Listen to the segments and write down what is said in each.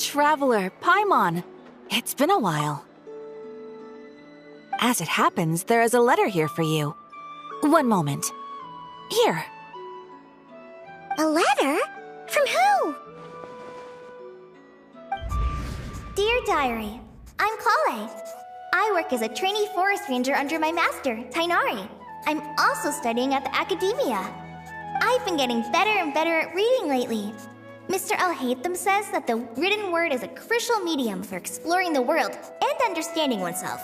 Traveler, Paimon. It's been a while. As it happens, there is a letter here for you. One moment. Here. A letter? From who? Dear Diary, I'm Kale. I work as a trainee forest ranger under my master, Tainari. I'm also studying at the academia. I've been getting better and better at reading lately. Mr. Al-Haytham says that the written word is a crucial medium for exploring the world and understanding oneself.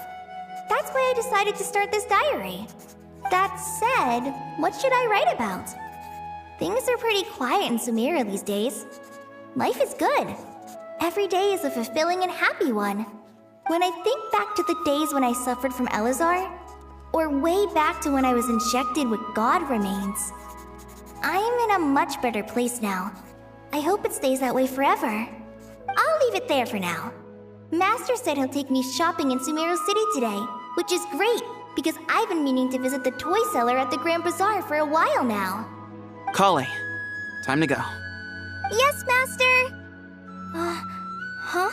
That's why I decided to start this diary. That said, what should I write about? Things are pretty quiet in Sumeru these days. Life is good. Every day is a fulfilling and happy one. When I think back to the days when I suffered from Elazar, or way back to when I was injected with God remains, I am in a much better place now. I hope it stays that way forever. I'll leave it there for now. Master said he'll take me shopping in Sumeru City today, which is great, because I've been meaning to visit the toy seller at the Grand Bazaar for a while now. Kale, time to go. Yes, Master! Huh?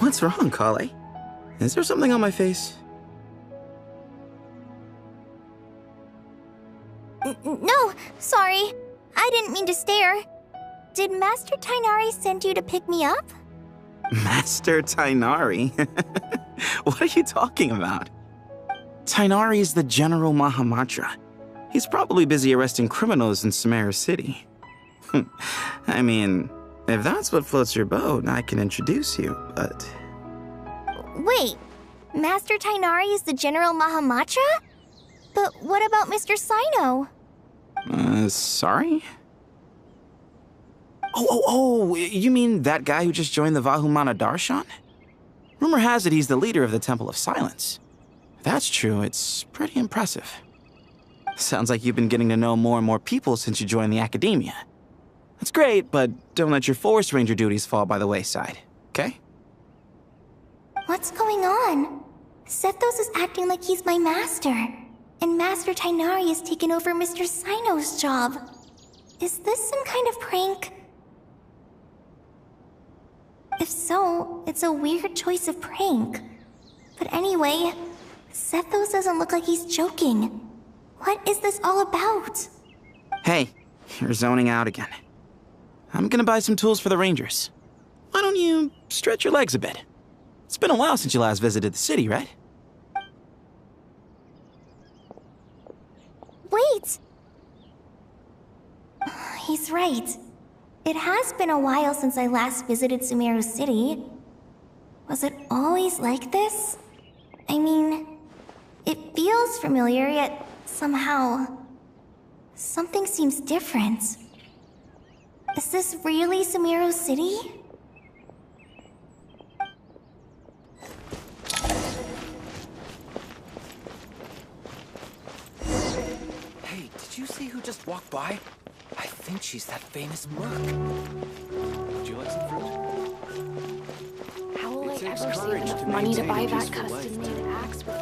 What's wrong, Kale? Is there something on my face? No, sorry. I didn't mean to stare. Did Master Tainari send you to pick me up? Master Tainari? What are you talking about? Tainari is the General Mahamatra. He's probably busy arresting criminals in Sumeru City. I mean, if that's what floats your boat, I can introduce you, but... Wait, Master Tainari is the General Mahamatra? But what about Mr. Sino? Sorry? Oh, you mean that guy who just joined the Vahumana Darshan? Rumor has it he's the leader of the Temple of Silence. If that's true, it's pretty impressive. Sounds like you've been getting to know more and more people since you joined the academia. That's great, but don't let your forest ranger duties fall by the wayside, okay? What's going on? Sethos is acting like he's my master, and Master Tainari has taken over Mr. Sino's job. Is this some kind of prank? If so, it's a weird choice of prank. But anyway, Sethos doesn't look like he's joking. What is this all about? Hey, you're zoning out again. I'm gonna buy some tools for the Rangers. Why don't you stretch your legs a bit? It's been a while since you last visited the city, right? Wait! He's right. It has been a while since I last visited Sumeru City. Was it always like this? I mean, it feels familiar, yet somehow... something seems different. Is this really Sumeru City? Hey, did you see who just walked by? I think she's that famous merc. Would you like some fruit? How will I It takes ever save courage enough to money to maintain buy a that peaceful custom-made axe with...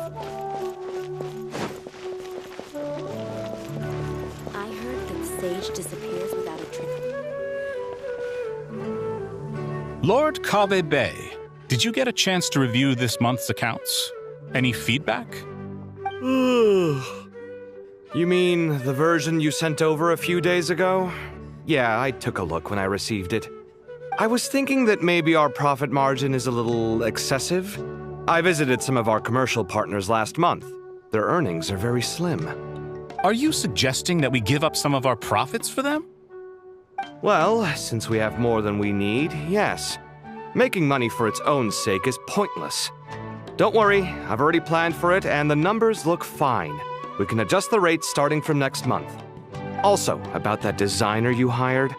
I heard that Sage disappears without a trick. Lord Kave Bay, did you get a chance to review this month's accounts? Any feedback? You mean the version you sent over a few days ago? Yeah, I took a look when I received it. I was thinking that maybe our profit margin is a little excessive. I visited some of our commercial partners last month. Their earnings are very slim. Are you suggesting that we give up some of our profits for them? Well, since we have more than we need, yes. Making money for its own sake is pointless. Don't worry, I've already planned for it and the numbers look fine. We can adjust the rates starting from next month. Also, about that designer you hired,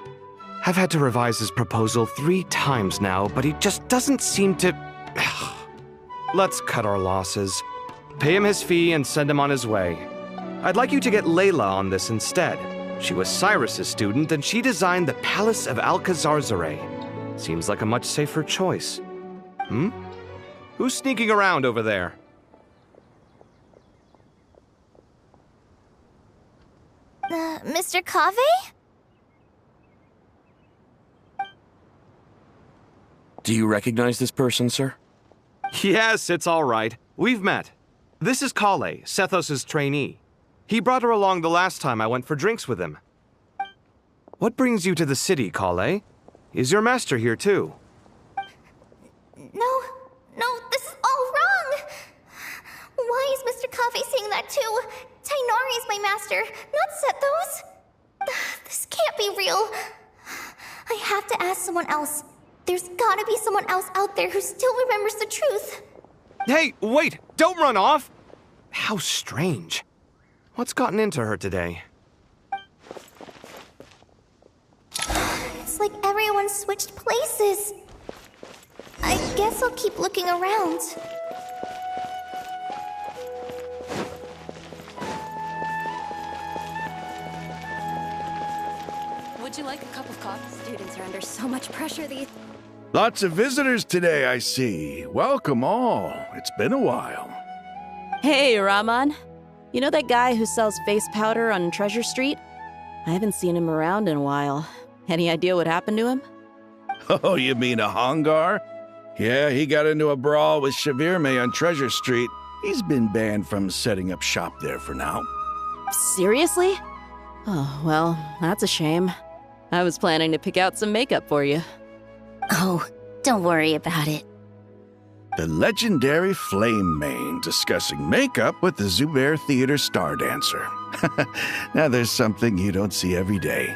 I've had to revise his proposal 3 times now, but he just doesn't seem to... Let's cut our losses. Pay him his fee and send him on his way. I'd like you to get Layla on this instead. She was Cyrus's student, and she designed the Palace of Alcazarzare. Seems like a much safer choice. Who's sneaking around over there? Mr. Kave? Do you recognize this person, sir? Yes, it's all right. We've met. This is Kale, Sethos' trainee. He brought her along the last time I went for drinks with him. What brings you to the city, Kale? Is your master here too? No, this is all wrong! Why is Mr. Kave saying that too? Tainari is my master, not Sethos. This can't be real. I have to ask someone else. There's gotta be someone else out there who still remembers the truth. Hey, wait! Don't run off! How strange. What's gotten into her today? It's like everyone switched places. I guess I'll keep looking around. Would you like a cup of coffee? Students are under so much pressure these... Lots of visitors today, I see. Welcome all. It's been a while. Hey, Rahman. You know that guy who sells face powder on Treasure Street? I haven't seen him around in a while. Any idea what happened to him? Oh, you mean a Hongar? Yeah, he got into a brawl with Shavirme on Treasure Street. He's been banned from setting up shop there for now. Seriously? Oh, well, that's a shame. I was planning to pick out some makeup for you. Oh, don't worry about it. The legendary Flame Mane discussing makeup with the Zubair Theater star dancer. Now there's something you don't see every day.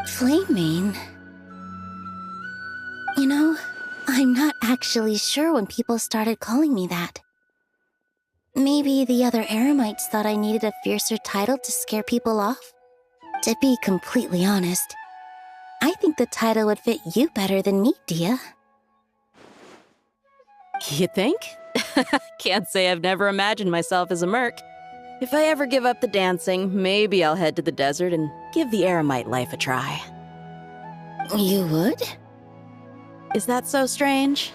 Flame Mane? You know, I'm not actually sure when people started calling me that. Maybe the other Eremites thought I needed a fiercer title to scare people off? To be completely honest, I think the title would fit you better than me, Dia. You think? Can't say I've never imagined myself as a merc. If I ever give up the dancing, maybe I'll head to the desert and give the Eremite life a try. You would? Is that so strange?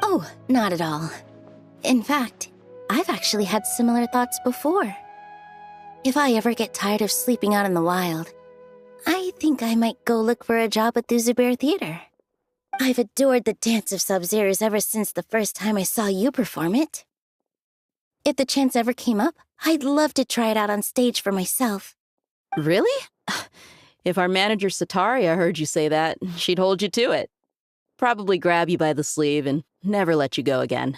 Oh, not at all. In fact, I've actually had similar thoughts before. If I ever get tired of sleeping out in the wild, I think I might go look for a job at the Zubair Theater. I've adored the dance of Sub-Zeros ever since the first time I saw you perform it. If the chance ever came up, I'd love to try it out on stage for myself. Really? If our manager Sataria heard you say that, she'd hold you to it. Probably grab you by the sleeve and never let you go again.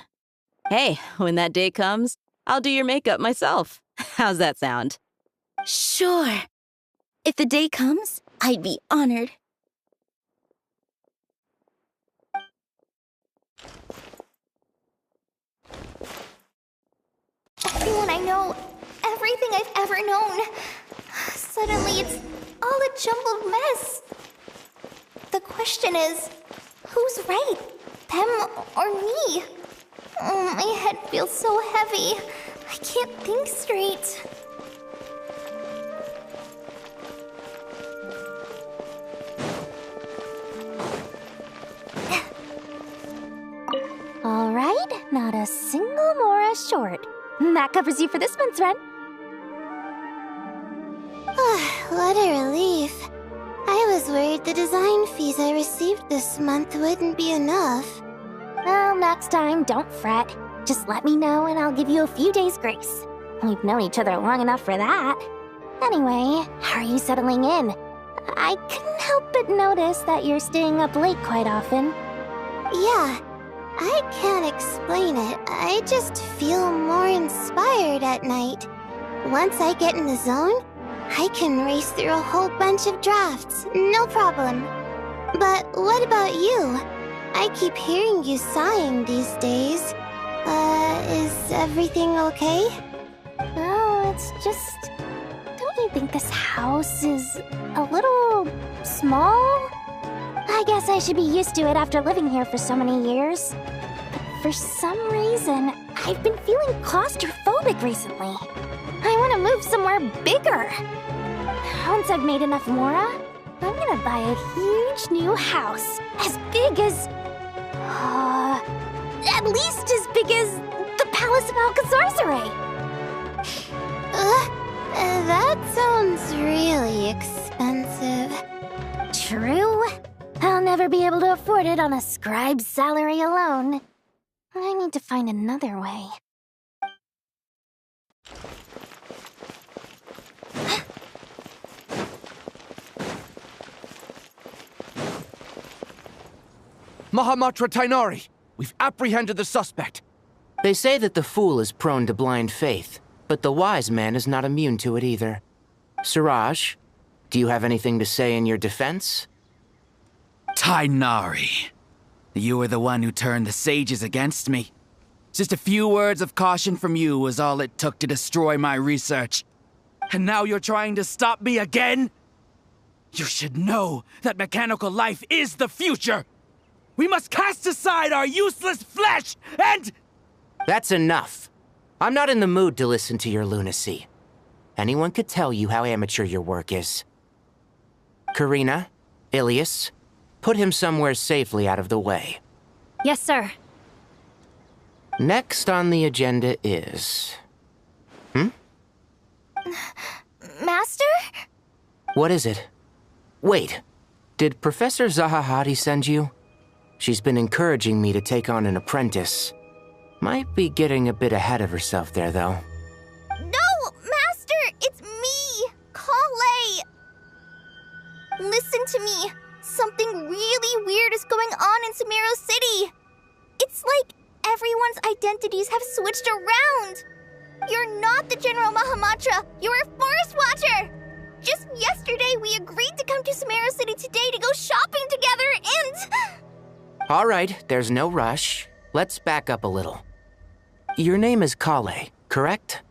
Hey, when that day comes, I'll do your makeup myself. How's that sound? Sure. If the day comes, I'd be honored. Everyone I know, everything I've ever known. Suddenly it's all a jumbled mess. The question is, who's right? Them or me? Oh, my head feels so heavy. I can't think straight. All right, not a single Mora short. That covers you for this month's rent. What a relief. I was worried the design fees I received this month wouldn't be enough. Well, next time, don't fret. Just let me know and I'll give you a few days' grace. We've known each other long enough for that. Anyway, how are you settling in? I couldn't help but notice that you're staying up late quite often. Yeah, I can't explain it. I just feel more inspired at night. Once I get in the zone, I can race through a whole bunch of drafts, no problem. But what about you? I keep hearing you sighing these days. Is everything okay? Oh, it's just... Don't you think this house is a little small? I guess I should be used to it after living here for so many years. But for some reason, I've been feeling claustrophobic recently. I want to move somewhere bigger. Once I've made enough mora, I'm gonna buy a huge new house. As big as... at least as big as the Palace of Alcazarzaray. That sounds really expensive. True. I'll never be able to afford it on a scribe's salary alone. I need to find another way. Mahamatra Tainari! We've apprehended the suspect. They say that the fool is prone to blind faith, but the wise man is not immune to it either. Suraj, do you have anything to say in your defense? Tainari, you were the one who turned the sages against me. Just a few words of caution from you was all it took to destroy my research. And now you're trying to stop me again? You should know that mechanical life is the future! We must cast aside our useless flesh and... That's enough. I'm not in the mood to listen to your lunacy. Anyone could tell you how amateur your work is. Karina, Ilias, put him somewhere safely out of the way. Yes, sir. Next on the agenda is... Master? What is it? Wait, did Professor Zahahati send you? She's been encouraging me to take on an apprentice. Might be getting a bit ahead of herself there, though. No, Master! It's me! Kale! Listen to me. Something really weird is going on in Sumeru City. It's like everyone's identities have switched around. You're not the General Mahamatra. You're a Forest Watcher. Just yesterday, we agreed to come to Sumeru City today to go shopping together and... All right, there's no rush. Let's back up a little. Your name is Kale, correct?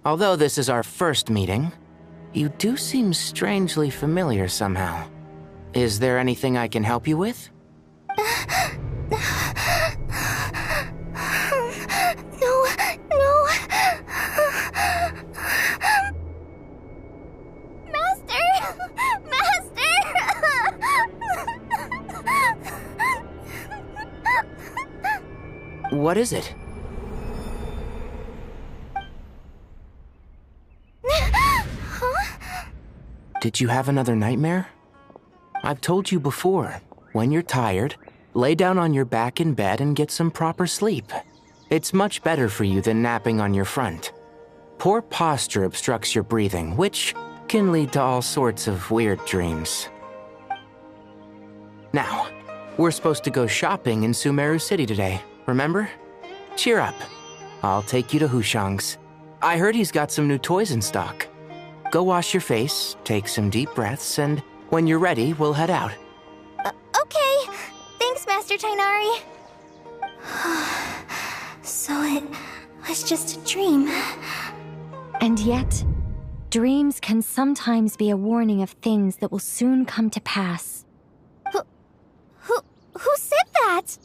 Although this is our first meeting, you do seem strangely familiar somehow. Is there anything I can help you with? No. Master! What is it? Did you have another nightmare? I've told you before, when you're tired, lay down on your back in bed and get some proper sleep. It's much better for you than napping on your front. Poor posture obstructs your breathing, which can lead to all sorts of weird dreams. Now, we're supposed to go shopping in Sumeru City today, remember? Cheer up. I'll take you to Hushang's. I heard he's got some new toys in stock. Go wash your face, take some deep breaths, and when you're ready, we'll head out. Okay. Thanks, Master Tainari. So it was just a dream. And yet, dreams can sometimes be a warning of things that will soon come to pass. Who said that?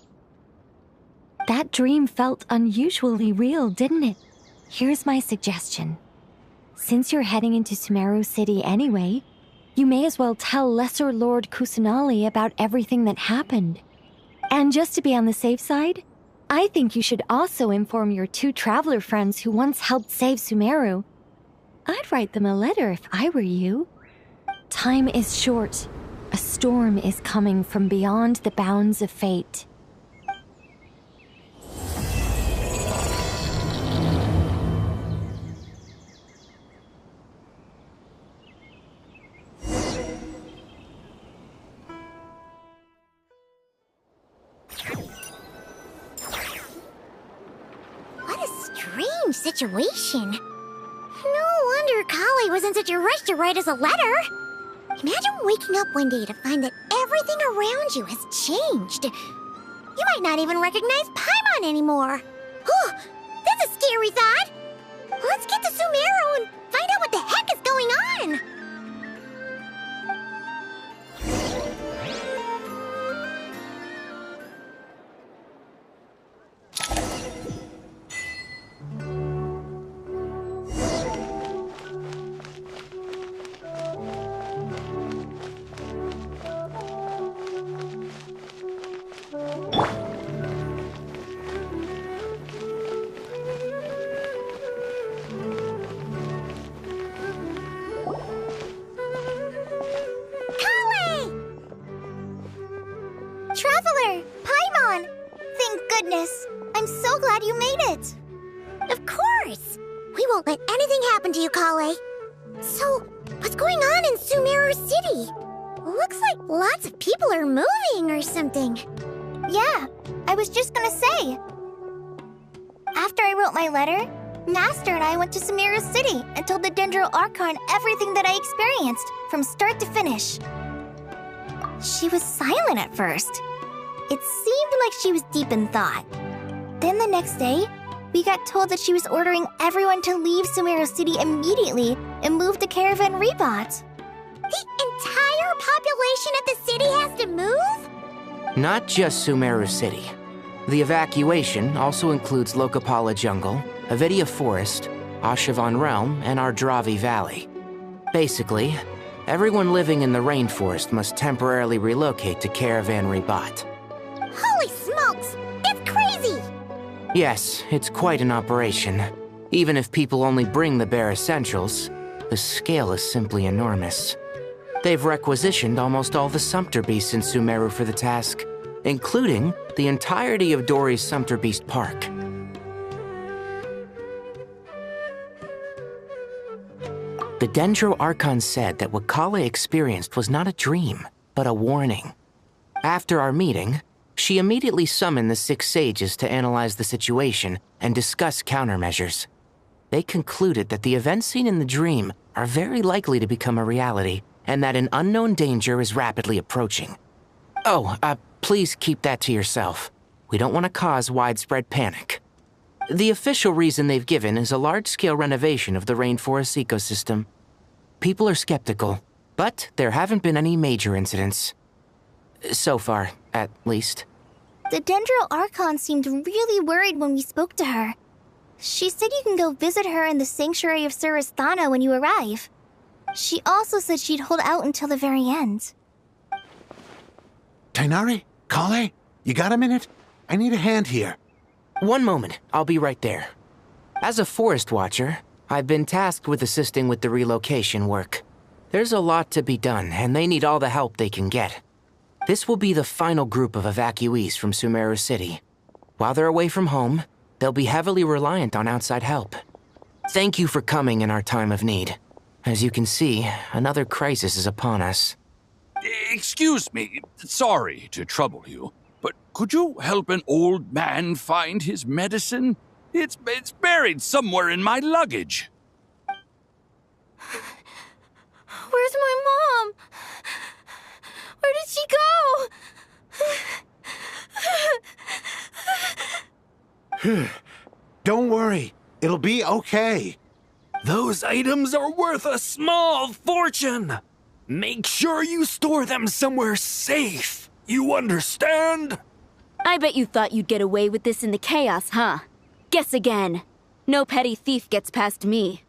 That dream felt unusually real, didn't it? Here's my suggestion. Since you're heading into Sumeru City anyway, you may as well tell Lesser Lord Kusanali about everything that happened. And just to be on the safe side, I think you should also inform your 2 traveler friends who once helped save Sumeru. I'd write them a letter if I were you. Time is short. A storm is coming from beyond the bounds of fate. Situation. No wonder Kale was in such a rush to write us a letter. Imagine waking up one day to find that everything around you has changed. You might not even recognize Paimon anymore. Oh, that's a scary thought. Let's get to Sumeru and find out what the heck is going on. glad you made it. Of course! We won't let anything happen to you, Kale. So, what's going on in Sumeru City? Looks like lots of people are moving or something. Yeah, I was just gonna say. After I wrote my letter, Master and I went to Sumeru City and told the Dendro Archon everything that I experienced, from start to finish. She was silent at first. It seemed like she was deep in thought. Then the next day, we got told that she was ordering everyone to leave Sumeru City immediately and move to Caravan Rebot. The entire population of the city has to move? Not just Sumeru City. The evacuation also includes Lokapala Jungle, Avidia Forest, Ashavan Realm, and Ardravi Valley. Basically, everyone living in the rainforest must temporarily relocate to Caravan Rebot. Holy smokes! It's crazy! Yes, it's quite an operation. Even if people only bring the bare essentials, the scale is simply enormous. They've requisitioned almost all the Sumpter Beasts in Sumeru for the task, including the entirety of Dori's Sumpter Beast Park. The Dendro Archon said that what Kale experienced was not a dream, but a warning. After our meeting, she immediately summoned the 6 sages to analyze the situation and discuss countermeasures. They concluded that the events seen in the dream are very likely to become a reality, and that an unknown danger is rapidly approaching. Oh, please keep that to yourself. We don't want to cause widespread panic. The official reason they've given is a large-scale renovation of the rainforest ecosystem. People are skeptical, but there haven't been any major incidents. So far, at least. The Dendro Archon seemed really worried when we spoke to her. She said you can go visit her in the Sanctuary of Surasthana when you arrive. She also said she'd hold out until the very end. Tighnari? Kale? You got a minute? I need a hand here. One moment, I'll be right there. As a forest watcher, I've been tasked with assisting with the relocation work. There's a lot to be done, and they need all the help they can get. This will be the final group of evacuees from Sumeru City. While they're away from home, they'll be heavily reliant on outside help. Thank you for coming in our time of need. As you can see, another crisis is upon us. Excuse me, sorry to trouble you, but could you help an old man find his medicine? It's buried somewhere in my luggage. Where's my mom? Where did she go? Don't worry, it'll be okay. Those items are worth a small fortune. Make sure you store them somewhere safe. You understand? I bet you thought you'd get away with this in the chaos, huh? Guess again. No petty thief gets past me.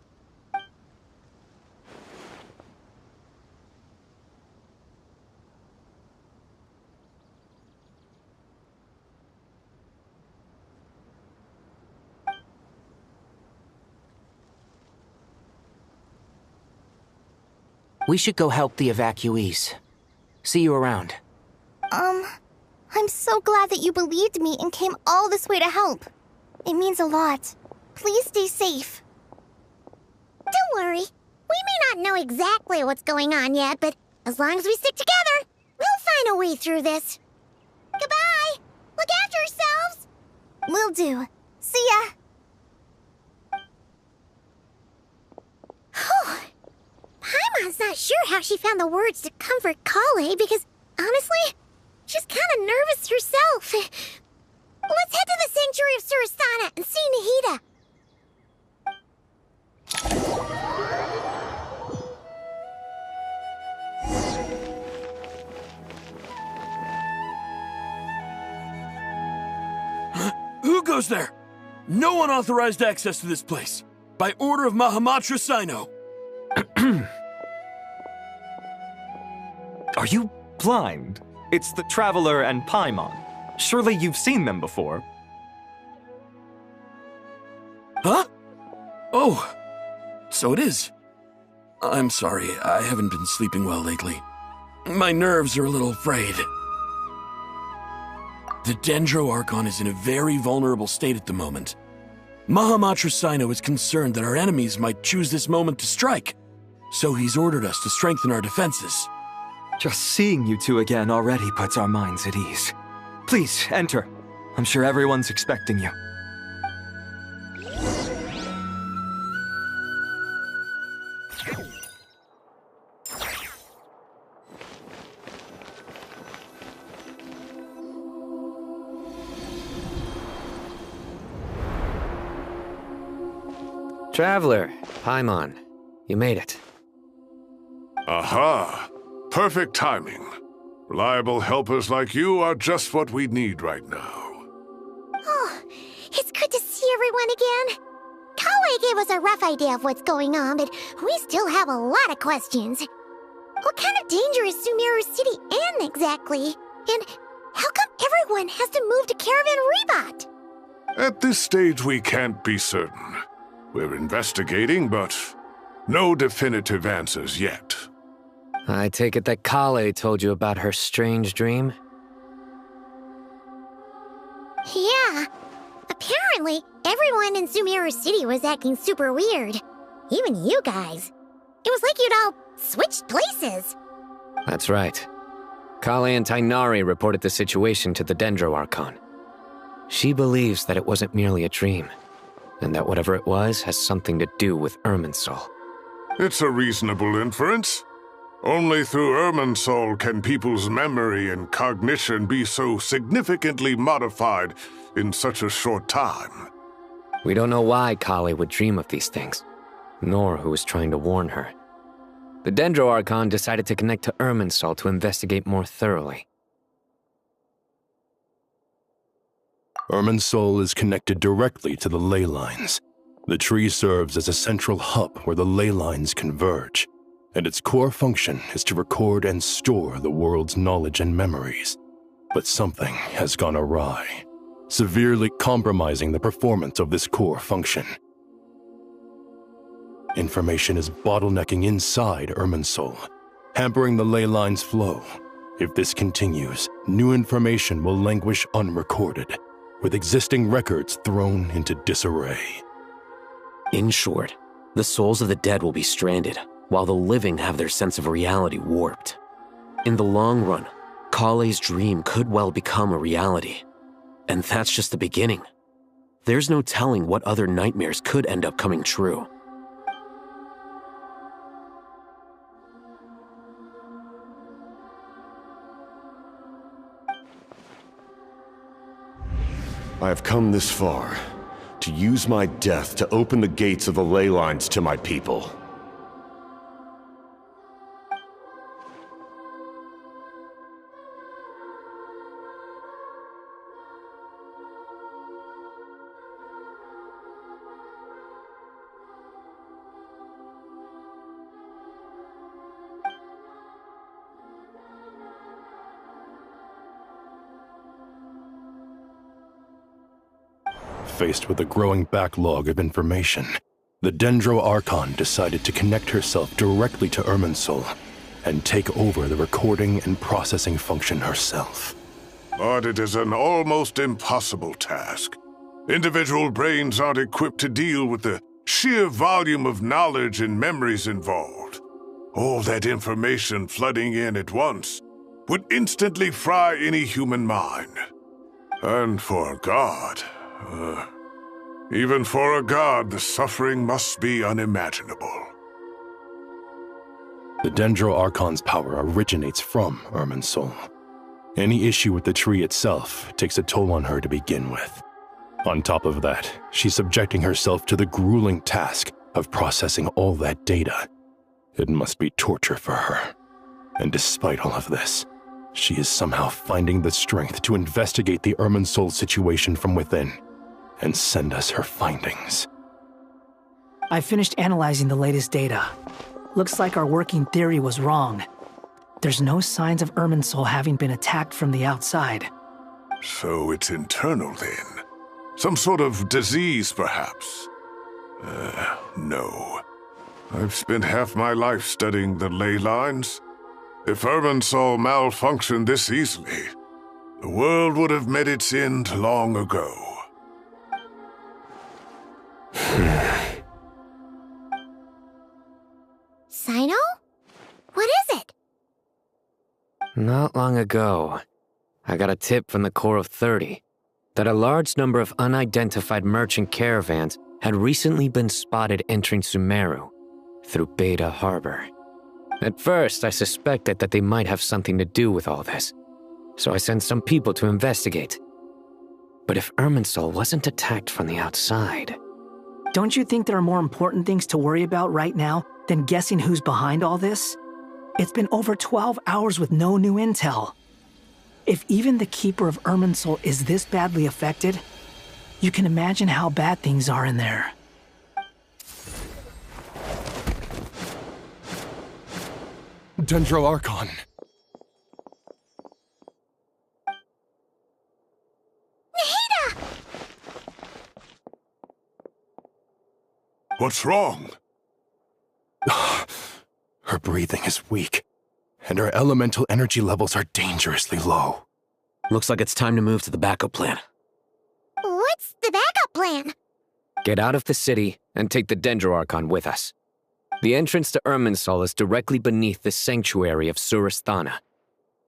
We should go help the evacuees. See you around. I'm so glad that you believed me and came all this way to help. It means a lot. Please stay safe. Don't worry. We may not know exactly what's going on yet, but as long as we stick together, we'll find a way through this. Goodbye! Look after yourselves! Will do. See ya! Paimon's not sure how she found the words to comfort Kale because, honestly, she's kind of nervous herself. Let's head to the Sanctuary of Surasthana and see Nahida. Who goes there? No unauthorized access to this place. By order of Mahamatra Sino. Are you blind? It's the Traveler and Paimon. Surely you've seen them before. Huh? Oh, so it is. I'm sorry, I haven't been sleeping well lately. My nerves are a little frayed. The Dendro Archon is in a very vulnerable state at the moment. Mahamatra Sino is concerned that our enemies might choose this moment to strike, so he's ordered us to strengthen our defenses. Just seeing you two again already puts our minds at ease. Please, enter. I'm sure everyone's expecting you. Traveler, Paimon, you made it. Aha! Perfect timing. Reliable helpers like you are just what we need right now. Oh, it's good to see everyone again. Kawe gave us a rough idea of what's going on, but we still have a lot of questions. What kind of danger is Sumeru City in exactly? And how come everyone has to move to Caravan Rebot? At this stage, we can't be certain. We're investigating, but no definitive answers yet. I take it that Kale told you about her strange dream? Yeah. Apparently, everyone in Sumeru City was acting super weird. Even you guys. It was like you'd all switched places. That's right. Kale and Tainari reported the situation to the Dendro Archon. She believes that it wasn't merely a dream, and that whatever it was has something to do with Irminsul. It's a reasonable inference. Only through Irminsul can people's memory and cognition be so significantly modified in such a short time. We don't know why Kale would dream of these things, nor who was trying to warn her. The Dendro Archon decided to connect to Irminsul to investigate more thoroughly. Irminsul is connected directly to the ley lines. The tree serves as a central hub where the ley lines converge, and its core function is to record and store the world's knowledge and memories. But something has gone awry, severely compromising the performance of this core function. Information is bottlenecking inside Irminsul, hampering the ley line's flow. If this continues, new information will languish unrecorded, with existing records thrown into disarray. In short, the souls of the dead will be stranded, while the living have their sense of reality warped. In the long run, Kale's dream could well become a reality. And that's just the beginning. There's no telling what other nightmares could end up coming true. I have come this far, to use my death to open the gates of the ley lines to my people. Faced with a growing backlog of information, the Dendro Archon decided to connect herself directly to Irminsul and take over the recording and processing function herself. But it is an almost impossible task. Individual brains aren't equipped to deal with the sheer volume of knowledge and memories involved. All that information flooding in at once would instantly fry any human mind. And for a god, even for a god, the suffering must be unimaginable. The Dendro Archon's power originates from Irminsul. Any issue with the tree itself takes a toll on her to begin with. On top of that, she's subjecting herself to the grueling task of processing all that data. It must be torture for her. And despite all of this, she is somehow finding the strength to investigate the Irminsul situation from within and send us her findings. I finished analyzing the latest data. Looks like our working theory was wrong. There's no signs of Irminsul having been attacked from the outside. So it's internal then? Some sort of disease, perhaps? No. I've spent half my life studying the ley lines. If Irminsul malfunctioned this easily, the world would have met its end long ago. Sino? What is it? Not long ago, I got a tip from the Core of 30 that a large number of unidentified merchant caravans had recently been spotted entering Sumeru through Beta Harbor. At first, I suspected that they might have something to do with all this, so I sent some people to investigate. But if Irminsul wasn't attacked from the outside... Don't you think there are more important things to worry about right now than guessing who's behind all this? It's been over 12 hours with no new intel. If even the Keeper of Irminsul is this badly affected, you can imagine how bad things are in there. Dendro Archon. What's wrong? Her breathing is weak, and her elemental energy levels are dangerously low. Looks like it's time to move to the backup plan. What's the backup plan? Get out of the city and take the Dendro Archon with us. The entrance to Irminsul is directly beneath the sanctuary of Surasthana.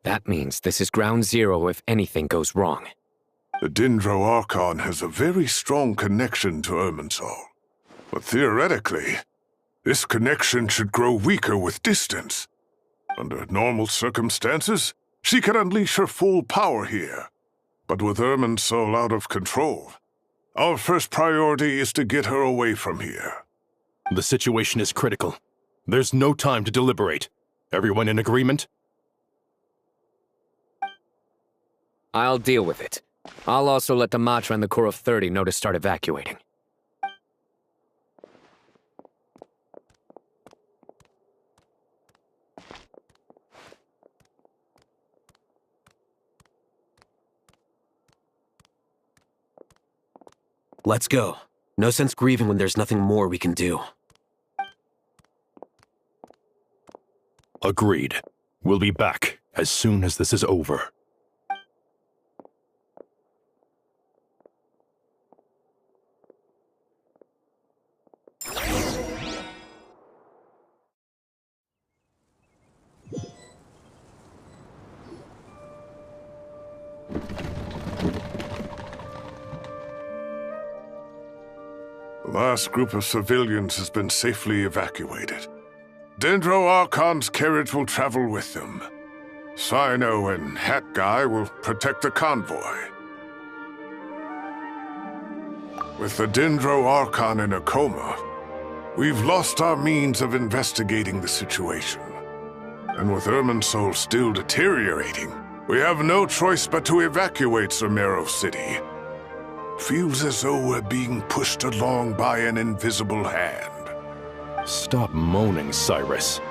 That means this is ground zero if anything goes wrong. The Dendro Archon has a very strong connection to Irminsul. But theoretically, this connection should grow weaker with distance. Under normal circumstances, she can unleash her full power here. But with Irminsul out of control, our first priority is to get her away from here. The situation is critical. There's no time to deliberate. Everyone in agreement? I'll deal with it. I'll also let the Matra and the Core of 30 know to start evacuating. Let's go. No sense grieving when there's nothing more we can do. Agreed. We'll be back as soon as this is over. The last group of civilians has been safely evacuated. Dendro Archon's carriage will travel with them. Sino and Hat Guy will protect the convoy. With the Dendro Archon in a coma, we've lost our means of investigating the situation. And with Irminsul still deteriorating, we have no choice but to evacuate Sumeru City. Feels as though we're being pushed along by an invisible hand. Stop moaning, Cyrus.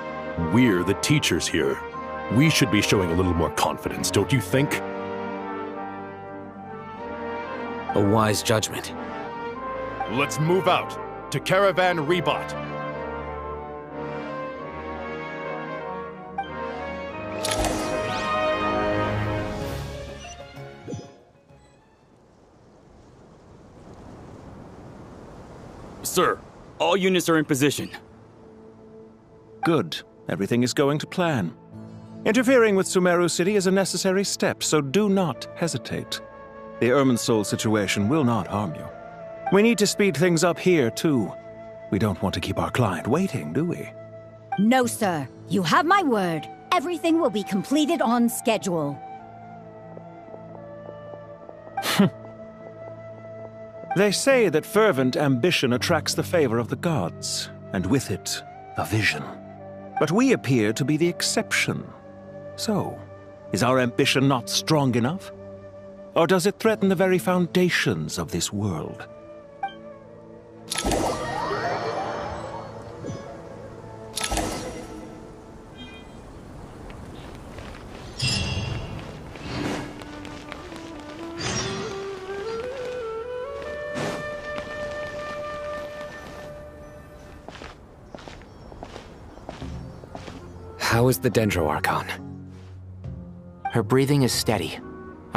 We're the teachers here. We should be showing a little more confidence, don't you think? A wise judgment. Let's move out to Caravan Rebot. Sir, all units are in position. Good. Everything is going to plan. Interfering with Sumeru City is a necessary step, so do not hesitate. The Irminsul situation will not harm you. We need to speed things up here, too. We don't want to keep our client waiting, do we? No, sir. You have my word. Everything will be completed on schedule. They say that fervent ambition attracts the favor of the gods, and with it, a vision. But we appear to be the exception. So, is our ambition not strong enough? Or does it threaten the very foundations of this world? How is the Dendro Archon? Her breathing is steady.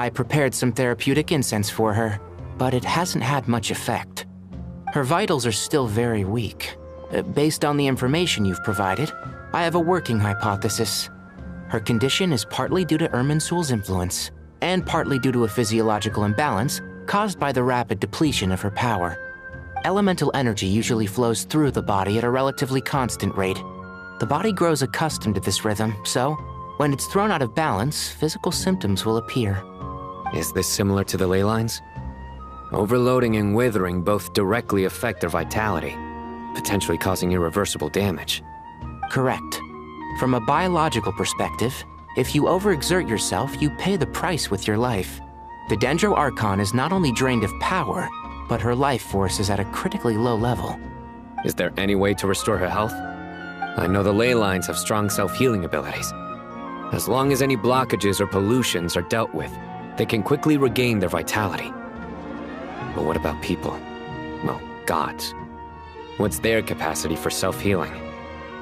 I prepared some therapeutic incense for her, but it hasn't had much effect. Her vitals are still very weak. Based on the information you've provided, I have a working hypothesis. Her condition is partly due to Irminsul's influence, and partly due to a physiological imbalance caused by the rapid depletion of her power. Elemental energy usually flows through the body at a relatively constant rate. The body grows accustomed to this rhythm, so when it's thrown out of balance, physical symptoms will appear. Is this similar to the ley lines? Overloading and withering both directly affect their vitality, potentially causing irreversible damage. Correct. From a biological perspective, if you overexert yourself, you pay the price with your life. The Dendro Archon is not only drained of power, but her life force is at a critically low level. Is there any way to restore her health? I know the ley lines have strong self-healing abilities. As long as any blockages or pollutions are dealt with, they can quickly regain their vitality. But what about people? Well, gods. What's their capacity for self-healing?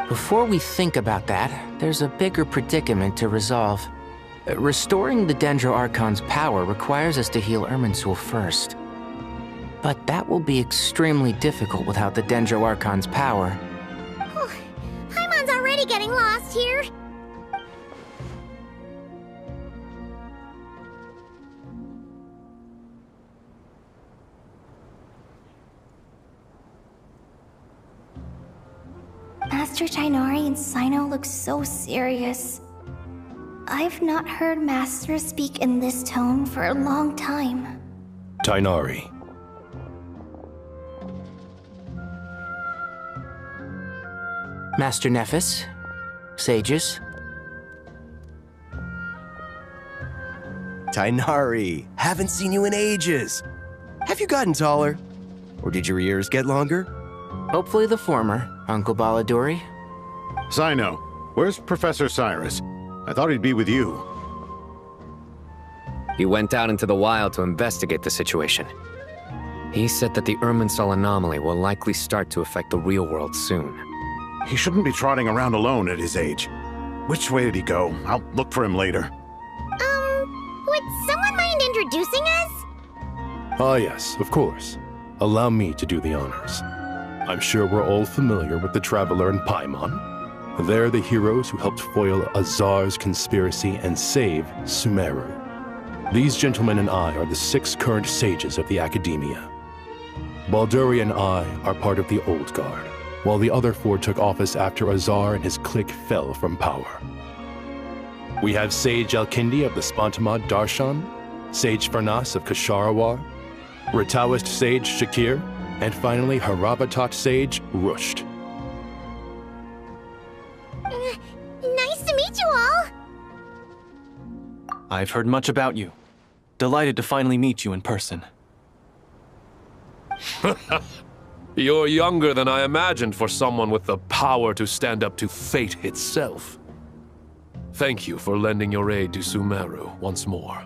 Before we think about that, there's a bigger predicament to resolve. Restoring the Dendro Archon's power requires us to heal Irminsul first. But that will be extremely difficult without the Dendro Archon's power. Paimon's already getting lost here. Master Tighnari and Cyno look so serious. I've not heard Master speak in this tone for a long time. Tighnari. Master Nephis, sages. Tighnari, haven't seen you in ages. Have you gotten taller? Or did your ears get longer? Hopefully the former, Uncle Baladuri. Cyno, where's Professor Cyrus? I thought he'd be with you. He went out into the wild to investigate the situation. He said that the Irminsul anomaly will likely start to affect the real world soon. He shouldn't be trotting around alone at his age. Which way did he go? I'll look for him later. Would someone mind introducing us? Ah yes, of course. Allow me to do the honors. I'm sure we're all familiar with the Traveler and Paimon. They're the heroes who helped foil Azar's conspiracy and save Sumeru. These gentlemen and I are the 6 current sages of the Academia. Balduri and I are part of the Old Guard, while the other 4 took office after Azar and his clique fell from power. We have Sage Alkindi of the Spontamad Darshan, Sage Farnas of Kasharawar, Rataoist Sage Shakir, and finally Harabatot Sage Rusht. Nice to meet you all! I've heard much about you. Delighted to finally meet you in person. You're younger than I imagined for someone with the power to stand up to fate itself. Thank you for lending your aid to Sumeru once more.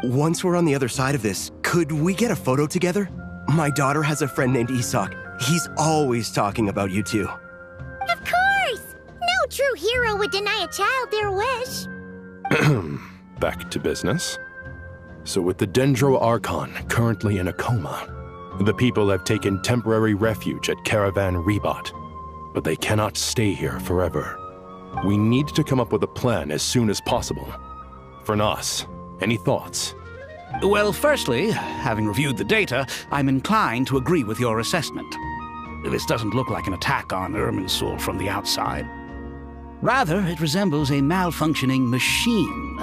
Once we're on the other side of this, could we get a photo together? My daughter has a friend named Isak. He's always talking about you two. Of course! No true hero would deny a child their wish. Back to business. So with the Dendro Archon currently in a coma, the people have taken temporary refuge at Caravan Rebot, but they cannot stay here forever. We need to come up with a plan as soon as possible. Farnas, any thoughts? Well, firstly, having reviewed the data, I'm inclined to agree with your assessment. This doesn't look like an attack on Irminsul from the outside. Rather, it resembles a malfunctioning machine.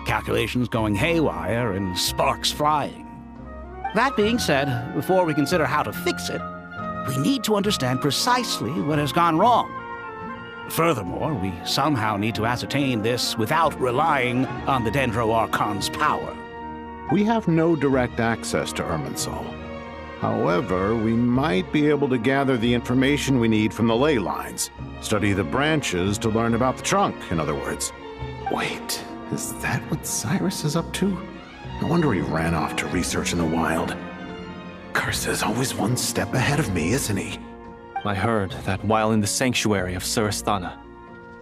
Calculations going haywire and sparks flying. That being said, before we consider how to fix it, we need to understand precisely what has gone wrong. Furthermore, we somehow need to ascertain this without relying on the Dendro Archon's power. We have no direct access to Irminsul. However, we might be able to gather the information we need from the ley lines. Study the branches to learn about the trunk, in other words. Wait, is that what Cyrus is up to? No wonder he ran off to research in the wild. Curse always one step ahead of me, isn't he? I heard that while in the sanctuary of Surasthana,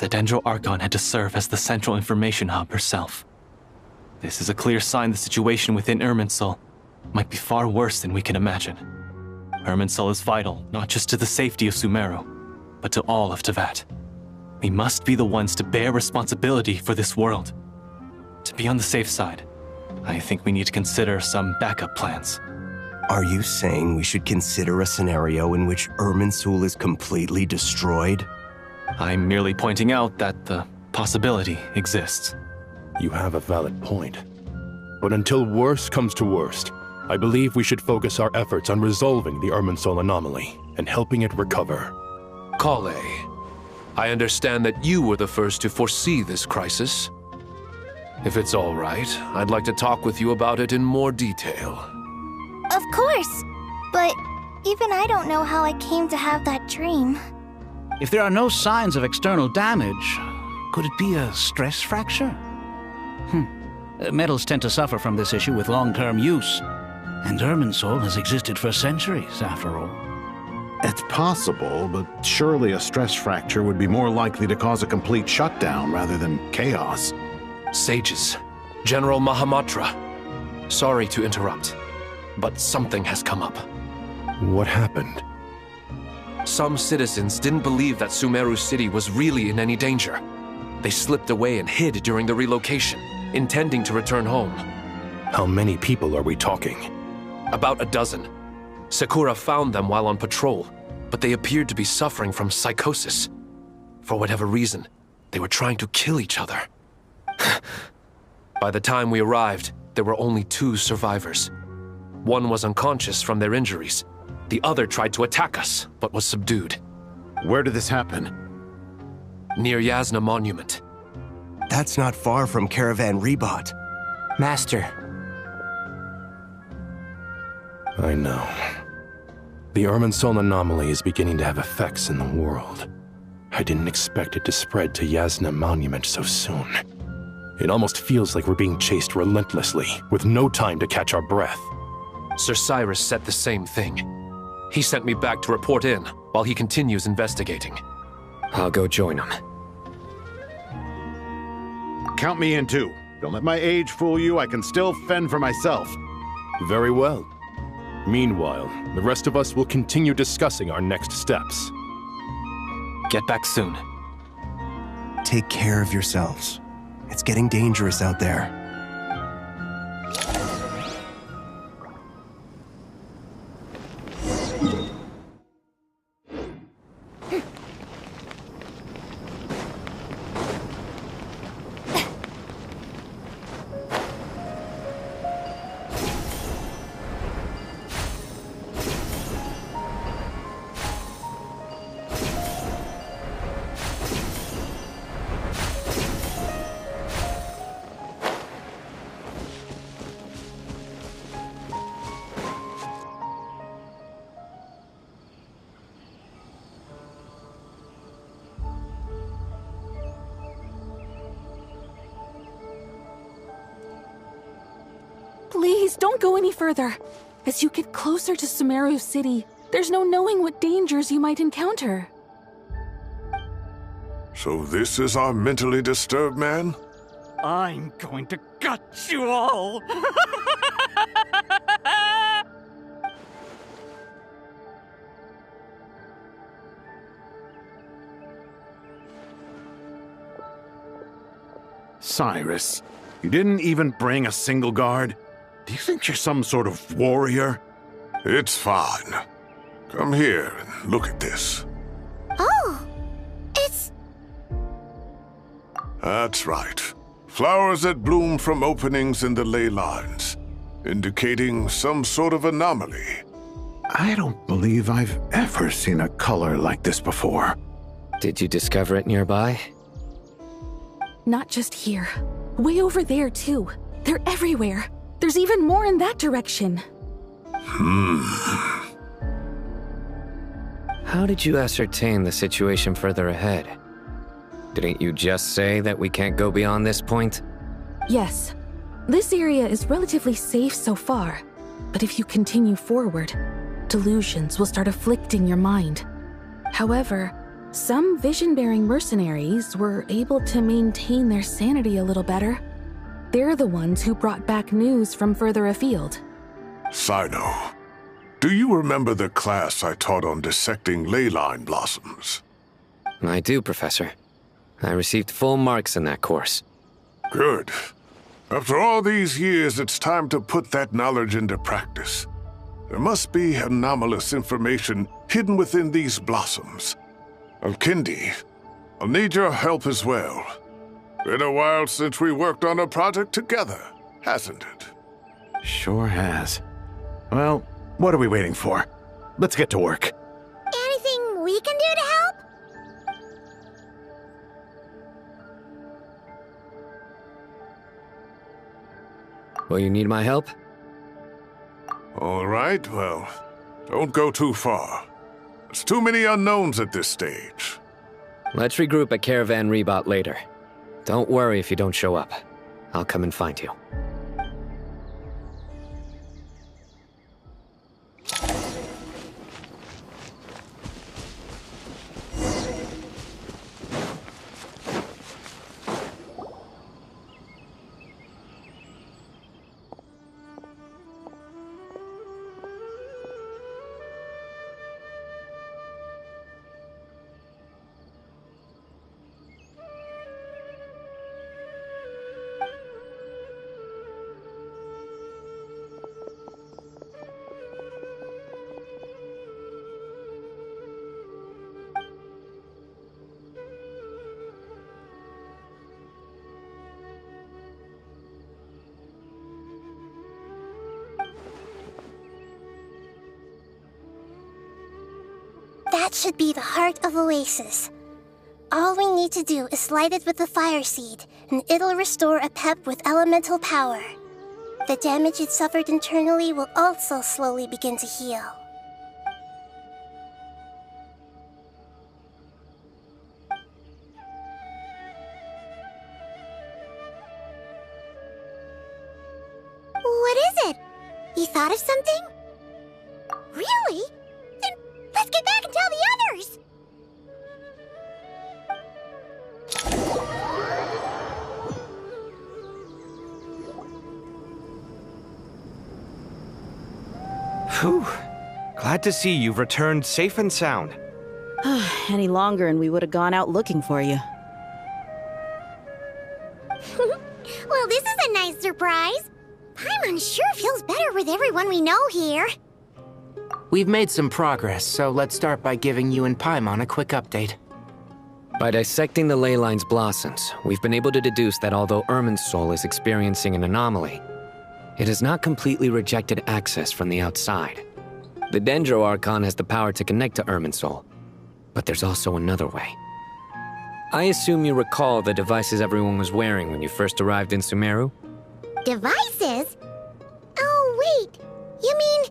the Dendro Archon had to serve as the central information hub herself. This is a clear sign the situation within Irminsul might be far worse than we can imagine. Irminsul is vital, not just to the safety of Sumeru, but to all of Teyvat. We must be the ones to bear responsibility for this world. To be on the safe side, I think we need to consider some backup plans. Are you saying we should consider a scenario in which Irminsul is completely destroyed? I'm merely pointing out that the possibility exists. You have a valid point. But until worst comes to worst, I believe we should focus our efforts on resolving the Irminsul anomaly and helping it recover. Kale, I understand that you were the first to foresee this crisis. If it's all right, I'd like to talk with you about it in more detail. Of course! But even I don't know how I came to have that dream. If there are no signs of external damage, could it be a stress fracture? Metals tend to suffer from this issue with long-term use, and Irminsul has existed for centuries, after all. It's possible, but surely a stress fracture would be more likely to cause a complete shutdown rather than chaos. Sages, General Mahamatra, sorry to interrupt, but something has come up. What happened? Some citizens didn't believe that Sumeru City was really in any danger. They slipped away and hid during the relocation, intending to return home. How many people are we talking? About a dozen. Sakura found them while on patrol, but they appeared to be suffering from psychosis. For whatever reason, they were trying to kill each other. By the time we arrived, there were only 2 survivors. One was unconscious from their injuries. The other tried to attack us, but was subdued. Where did this happen? Near Yasna Monument. That's not far from Caravan Rebot. Master. I know. The Irminsul anomaly is beginning to have effects in the world. I didn't expect it to spread to Yasna Monument so soon. It almost feels like we're being chased relentlessly, with no time to catch our breath. Sir Cyrus said the same thing. He sent me back to report in, while he continues investigating. I'll go join him. Count me in too. Don't let my age fool you, I can still fend for myself. Very well. Meanwhile, the rest of us will continue discussing our next steps. Get back soon. Take care of yourselves. It's getting dangerous out there. Please, don't go any further. As you get closer to Sumeru City, there's no knowing what dangers you might encounter. So this is our mentally disturbed man? I'm going to gut you all! Cyrus, you didn't even bring a single guard? Do you think you're some sort of warrior? It's fine. Come here and look at this. Oh, it's... That's right. Flowers that bloom from openings in the ley lines, indicating some sort of anomaly. I don't believe I've ever seen a color like this before. Did you discover it nearby? Not just here. Way over there, too. They're everywhere. There's even more in that direction. How did you ascertain the situation further ahead? Didn't you just say that we can't go beyond this point? Yes. This area is relatively safe so far. But if you continue forward, delusions will start afflicting your mind. However, some vision-bearing mercenaries were able to maintain their sanity a little better. They're the ones who brought back news from further afield. Sino, do you remember the class I taught on dissecting ley line blossoms? I do, Professor. I received full marks in that course. Good. After all these years, it's time to put that knowledge into practice. There must be anomalous information hidden within these blossoms. Alkindi, I'll need your help as well. Been a while since we worked on a project together, hasn't it? Sure has. Well, what are we waiting for? Let's get to work. Anything we can do to help? Will you need my help? All right, well, don't go too far. There's too many unknowns at this stage. Let's regroup at Caravan Rebot later. Don't worry if you don't show up. I'll come and find you. That should be the heart of Oasis. All we need to do is light it with the fire seed, and it'll restore a pep with elemental power. The damage it suffered internally will also slowly begin to heal. What is it? You thought of something? Really? Then let's get back and tell the others! Whew. Glad to see you've returned safe and sound. Any longer and we would have gone out looking for you. Well, this is a nice surprise. Paimon sure feels better with everyone we know here. We've made some progress, so let's start by giving you and Paimon a quick update. By dissecting the ley line's blossoms, we've been able to deduce that although Irminsul is experiencing an anomaly, it has not completely rejected access from the outside. The Dendro Archon has the power to connect to Irminsul, but there's also another way. I assume you recall the devices everyone was wearing when you first arrived in Sumeru? Devices? Oh, wait. You mean...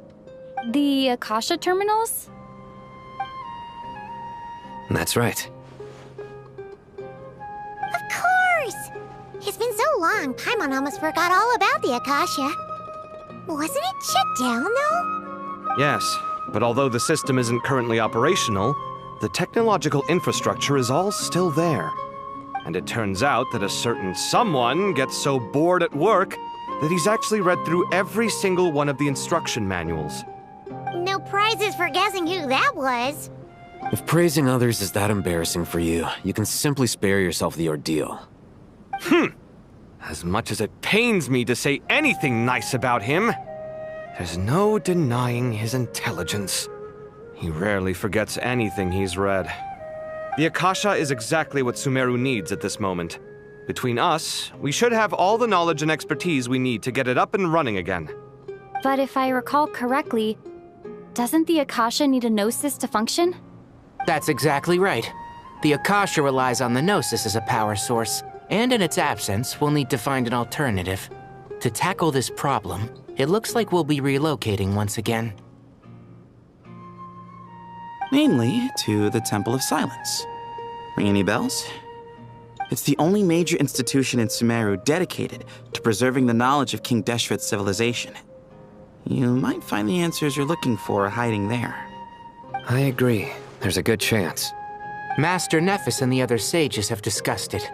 The Akasha terminals? That's right. Of course! It's been so long, Paimon almost forgot all about the Akasha. Wasn't it shut down, though? Yes, but although the system isn't currently operational, the technological infrastructure is all still there. And it turns out that a certain someone gets so bored at work that he's actually read through every single one of the instruction manuals. No prizes for guessing who that was. If praising others is that embarrassing for you, you can simply spare yourself the ordeal. As much as it pains me to say anything nice about him, there's no denying his intelligence. He rarely forgets anything he's read. The Akasha is exactly what Sumeru needs at this moment. Between us, we should have all the knowledge and expertise we need to get it up and running again. But if I recall correctly, doesn't the Akasha need a Gnosis to function? That's exactly right. The Akasha relies on the Gnosis as a power source, and in its absence, we'll need to find an alternative. To tackle this problem, it looks like we'll be relocating once again. Mainly to the Temple of Silence. Ring any bells? It's the only major institution in Sumeru dedicated to preserving the knowledge of King Deshret's civilization. You might find the answers you're looking for hiding there. I agree. There's a good chance. Master Nephis and the other sages have discussed it.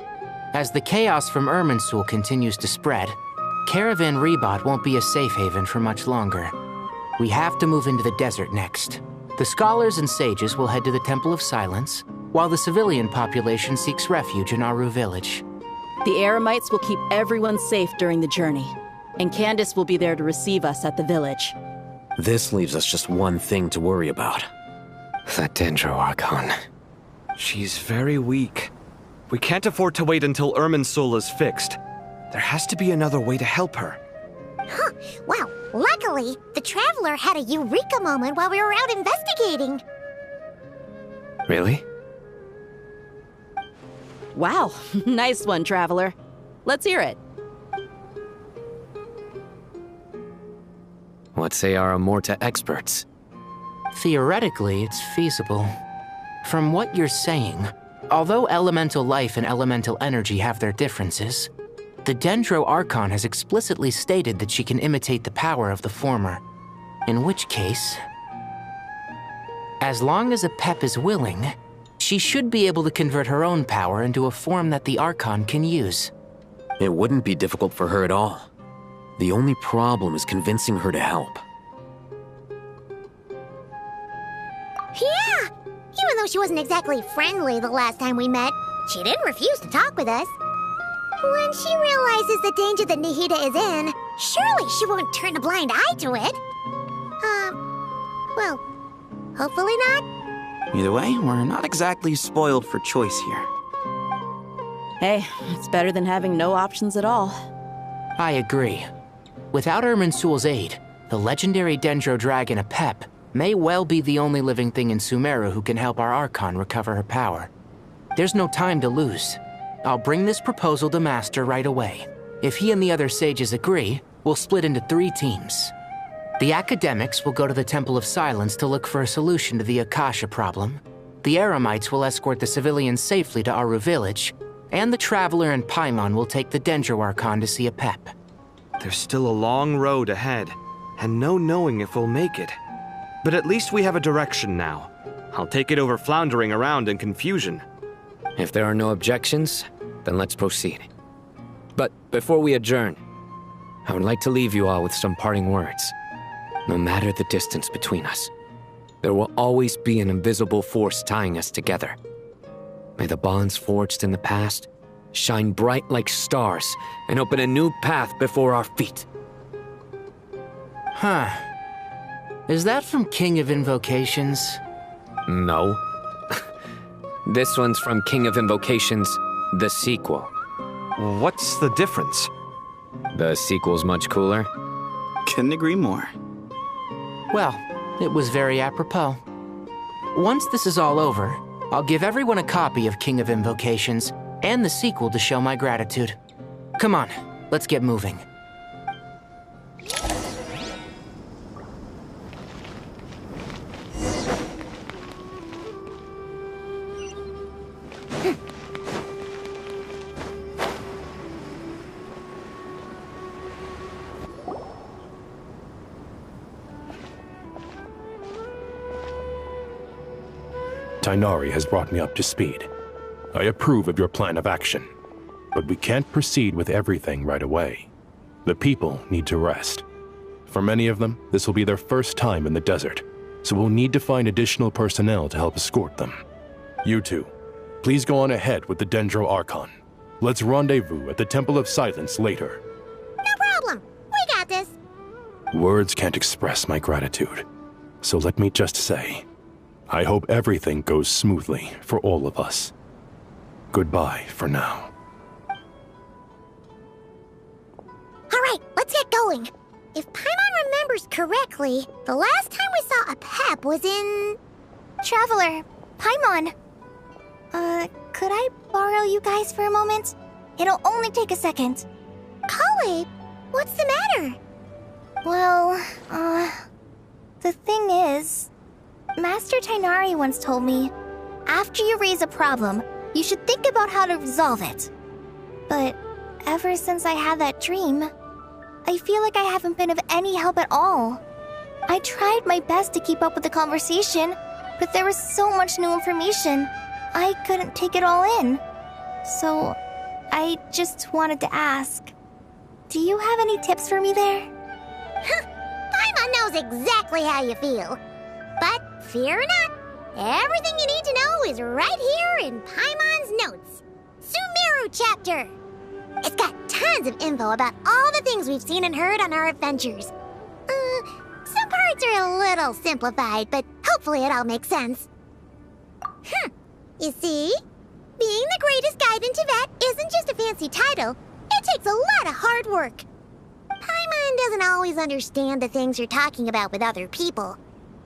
As the chaos from Irminsul continues to spread, Caravan Rebot won't be a safe haven for much longer. We have to move into the desert next. The scholars and sages will head to the Temple of Silence, while the civilian population seeks refuge in Aru Village. The Eremites will keep everyone safe during the journey, and Candace will be there to receive us at the village. This leaves us just one thing to worry about. That Dendro Archon. She's very weak. We can't afford to wait until Irminsul is fixed. There has to be another way to help her. Huh. Well, luckily, the Traveler had a eureka moment while we were out investigating. Really? Wow, nice one, Traveler. Let's hear it. What say our Amorta experts? Theoretically, it's feasible. From what you're saying, although elemental life and elemental energy have their differences, the Dendro Archon has explicitly stated that she can imitate the power of the former. In which case, as long as a Pep is willing, she should be able to convert her own power into a form that the Archon can use. It wouldn't be difficult for her at all. The only problem is convincing her to help. Yeah! Even though she wasn't exactly friendly the last time we met, she didn't refuse to talk with us. When she realizes the danger that Nahida is in, surely she won't turn a blind eye to it. Well, hopefully not. Either way, we're not exactly spoiled for choice here. Hey, it's better than having no options at all. I agree. Without Irminsul's aid, the legendary Dendro Dragon Apep may well be the only living thing in Sumeru who can help our Archon recover her power. There's no time to lose. I'll bring this proposal to Master right away. If he and the other sages agree, we'll split into 3 teams. The academics will go to the Temple of Silence to look for a solution to the Akasha problem. The Eremites will escort the civilians safely to Aru Village, and the Traveler and Paimon will take the Dendro Archon to see Apep. There's still a long road ahead, and no knowing if we'll make it. But at least we have a direction now. I'll take it over floundering around in confusion. If there are no objections, then let's proceed. But before we adjourn, I would like to leave you all with some parting words. No matter the distance between us, there will always be an invisible force tying us together. May the bonds forged in the past shine bright like stars and open a new path before our feet. Huh. Is that from King of Invocations? No. This one's from King of Invocations, the sequel. What's the difference? The sequel's much cooler. Couldn't agree more. Well, it was very apropos. Once this is all over, I'll give everyone a copy of King of Invocations and the sequel to show my gratitude. Come on, let's get moving. Tighnari has brought me up to speed. I approve of your plan of action, but we can't proceed with everything right away. The people need to rest. For many of them, this will be their first time in the desert, so we'll need to find additional personnel to help escort them. You two, please go on ahead with the Dendro Archon. Let's rendezvous at the Temple of Silence later. No problem. We got this. Words can't express my gratitude, so let me just say, I hope everything goes smoothly for all of us. Goodbye for now. All right, let's get going. If Paimon remembers correctly, the last time we saw a Pep was in... Traveler, Paimon. Could I borrow you guys for a moment? It'll only take a second. Kale, what's the matter? Well, the thing is, Master Tighnari once told me, after you raise a problem, you should think about how to resolve it. But ever since I had that dream, I feel like I haven't been of any help at all. I tried my best to keep up with the conversation, but there was so much new information, I couldn't take it all in. So, I just wanted to ask, do you have any tips for me there? Paimon knows exactly how you feel. But fear not, everything you need to know is right here in Paimon's notes. Sumeru chapter. It's got tons of info about all the things we've seen and heard on our adventures. Some parts are a little simplified, but hopefully it all makes sense. You see? Being the greatest guide in Tibet isn't just a fancy title. It takes a lot of hard work. Paimon doesn't always understand the things you're talking about with other people.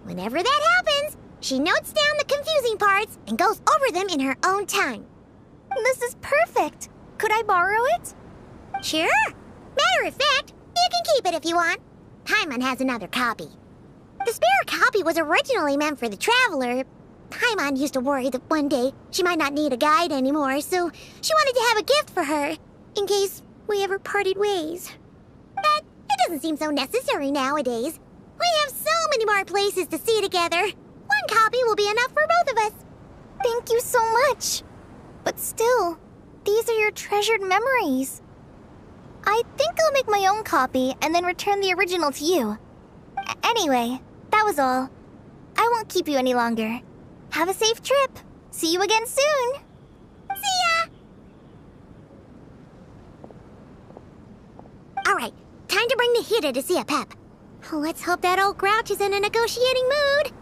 Whenever that happens, she notes down the confusing parts and goes over them in her own time. This is perfect. Could I borrow it? Sure. Matter of fact, you can keep it if you want. Paimon has another copy. The spare copy was originally meant for the Traveler. Paimon used to worry that one day she might not need a guide anymore, so she wanted to have a gift for her, in case we ever parted ways. But it doesn't seem so necessary nowadays. We have so many more places to see together. One copy will be enough for both of us. Thank you so much. But still, these are your treasured memories. I think I'll make my own copy and then return the original to you. Anyway, that was all. I won't keep you any longer. Have a safe trip. See you again soon. See ya! Alright, time to bring Nahida to see a pep. Let's hope that old grouch is in a negotiating mood.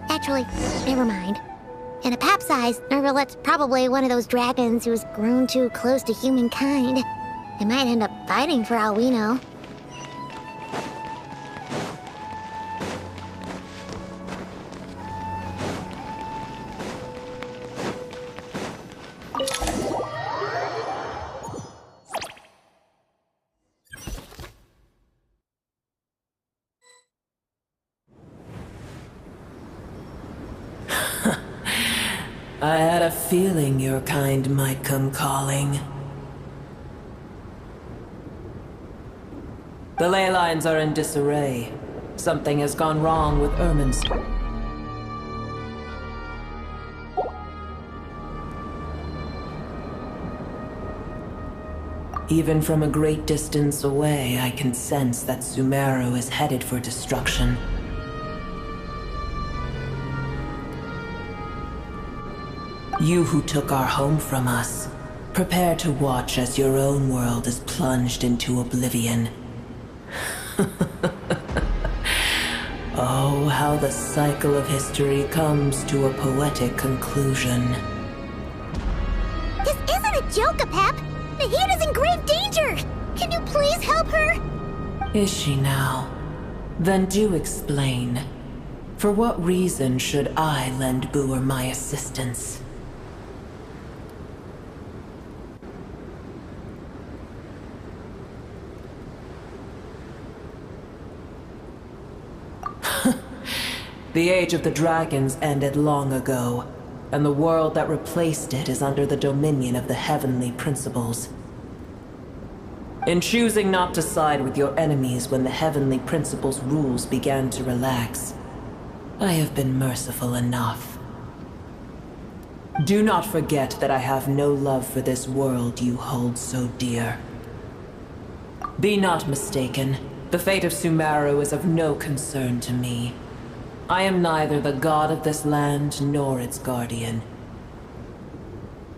Actually, never mind. In a pap-sized, Nervalet's probably one of those dragons who's grown too close to humankind. They might end up fighting for all we know. I had a feeling your kind might come calling. The ley lines are in disarray. Something has gone wrong with Irminsul. Even from a great distance away, I can sense that Sumeru is headed for destruction. You who took our home from us, prepare to watch as your own world is plunged into oblivion. Oh, how the cycle of history comes to a poetic conclusion. This isn't a joke, Apep! Nahida's in grave danger! Can you please help her? Is she now? Then do explain. For what reason should I lend Boer my assistance? The Age of the Dragons ended long ago, and the world that replaced it is under the dominion of the Heavenly Principles. In choosing not to side with your enemies when the Heavenly Principles' rules began to relax, I have been merciful enough. Do not forget that I have no love for this world you hold so dear. Be not mistaken, the fate of Sumeru is of no concern to me. I am neither the god of this land nor its guardian.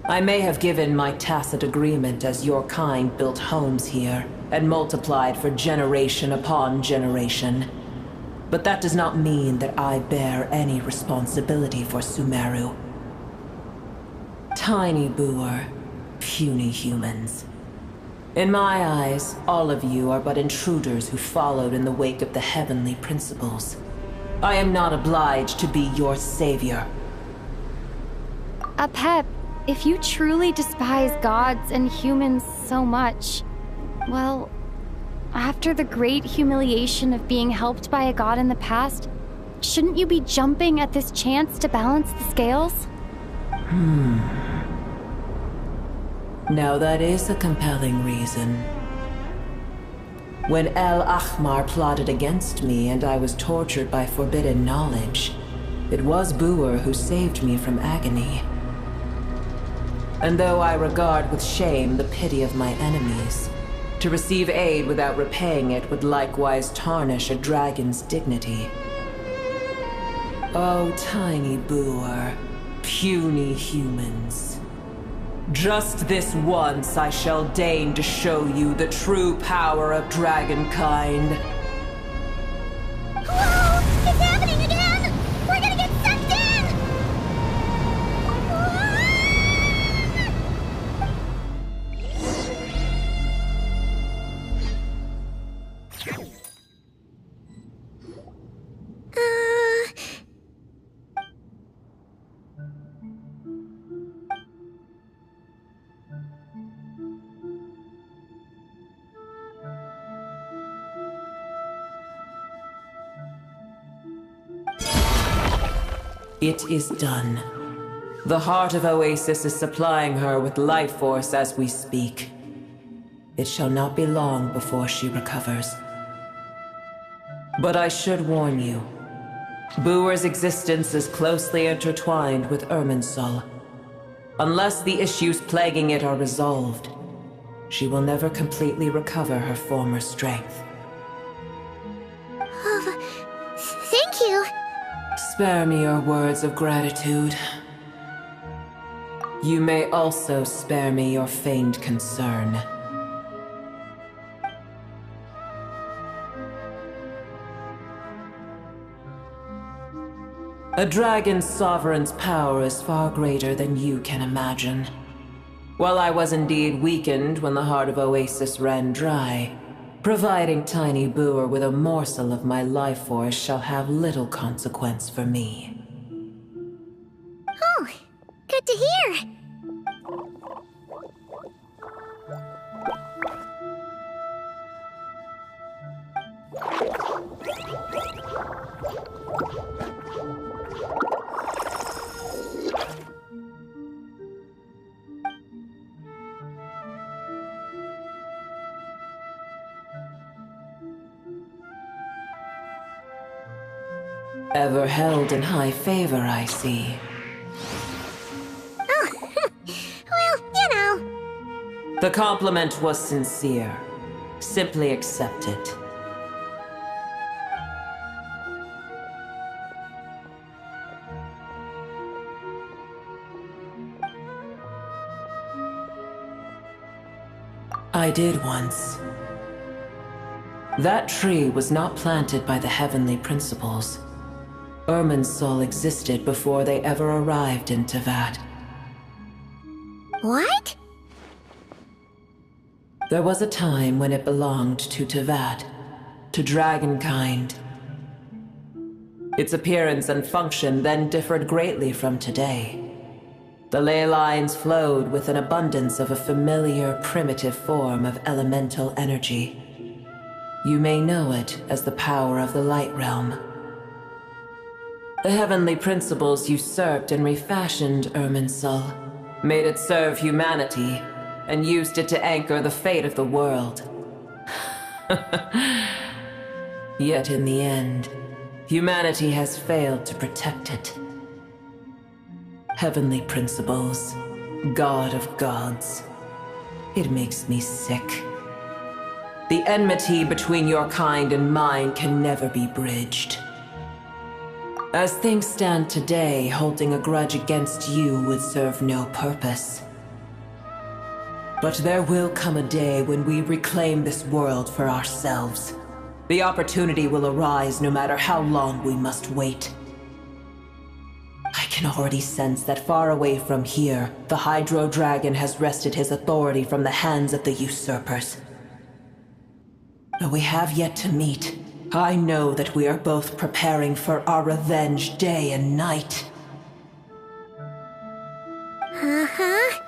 I may have given my tacit agreement as your kind built homes here and multiplied for generation upon generation. But that does not mean that I bear any responsibility for Sumeru. Tiny Boer, puny humans. In my eyes, all of you are but intruders who followed in the wake of the Heavenly Principles. I am not obliged to be your savior. Apep, if you truly despise gods and humans so much, well, after the great humiliation of being helped by a god in the past, shouldn't you be jumping at this chance to balance the scales? Now that is a compelling reason. When El Ahmar plotted against me and I was tortured by forbidden knowledge, it was Buer who saved me from agony. And though I regard with shame the pity of my enemies, to receive aid without repaying it would likewise tarnish a dragon's dignity. Oh, tiny Buer, puny humans. Just this once I shall deign to show you the true power of dragonkind. Whoa! It's happening again! We're gonna get sucked in! It is done. The heart of Oasis is supplying her with life force as we speak. It shall not be long before she recovers. But I should warn you. Buer's existence is closely intertwined with Irminsul. Unless the issues plaguing it are resolved, she will never completely recover her former strength. Thank you. Spare me your words of gratitude. You may also spare me your feigned concern. A dragon's sovereign's power is far greater than you can imagine. While I was indeed weakened when the heart of Oasis ran dry, providing tiny Buer with a morsel of my life force shall have little consequence for me. Oh, good to hear. Ever held in high favor, I see. Oh, well, you know. The compliment was sincere. Simply accept it. I did once. That tree was not planted by the heavenly principles. Irminsul existed before they ever arrived in Tevat. What? There was a time when it belonged to Tevat, to dragonkind. Its appearance and function then differed greatly from today. The ley lines flowed with an abundance of a familiar, primitive form of elemental energy. You may know it as the power of the Light Realm. The heavenly principles usurped and refashioned Irminsul, made it serve humanity, and used it to anchor the fate of the world. Yet in the end, humanity has failed to protect it. Heavenly principles, God of gods. It makes me sick. The enmity between your kind and mine can never be bridged. As things stand today, holding a grudge against you would serve no purpose. But there will come a day when we reclaim this world for ourselves. The opportunity will arise no matter how long we must wait. I can already sense that far away from here, the Hydro Dragon has wrested his authority from the hands of the usurpers. Though we have yet to meet, I know that we are both preparing for our revenge day and night. Uh-huh.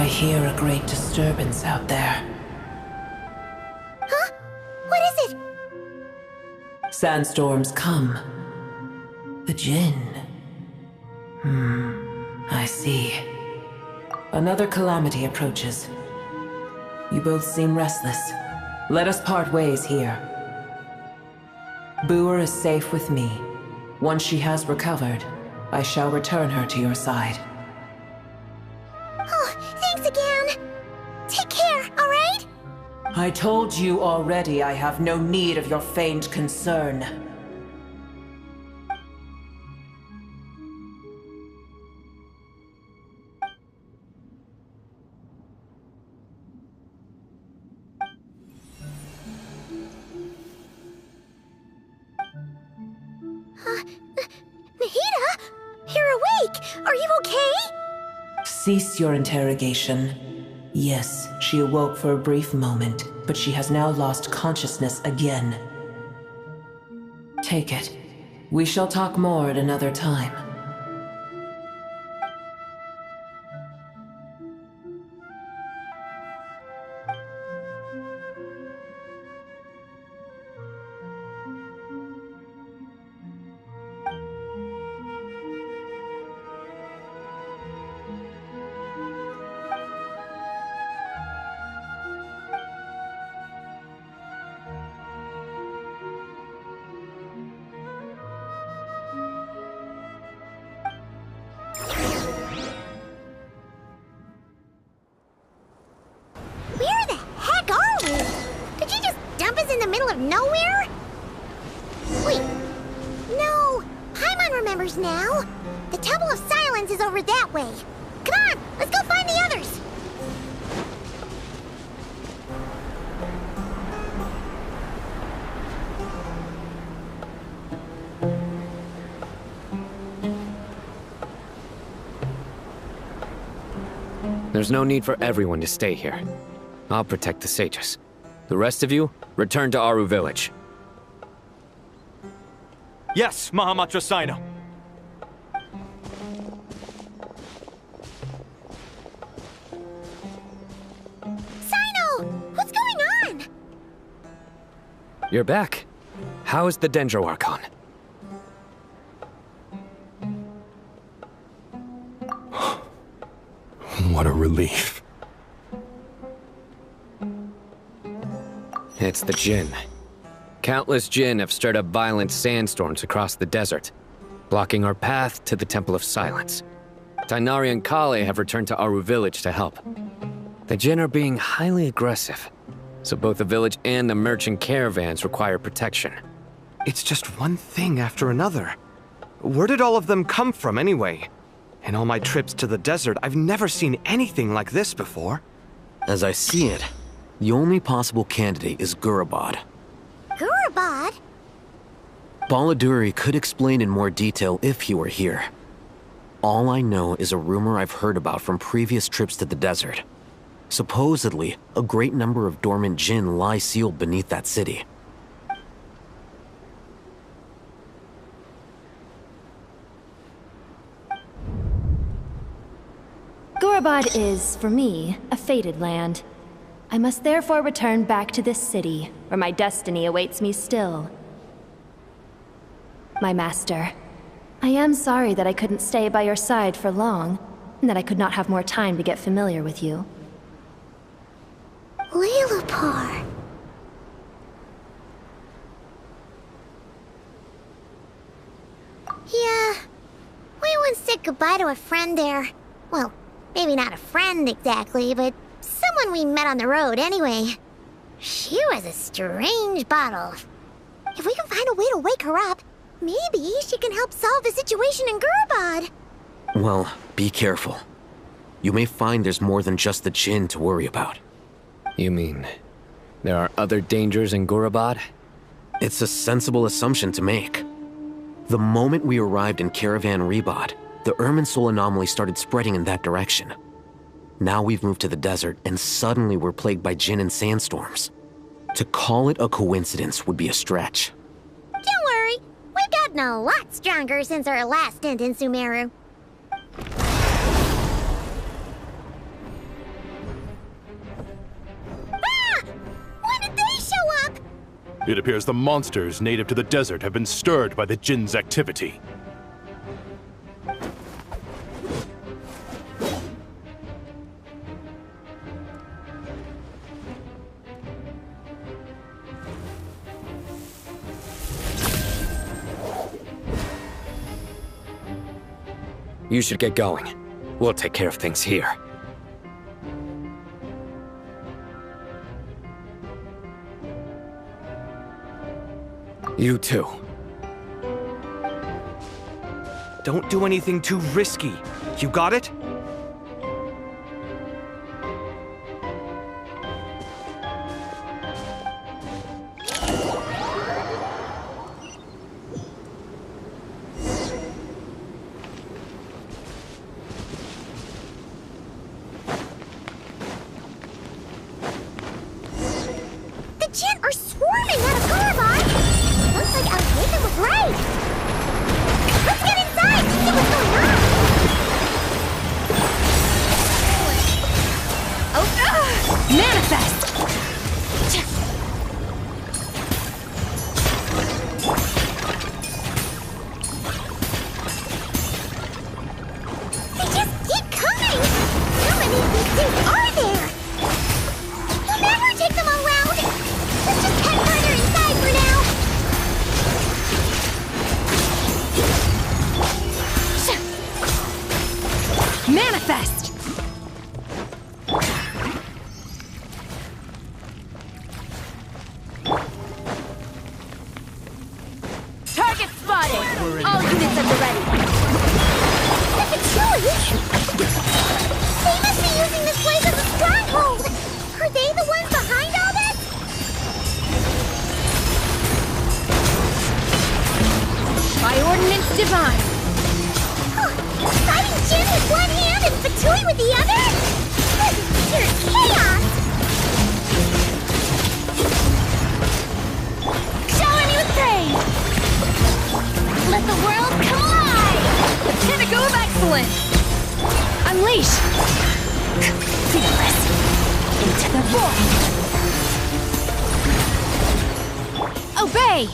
I hear a great disturbance out there. Huh? What is it? Sandstorms come. The Jinn. I see. Another calamity approaches. You both seem restless. Let us part ways here. Boer is safe with me. Once she has recovered, I shall return her to your side. Oh, thanks again. Take care, all right? I told you already I have no need of your feigned concern. Nahida? You're awake! Are you okay? Cease your interrogation. Yes, she awoke for a brief moment, but she has now lost consciousness again. Take it. We shall talk more at another time. Where the heck are we? Did you just dump us in the middle of nowhere? Wait. No. Paimon remembers now. The Temple of Silence is over that way. Come on, let's go find the others. There's no need for everyone to stay here. I'll protect the sages. The rest of you, return to Aru village. Yes, Mahamatra Sino. Sino! What's going on? You're back. How is the Dendro Archon? What a relief. It's the Jinn. Countless Jinn have stirred up violent sandstorms across the desert, blocking our path to the Temple of Silence. Tighnari and Kale have returned to Aru village to help. The Jinn are being highly aggressive, so both the village and the merchant caravans require protection. It's just one thing after another. Where did all of them come from anyway? In all my trips to the desert, I've never seen anything like this before. As I see it, the only possible candidate is Gurabad. Gurabad? Baladuri could explain in more detail if he were here. All I know is a rumor I've heard about from previous trips to the desert. Supposedly, a great number of dormant Jinn lie sealed beneath that city. Gurabad is, for me, a fated land. I must therefore return back to this city, where my destiny awaits me still. My master, I am sorry that I couldn't stay by your side for long, and that I could not have more time to get familiar with you. Lilipar. Yeah, we once said goodbye to a friend there. Well, maybe not a friend exactly, but someone we met on the road anyway. She was a strange bottle. If we can find a way to wake her up, maybe she can help solve the situation in Gurabad. Well, be careful. You may find there's more than just the Jinn to worry about. You mean, there are other dangers in Gurabad? It's a sensible assumption to make. The moment we arrived in Caravan Rebad, the Irminsul anomaly started spreading in that direction. Now we've moved to the desert, and suddenly we're plagued by Jinn and sandstorms. To call it a coincidence would be a stretch. Don't worry, we've gotten a lot stronger since our last stint in Sumeru. It appears the monsters native to the desert have been stirred by the Jinn's activity. You should get going. We'll take care of things here. You too. Don't do anything too risky. You got it? The Jinn are swarming out of Gurabot! Looks like our Nathan was right! Let's get inside and see what's going on! Oh, manifest! They just keep coming! How many of these things are there? We'll never take them all round! Let's just head further inside for now! Manifest! Target spotted! All units at the ready. The Patchouli! They must be using this place as a stronghold! Are they the ones behind all this? By ordinance divine! Fighting Jinn with one hand and Patchouli with the other? This is pure chaos! Shower me with praise! Let the world come alive! The pinnacle of excellence! Unleash! Fearless! Into the void! Obey!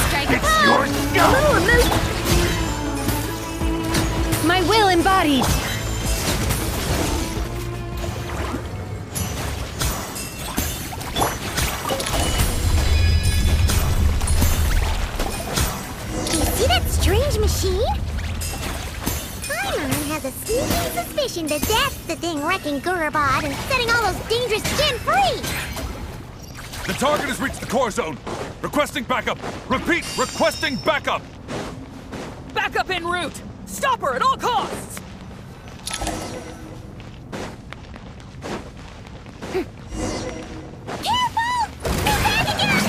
Strike a pose! My will embodied! Do you see that strange machine? Paimon has a sneaking suspicion that that's the thing wrecking Gurabot and setting all those dangerous Jinn free! The target has reached the core zone. Requesting backup. Repeat, requesting backup. Backup en route! Stop her at all costs! Careful! They're back again!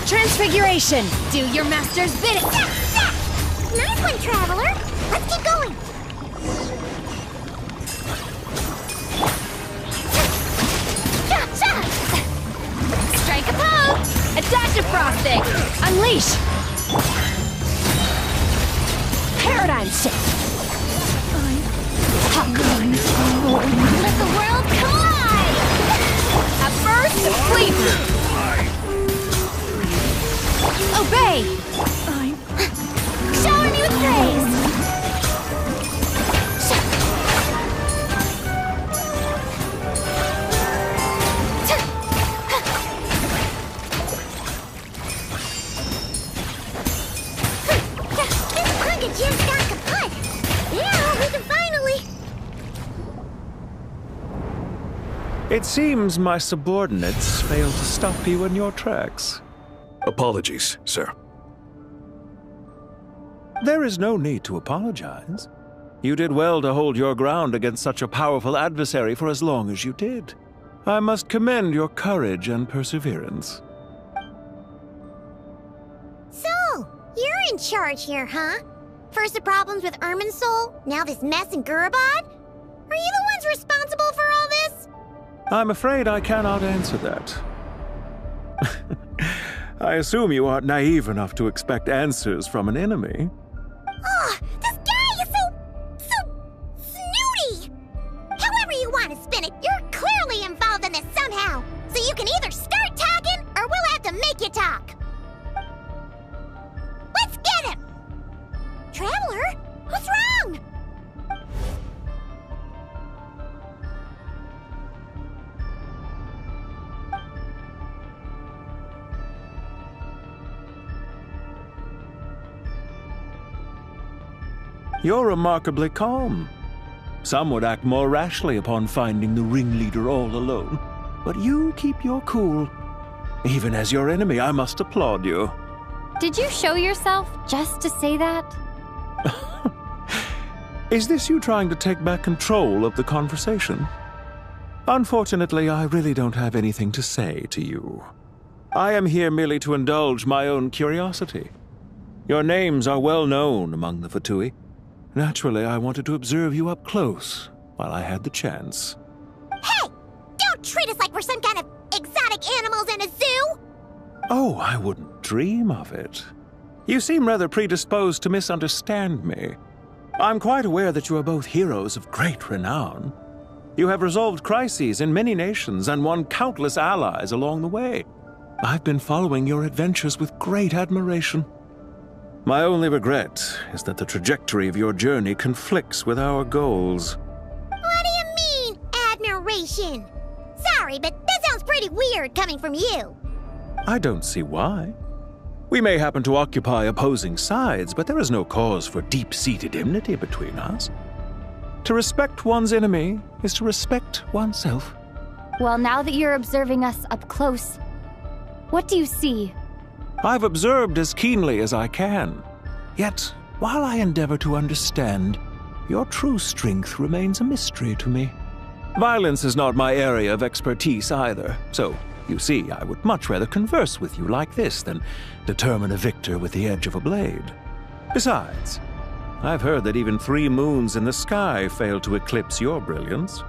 Transfiguration! Do your master's bidding! Nice one, Traveler! Let's keep going! Strike a pose! Attack defrosting! Unleash! Paradigm shift! Let the world collide! A burst of sleep! Obey! Shower me with praise! Jim's got kaput! Yeah, we can finally... It seems my subordinates failed to stop you in your tracks. Apologies, sir. There is no need to apologize. You did well to hold your ground against such a powerful adversary for as long as you did. I must commend your courage and perseverance. So, you're in charge here, huh? First the problems with Irminsul, now this mess in Gurabot? Are you the ones responsible for all this? I'm afraid I cannot answer that. I assume you aren't naive enough to expect answers from an enemy. Oh, this guy is so snooty! However you want to spin it, you're clearly involved in this somehow. So you can either start talking, or we'll have to make you talk. Let's get him! Traveler? What's wrong? You're remarkably calm. Some would act more rashly upon finding the ringleader all alone. But you keep your cool. Even as your enemy, I must applaud you. Did you show yourself just to say that? Is this you trying to take back control of the conversation? Unfortunately, I really don't have anything to say to you. I am here merely to indulge my own curiosity. Your names are well known among the Fatui. Naturally, I wanted to observe you up close while I had the chance. Hey! Don't treat us like we're some kind of exotic animals in a zoo! Oh, I wouldn't dream of it. You seem rather predisposed to misunderstand me. I'm quite aware that you are both heroes of great renown. You have resolved crises in many nations and won countless allies along the way. I've been following your adventures with great admiration. My only regret is that the trajectory of your journey conflicts with our goals. What do you mean, admiration? Sorry, but that sounds pretty weird coming from you. I don't see why. We may happen to occupy opposing sides, but there is no cause for deep-seated enmity between us. To respect one's enemy is to respect oneself. Well, now that you're observing us up close, what do you see? I've observed as keenly as I can. Yet, while I endeavor to understand, your true strength remains a mystery to me. Violence is not my area of expertise either, so, you see, I would much rather converse with you like this than determine a victor with the edge of a blade. Besides, I've heard that even 3 moons in the sky fail to eclipse your brilliance.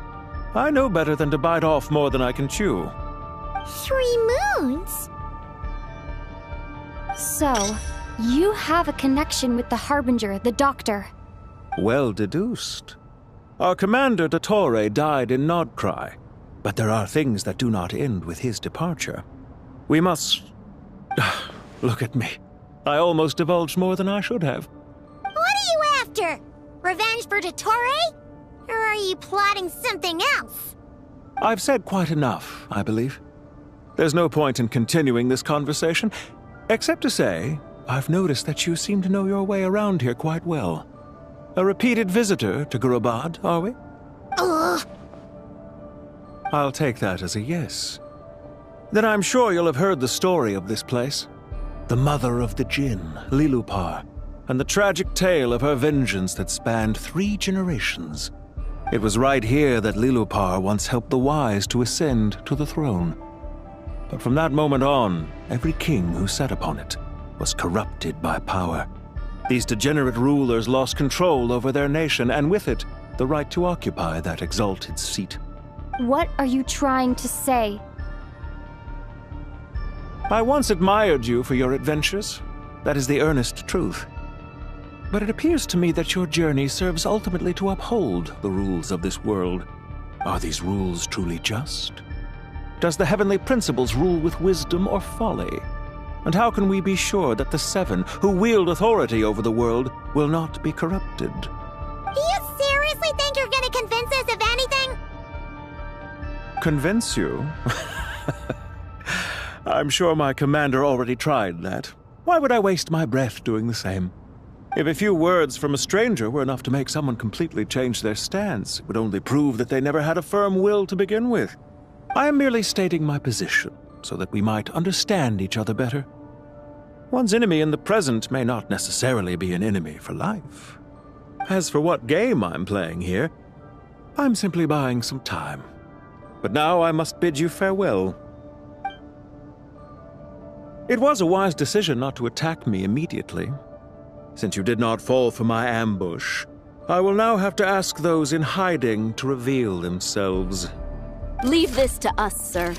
I know better than to bite off more than I can chew. 3 moons? So, you have a connection with the Harbinger, the Doctor. Well deduced. Our commander, Dottore, died in Nodcry, but there are things that do not end with his departure. We must... Look at me. I almost divulged more than I should have. What are you after? Revenge for Dottore? Or are you plotting something else? I've said quite enough, I believe. There's no point in continuing this conversation, except to say, I've noticed that you seem to know your way around here quite well. A repeated visitor to Gurubad, are we? Ugh. I'll take that as a yes. Then I'm sure you'll have heard the story of this place. The mother of the Jinn, Lilupar, and the tragic tale of her vengeance that spanned 3 generations. It was right here that Lilupar once helped the wise to ascend to the throne. But from that moment on, every king who sat upon it was corrupted by power. These degenerate rulers lost control over their nation, and with it, the right to occupy that exalted seat. What are you trying to say? I once admired you for your adventures. That is the earnest truth. But it appears to me that your journey serves ultimately to uphold the rules of this world. Are these rules truly just? Does the heavenly principles rule with wisdom or folly? And how can we be sure that the 7 who wield authority over the world will not be corrupted? Do you seriously think you're gonna convince us of anything? Convince you? I'm sure my commander already tried that. Why would I waste my breath doing the same? If a few words from a stranger were enough to make someone completely change their stance, it would only prove that they never had a firm will to begin with. I am merely stating my position, so that we might understand each other better. One's enemy in the present may not necessarily be an enemy for life. As for what game I'm playing here, I'm simply buying some time. But now I must bid you farewell. It was a wise decision not to attack me immediately. Since you did not fall for my ambush, I will now have to ask those in hiding to reveal themselves. Leave this to us, sir.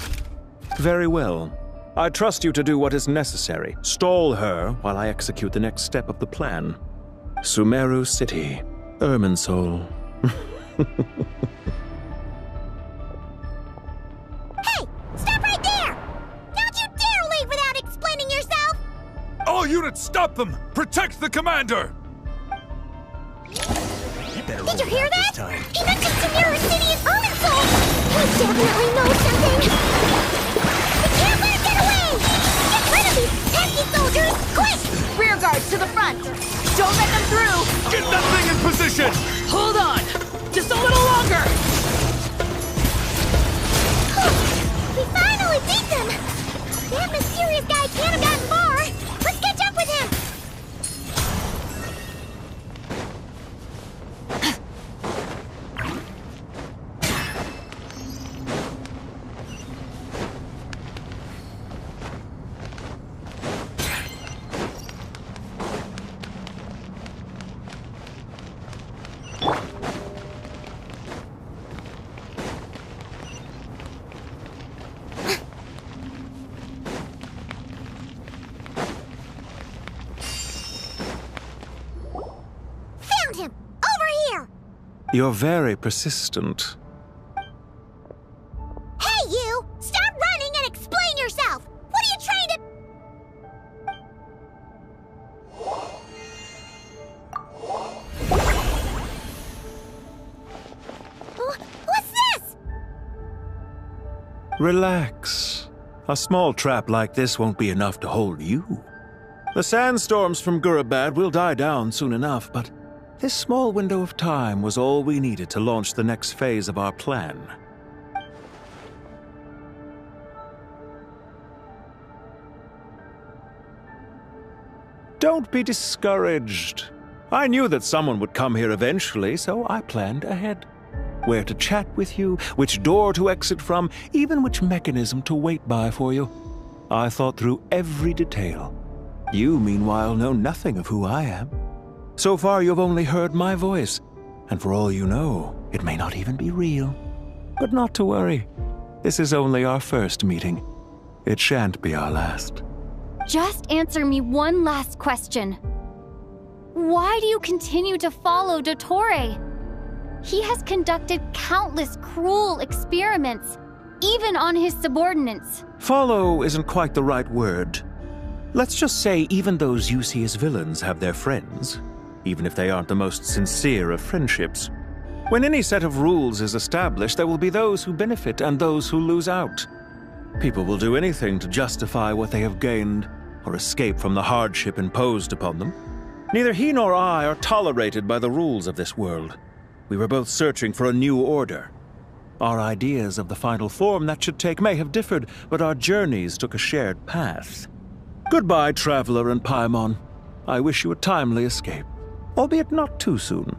Very well. I trust you to do what is necessary. Stall her while I execute the next step of the plan. Sumeru City, Irminsul. Hey! Stop right there! Don't you dare leave without explaining yourself! All units, stop them! Protect the commander! Did you hear that? He mentioned Sumeru City and Irminsul! He definitely knows something! We can't let him get away! Get rid of these pesky soldiers, quick! Rear guards to the front! Don't let them through! Get that thing in position! Hold on! Just a little longer! We finally beat them! That mysterious guy can't have gotten far! Let's catch up with him! Found him! Over here! You're very persistent. Hey, you! Stop running and explain yourself! What are you trying to... What's this? Relax. A small trap like this won't be enough to hold you. The sandstorms from Gurabad will die down soon enough, but this small window of time was all we needed to launch the next phase of our plan. Don't be discouraged. I knew that someone would come here eventually, so I planned ahead. Where to chat with you, which door to exit from, even which mechanism to wait by for you. I thought through every detail. You, meanwhile, know nothing of who I am. So far, you've only heard my voice, and for all you know, it may not even be real. But not to worry. This is only our first meeting. It shan't be our last. Just answer me one last question. Why do you continue to follow Dottore? He has conducted countless cruel experiments, even on his subordinates. Follow isn't quite the right word. Let's just say even those you see as villains have their friends, even if they aren't the most sincere of friendships. When any set of rules is established, there will be those who benefit and those who lose out. People will do anything to justify what they have gained or escape from the hardship imposed upon them. Neither he nor I are tolerated by the rules of this world. We were both searching for a new order. Our ideas of the final form that should take may have differed, but our journeys took a shared path. Goodbye, Traveler and Paimon. I wish you a timely escape, albeit not too soon.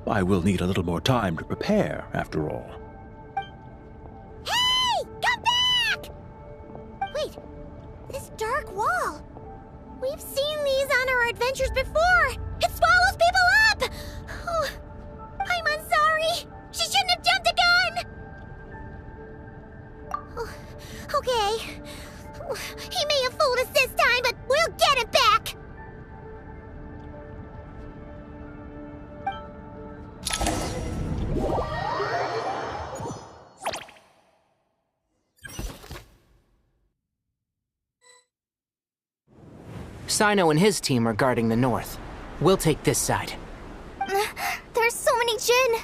I will need a little more time to prepare, after all. Hey! Come back! Wait, this dark wall. We've seen these on our adventures before. It swallows people up! Oh, I'm sorry. She shouldn't have jumped the gun! Oh, okay. He may have fooled us this time, but we'll get him back! Sino and his team are guarding the north. We'll take this side. There's so many Jinn!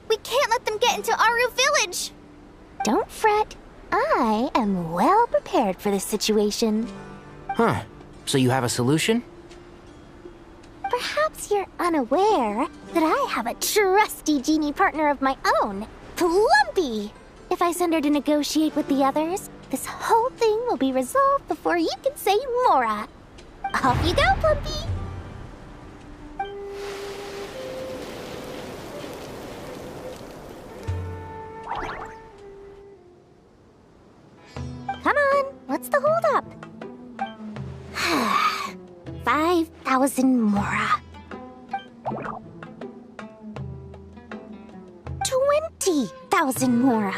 We can't let them get into Aru Village! Don't fret. I am well prepared for this situation. Huh. So you have a solution? Perhaps you're unaware that I have a trusty genie partner of my own, Plumpy. If I send her to negotiate with the others, this whole thing will be resolved before you can say Mora. Off you go, Plumpy! Come on, what's the holdup? 5,000 Mora. 20,000 Mora.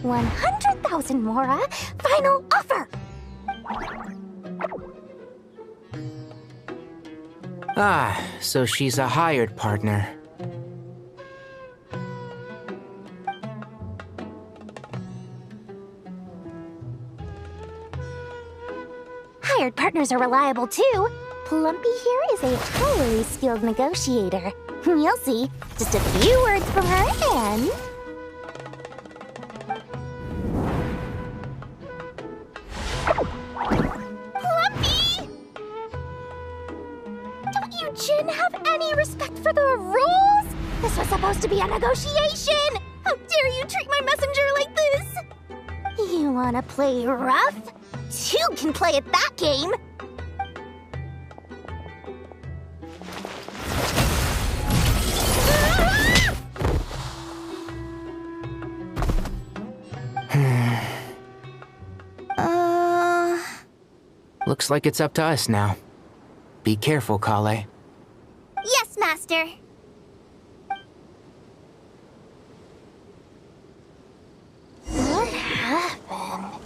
100,000 Mora. Final offer. Ah, so she's a hired partner. Hired partners are reliable too. Plumpy here is a highly skilled negotiator. You'll see. Just a few words from her and... Plumpy! Don't you, Jin, have any respect for the rules? This was supposed to be a negotiation! How dare you treat my messenger like this? You wanna play rough? Two can play at that game! Looks like it's up to us now. Be careful, Kale. Yes, Master. What happened?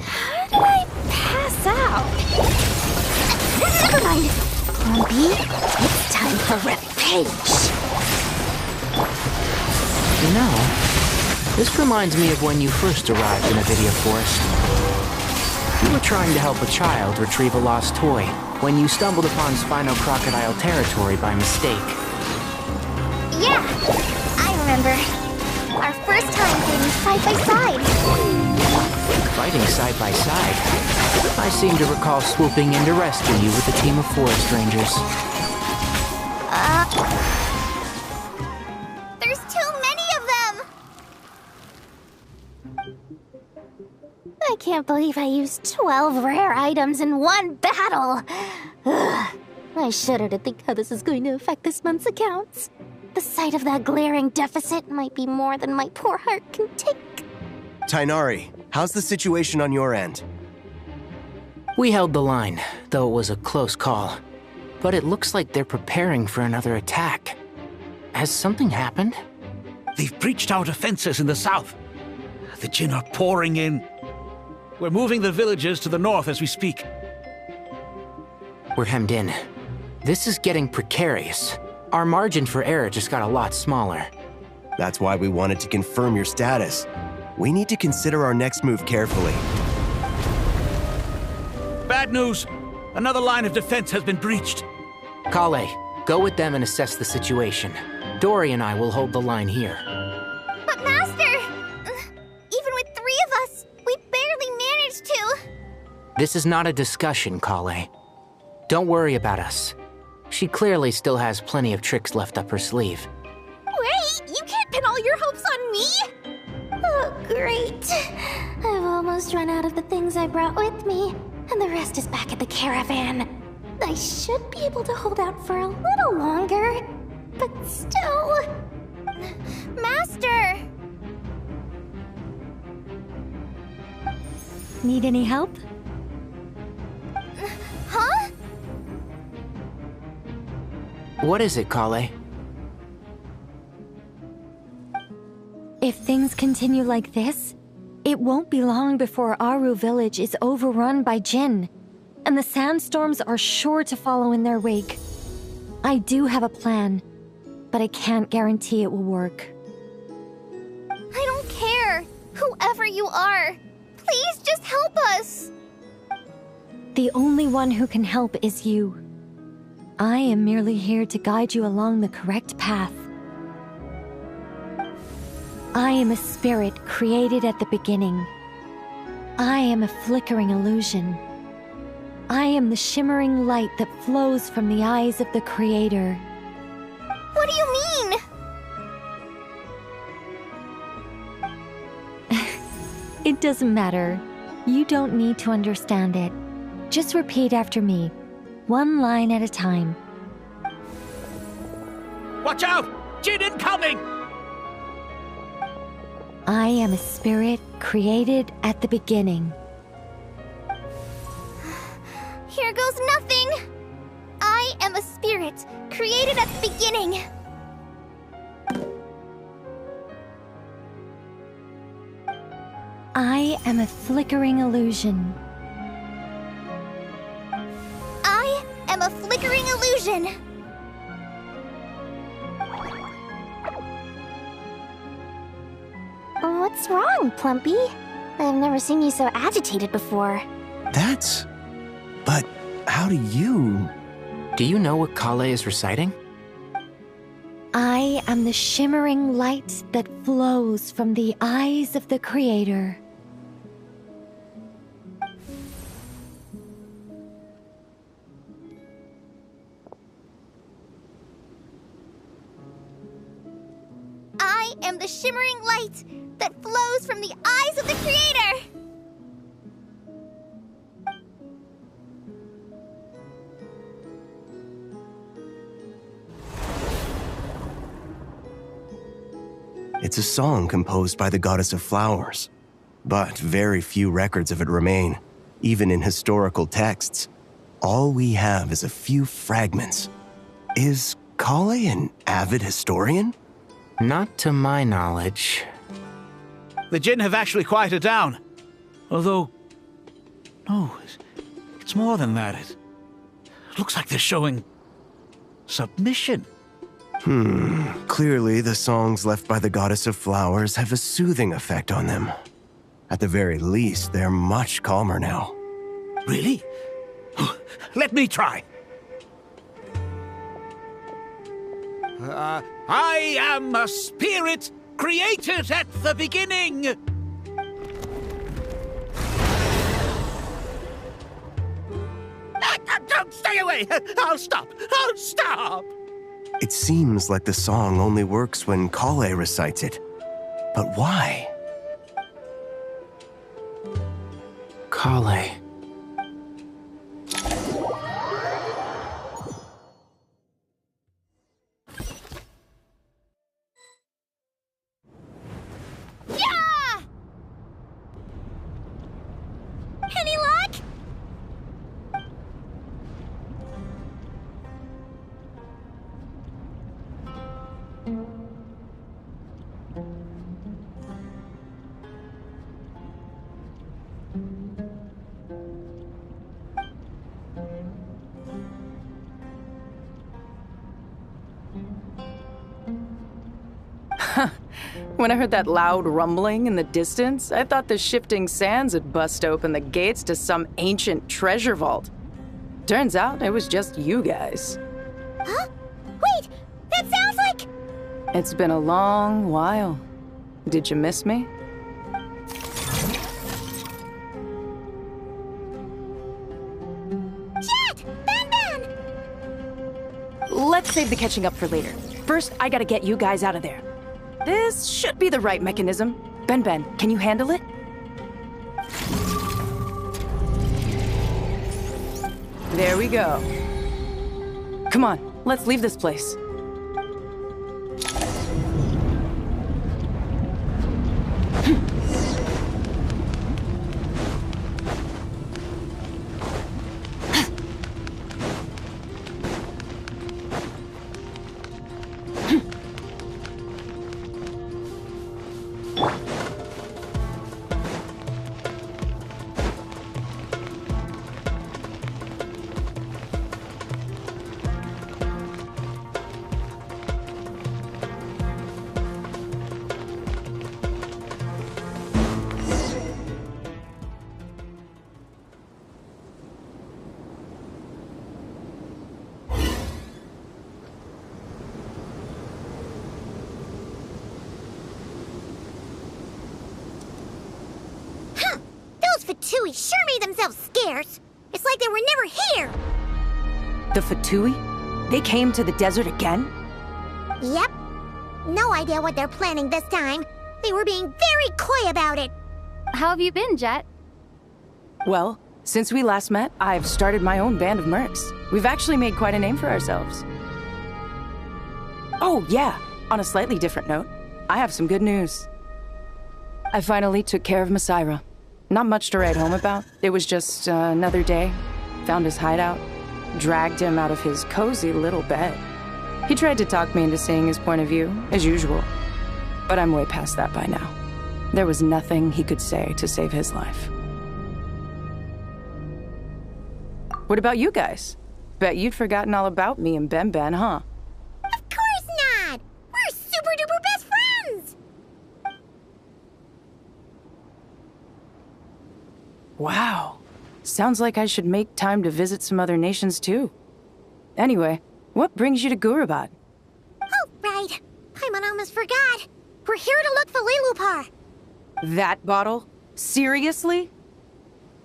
How did I pass out? Never mind. Plumpy, it's time for revenge. You know, this reminds me of when you first arrived in Avidia Forest. You were trying to help a child retrieve a lost toy when you stumbled upon Spino Crocodile territory by mistake. Yeah, I remember. Our first time fighting side by side. Fighting side by side? I seem to recall swooping in to rescue you with a team of forest rangers. There's too many of them! I can't believe I used 12 rare items in one battle. Ugh. I shudder to think how this is going to affect this month's accounts. The sight of that glaring deficit might be more than my poor heart can take. Tainari, how's the situation on your end? We held the line, though it was a close call. But it looks like they're preparing for another attack. Has something happened? They've breached our defenses in the south. The Jin are pouring in. We're moving the villagers to the north as we speak. We're hemmed in. This is getting precarious. Our margin for error just got a lot smaller. That's why we wanted to confirm your status. We need to consider our next move carefully. Bad news! Another line of defense has been breached. Kale, go with them and assess the situation. Dory and I will hold the line here. But Master! Even with 3 of us, we barely managed to. This is not a discussion, Kale. Don't worry about us. She clearly still has plenty of tricks left up her sleeve. Wait, you can't pin all your hopes on me! Oh, great. I've almost run out of the things I brought with me, and the rest is back at the caravan. I should be able to hold out for a little longer, but still... Master! Need any help? Huh? What is it, Kale? If things continue like this, it won't be long before Aru village is overrun by Jin, and the sandstorms are sure to follow in their wake. I do have a plan, but I can't guarantee it will work. I don't care, whoever you are. Please just help us. The only one who can help is you. I am merely here to guide you along the correct path. I am a spirit created at the beginning. I am a flickering illusion. I am the shimmering light that flows from the eyes of the Creator. What do you mean? It doesn't matter. You don't need to understand it. Just repeat after me, one line at a time. Watch out! Jin incoming! I am a spirit created at the beginning. Here goes nothing! I am a spirit, created at the beginning. I am a flickering illusion. I am a flickering illusion. What's wrong, Plumpy? I've never seen you so agitated before. But how do you... Do you know what Kale is reciting? I am the shimmering light that flows from the eyes of the Creator. I am the shimmering light that flows from the eyes of the Creator! It's a song composed by the goddess of flowers, but very few records of it remain, even in historical texts. All we have is a few fragments. Is Kale an avid historian? Not to my knowledge. The Jinn have actually quieted down. Although, no, it's more than that. It looks like they're showing submission. Clearly the songs left by the goddess of flowers have a soothing effect on them. At the very least, they're much calmer now. Really? Let me try. I am a spirit created at the beginning. Don't stay away. I'll stop. I'll stop. It seems like the song only works when Kale recites it. But why? Kale. Yeah! Any luck? When I heard that loud rumbling in the distance, I thought the shifting sands had bust open the gates to some ancient treasure vault. Turns out it was just you guys. Huh? Wait! That sounds like... It's been a long while. Did you miss me? Jet! Ben! Let's save the catching up for later. First, I gotta get you guys out of there. This should be the right mechanism. Ben, can you handle it? There we go. Come on, let's leave this place. Fatui sure made themselves scarce. It's like they were never here. The Fatui? They came to the desert again? Yep. No idea what they're planning this time. They were being very coy about it. How have you been, Jet? Well, since we last met, I've started my own band of mercs. We've actually made quite a name for ourselves. Oh, yeah. On a slightly different note, I have some good news. I finally took care of Masaira. Not much to write home about. It was just another day. Found his hideout. Dragged him out of his cozy little bed. He tried to talk me into seeing his point of view, as usual. But I'm way past that by now. There was nothing he could say to save his life. What about you guys? Bet you'd forgotten all about me and Ben, huh? Of course not! We're super duper best friends! Wow. Sounds like I should make time to visit some other nations too. Anyway, what brings you to Gurabad? Oh, right. Paimon almost forgot. We're here to look for Lilupar. That bottle? Seriously?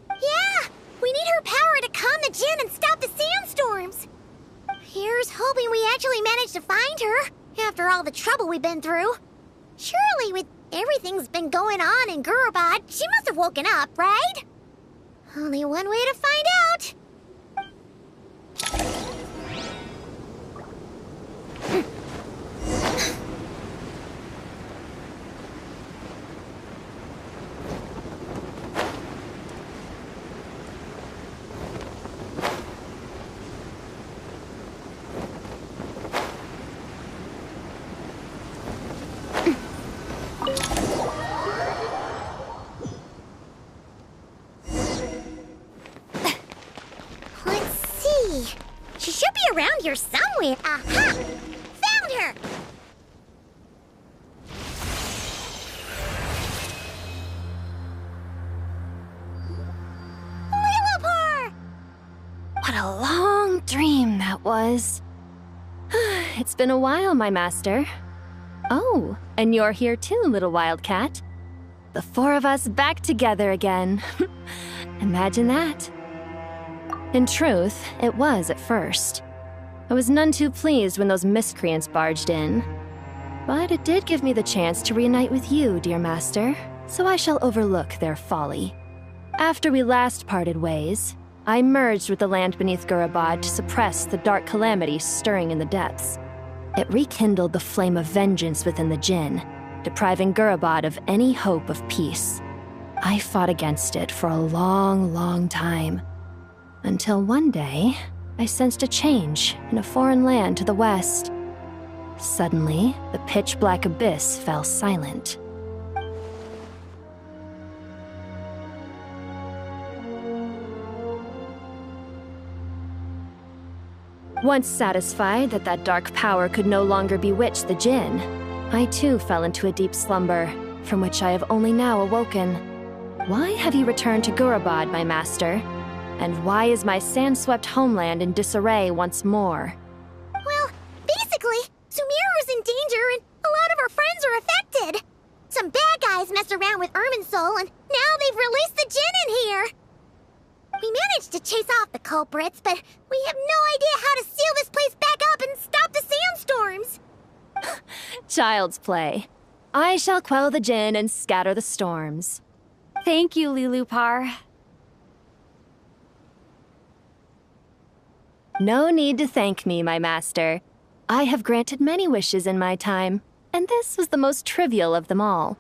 Yeah! We need her power to calm the Jinn and stop the sandstorms. Here's hoping we actually manage to find her, after all the trouble we've been through. Surely, with everything's been going on in Gurabad, she must have woken up, right? Only one way to find out. She should be around here somewhere. Aha! Found her! Lilupar! What a long dream that was. It's been a while, my master. Oh, and you're here too, little wildcat. The four of us back together again. Imagine that. In truth, it was at first. I was none too pleased when those miscreants barged in. But it did give me the chance to reunite with you, dear master, so I shall overlook their folly. After we last parted ways, I merged with the land beneath Gurabad to suppress the dark calamity stirring in the depths. It rekindled the flame of vengeance within the Jinn, depriving Gurabad of any hope of peace. I fought against it for a long, long time. Until one day, I sensed a change in a foreign land to the west. Suddenly, the pitch-black abyss fell silent. Once satisfied that that dark power could no longer bewitch the Jinn, I too fell into a deep slumber, from which I have only now awoken. Why have you returned to Gurabad, my master? And why is my sand-swept homeland in disarray once more? Well, basically, Sumeru's in danger and a lot of our friends are affected. Some bad guys messed around with Irminsul and now they've released the Jinn in here. We managed to chase off the culprits, but we have no idea how to seal this place back up and stop the sandstorms. Child's play. I shall quell the Jinn and scatter the storms. Thank you, Lilupar. No need to thank me, my master. I have granted many wishes in my time, and this was the most trivial of them all.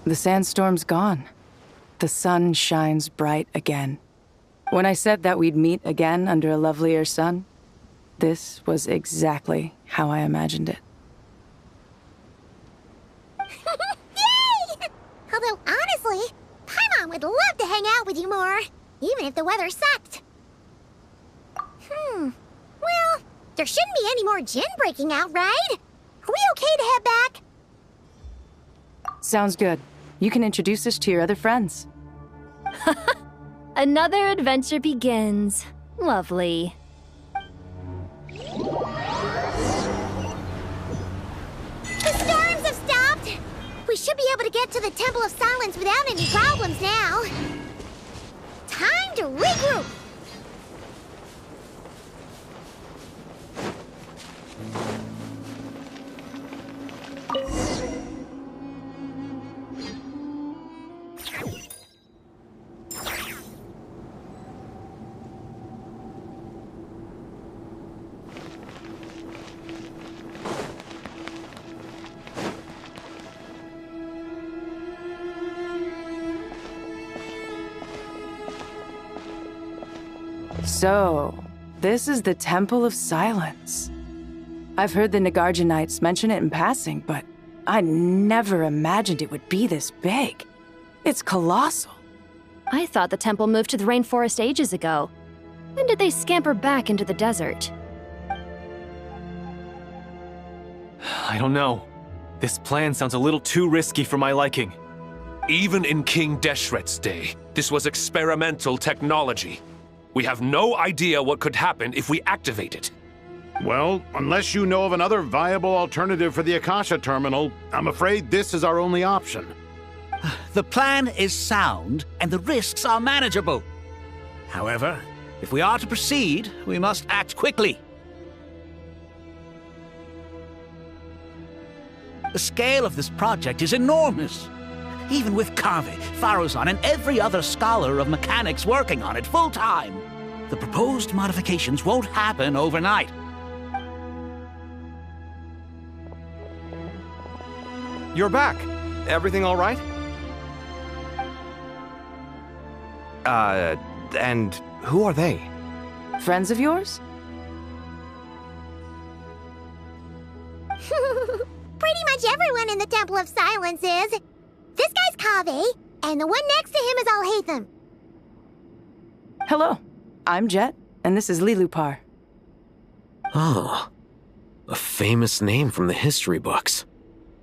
The sandstorm's gone. The sun shines bright again. When I said that we'd meet again under a lovelier sun, this was exactly how I imagined it. Yay! Although, honestly, Paimon would love to hang out with you more, even if the weather sucked. Well, there shouldn't be any more Jinn breaking out, right? Are we okay to head back? Sounds good. You can introduce us to your other friends. Another adventure begins. Lovely. The storms have stopped! We should be able to get to the Temple of Silence without any problems now. Time to regroup! So, this is the Temple of Silence. I've heard the Nagarjanites mention it in passing, but I never imagined it would be this big. It's colossal. I thought the temple moved to the rainforest ages ago. When did they scamper back into the desert? I don't know. This plan sounds a little too risky for my liking. Even in King Deshret's day, this was experimental technology. We have no idea what could happen if we activate it. Well, unless you know of another viable alternative for the Akasha terminal, I'm afraid this is our only option. The plan is sound, and the risks are manageable. However, if we are to proceed, we must act quickly. The scale of this project is enormous. Even with Kave, Faruzan, and every other scholar of mechanics working on it full-time, the proposed modifications won't happen overnight. You're back. Everything all right? And who are they? Friends of yours? Pretty much everyone in the Temple of Silence is. This guy's Kave, and the one next to him is Alhaitham. Hello, I'm Jet, and this is Lilupar. Oh, a famous name from the history books.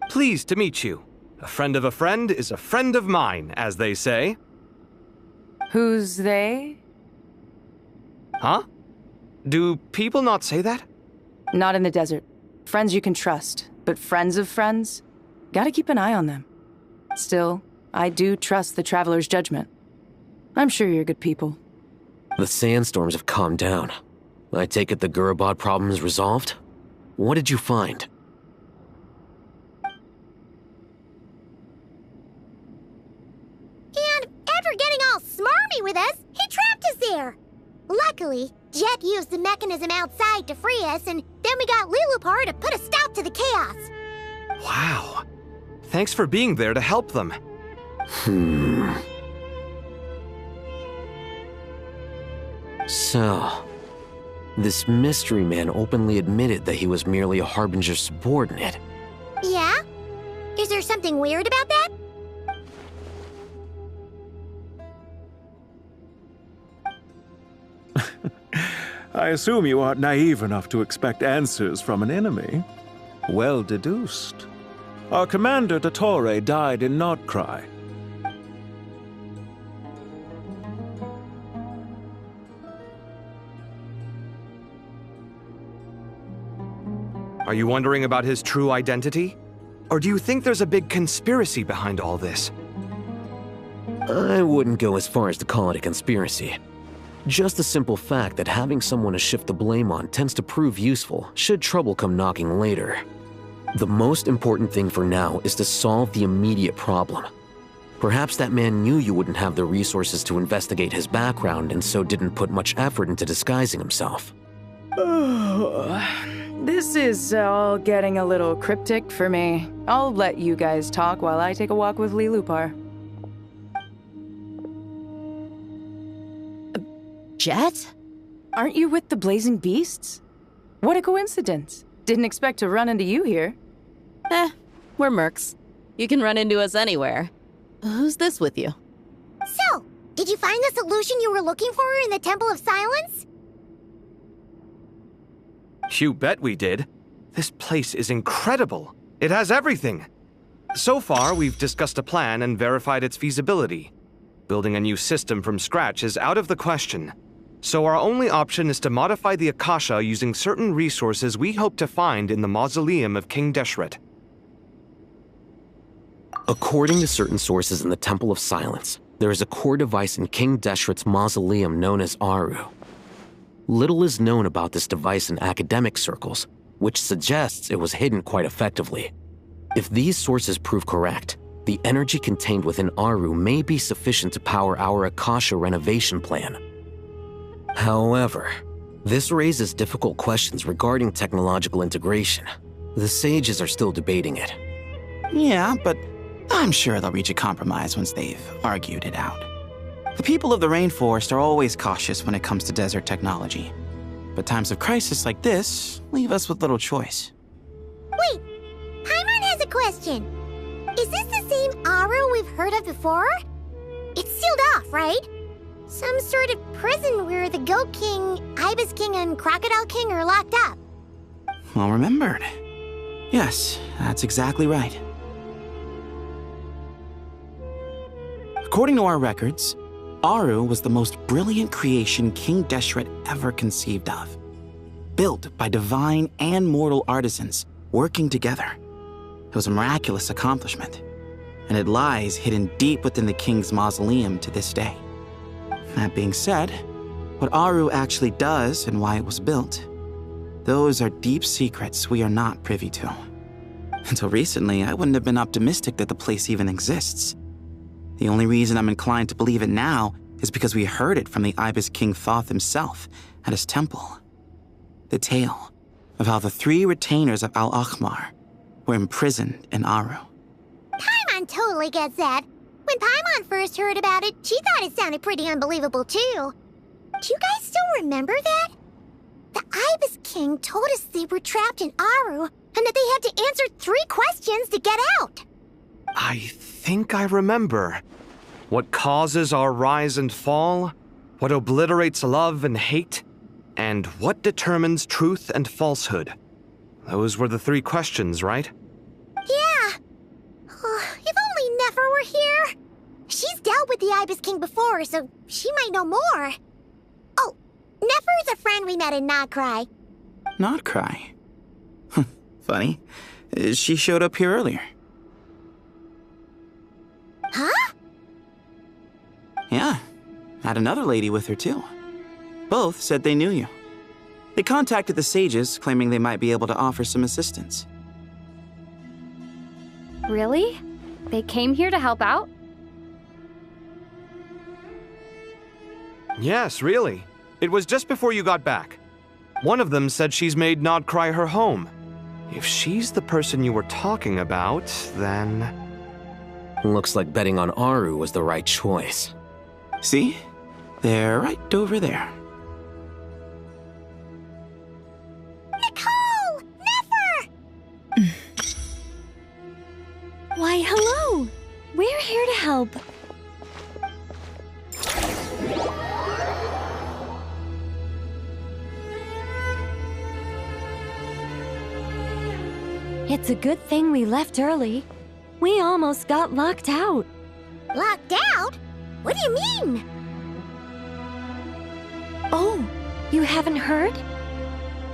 Pleased to meet you. A friend of a friend is a friend of mine, as they say. Who's they? Huh? Do people not say that? Not in the desert. Friends you can trust, but friends of friends? Gotta keep an eye on them. Still, I do trust the Traveler's judgment. I'm sure you're good people. The sandstorms have calmed down. I take it the Gurabad problem is resolved? What did you find? And after getting all smarmy with us, he trapped us there. Luckily, Jet used the mechanism outside to free us, and then we got Lilupar to put a stop to the chaos. Wow. Thanks for being there to help them. So, this mystery man openly admitted that he was merely a Harbinger subordinate. Yeah? Is there something weird about that? I assume you aren't naive enough to expect answers from an enemy. Well deduced. Our commander, Dottore, died in Nordcry. Are you wondering about his true identity? Or do you think there's a big conspiracy behind all this? I wouldn't go as far as to call it a conspiracy. Just the simple fact that having someone to shift the blame on tends to prove useful should trouble come knocking later. The most important thing for now is to solve the immediate problem. Perhaps that man knew you wouldn't have the resources to investigate his background and so didn't put much effort into disguising himself. This is all getting a little cryptic for me. I'll let you guys talk while I take a walk with Lilupar. Jet? Aren't you with the Blazing Beasts? What a coincidence. Didn't expect to run into you here. We're mercs. You can run into us anywhere. Who's this with you? So, did you find the solution you were looking for in the Temple of Silence? You bet we did. This place is incredible. It has everything. So far, we've discussed a plan and verified its feasibility. Building a new system from scratch is out of the question. So our only option is to modify the Akasha using certain resources we hope to find in the mausoleum of King Deshret. According to certain sources in the Temple of Silence, there is a core device in King Deshret's mausoleum known as Aru. Little is known about this device in academic circles, which suggests it was hidden quite effectively. If these sources prove correct, the energy contained within Aru may be sufficient to power our Akasha renovation plan. However, this raises difficult questions regarding technological integration. The sages are still debating it. Yeah, but I'm sure they'll reach a compromise once they've argued it out. The people of the rainforest are always cautious when it comes to desert technology. But times of crisis like this leave us with little choice. Wait, Paimon has a question. Is this the same Aru we've heard of before? It's sealed off, right? Some sort of prison where the Goat King, Ibis King, and Crocodile King are locked up. Well remembered. Yes, that's exactly right. According to our records, Aru was the most brilliant creation King Deshret ever conceived of. Built by divine and mortal artisans working together. It was a miraculous accomplishment, and it lies hidden deep within the king's mausoleum to this day. That being said, what Aru actually does and why it was built, those are deep secrets we are not privy to. Until recently, I wouldn't have been optimistic that the place even exists. The only reason I'm inclined to believe it now is because we heard it from the Ibis King Thoth himself at his temple. The tale of how the 3 retainers of Al-Akhmar were imprisoned in Aru. Paimon totally gets that. When Paimon first heard about it, she thought it sounded pretty unbelievable too. Do you guys still remember that? The Ibis King told us they were trapped in Aru and that they had to answer 3 questions to get out. I think I remember. What causes our rise and fall? What obliterates love and hate? And what determines truth and falsehood? Those were the 3 questions, right? Yeah. If only Nefer were here. She's dealt with the Ibis King before, so she might know more. Oh, Nefer's a friend we met in Notcry. Notcry? Funny. She showed up here earlier. Huh? Yeah. Had another lady with her, too. Both said they knew you. They contacted the sages, claiming they might be able to offer some assistance. Really? They came here to help out? Yes, really. It was just before you got back. One of them said she's made Nodcry her home. If she's the person you were talking about, then... Looks like betting on Aru was the right choice. See? They're right over there. Nicole! Nefer! Why, hello! We're here to help. It's a good thing we left early. We almost got locked out. Locked out? What do you mean? Oh, you haven't heard?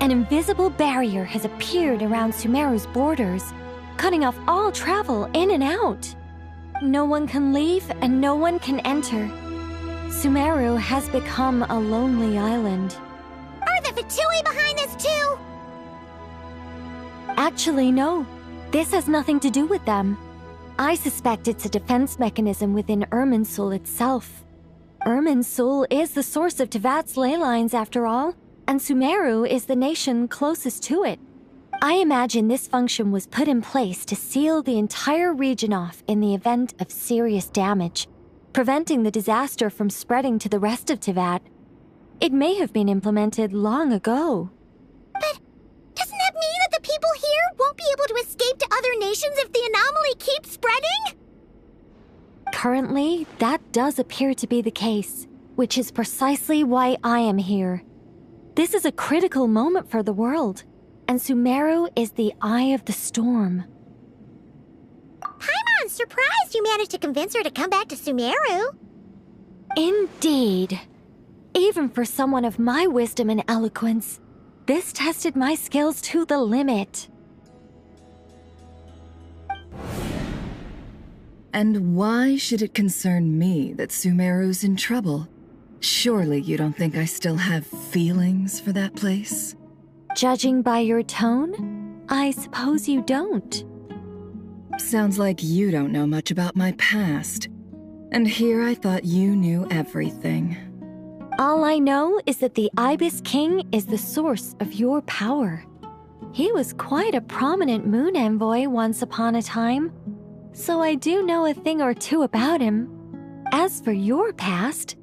An invisible barrier has appeared around Sumeru's borders, cutting off all travel in and out. No one can leave and no one can enter. Sumeru has become a lonely island. Are the Fatui behind this too? Actually, no. This has nothing to do with them. I suspect it's a defense mechanism within Irminsul itself. Irminsul is the source of Tevat's ley lines, after all, and Sumeru is the nation closest to it. I imagine this function was put in place to seal the entire region off in the event of serious damage, preventing the disaster from spreading to the rest of Tevat. It may have been implemented long ago. But doesn't that mean that the people here won't be able to escape to other nations if the anomaly keeps spreading? Currently, that does appear to be the case, which is precisely why I am here. This is a critical moment for the world, and Sumeru is the eye of the storm. Paimon's surprised you managed to convince her to come back to Sumeru. Indeed. Even for someone of my wisdom and eloquence, this tested my skills to the limit. And why should it concern me that Sumeru's in trouble? Surely you don't think I still have feelings for that place? Judging by your tone, I suppose you don't. Sounds like you don't know much about my past. And here I thought you knew everything. All I know is that the Ibis King is the source of your power. He was quite a prominent moon envoy once upon a time, so I do know a thing or two about him. As for your past,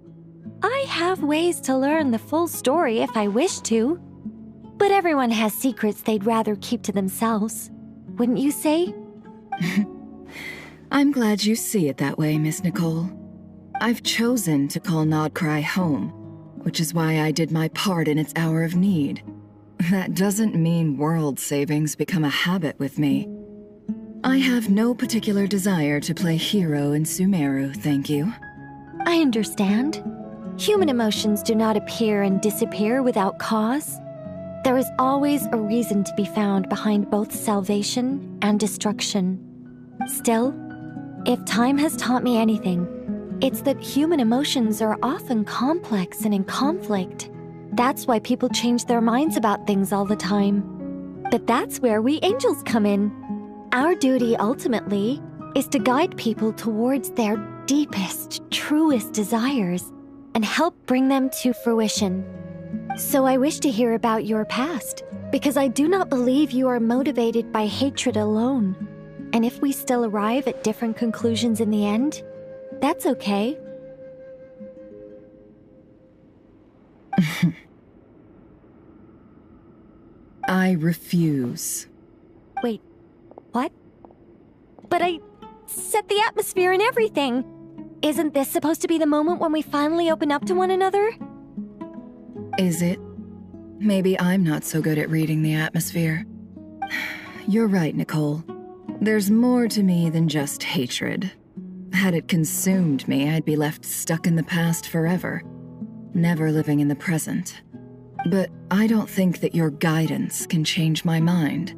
I have ways to learn the full story if I wish to. But everyone has secrets they'd rather keep to themselves. Wouldn't you say? I'm glad you see it that way, Miss Nicole. I've chosen to call Nodcry home, which is why I did my part in its hour of need. That doesn't mean world savings become a habit with me. I have no particular desire to play hero in Sumeru, thank you. I understand. Human emotions do not appear and disappear without cause. There is always a reason to be found behind both salvation and destruction. Still, if time has taught me anything, it's that human emotions are often complex and in conflict. That's why people change their minds about things all the time. But that's where we angels come in. Our duty, ultimately, is to guide people towards their deepest, truest desires and help bring them to fruition. So I wish to hear about your past, because I do not believe you are motivated by hatred alone. And if we still arrive at different conclusions in the end, that's okay. I refuse. Wait, what? But I set the atmosphere and everything. Isn't this supposed to be the moment when we finally open up to one another? Is it? Maybe I'm not so good at reading the atmosphere. You're right, Nicole. There's more to me than just hatred. Had it consumed me, I'd be left stuck in the past forever, never living in the present. But I don't think that your guidance can change my mind.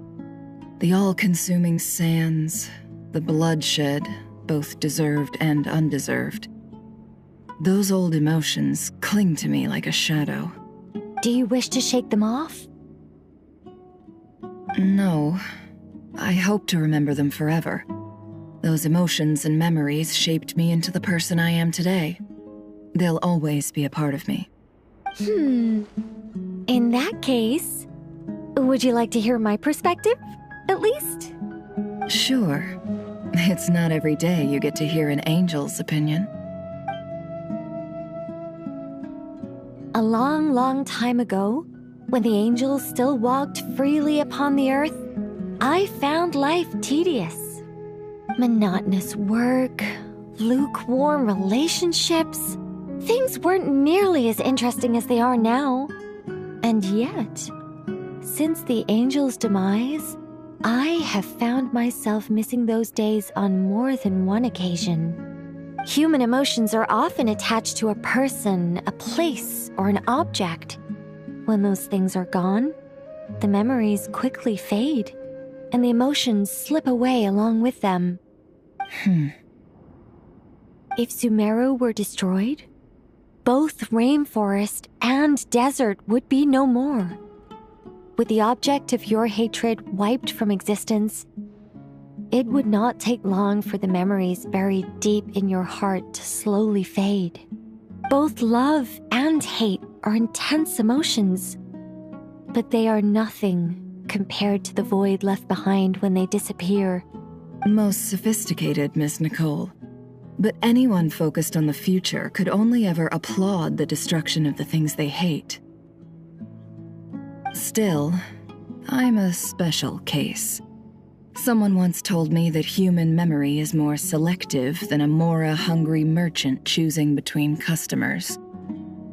The all-consuming sands, the bloodshed, both deserved and undeserved. Those old emotions cling to me like a shadow. Do you wish to shake them off? No. I hope to remember them forever. Those emotions and memories shaped me into the person I am today. They'll always be a part of me. In that case, would you like to hear my perspective, at least? Sure. It's not every day you get to hear an angel's opinion. A long, long time ago, when the angels still walked freely upon the earth, I found life tedious. Monotonous work, lukewarm relationships. Things weren't nearly as interesting as they are now. And yet, since the angels' demise, I have found myself missing those days on more than one occasion. Human emotions are often attached to a person, a place, or an object. When those things are gone, the memories quickly fade, and the emotions slip away along with them. If Sumeru were destroyed, both rainforest and desert would be no more. With the object of your hatred wiped from existence, it would not take long for the memories buried deep in your heart to slowly fade. Both love and hate are intense emotions, but they are nothing compared to the void left behind when they disappear. Most sophisticated, Miss Nicole. But anyone focused on the future could only ever applaud the destruction of the things they hate. Still, I'm a special case. Someone once told me that human memory is more selective than a Mora-hungry merchant choosing between customers.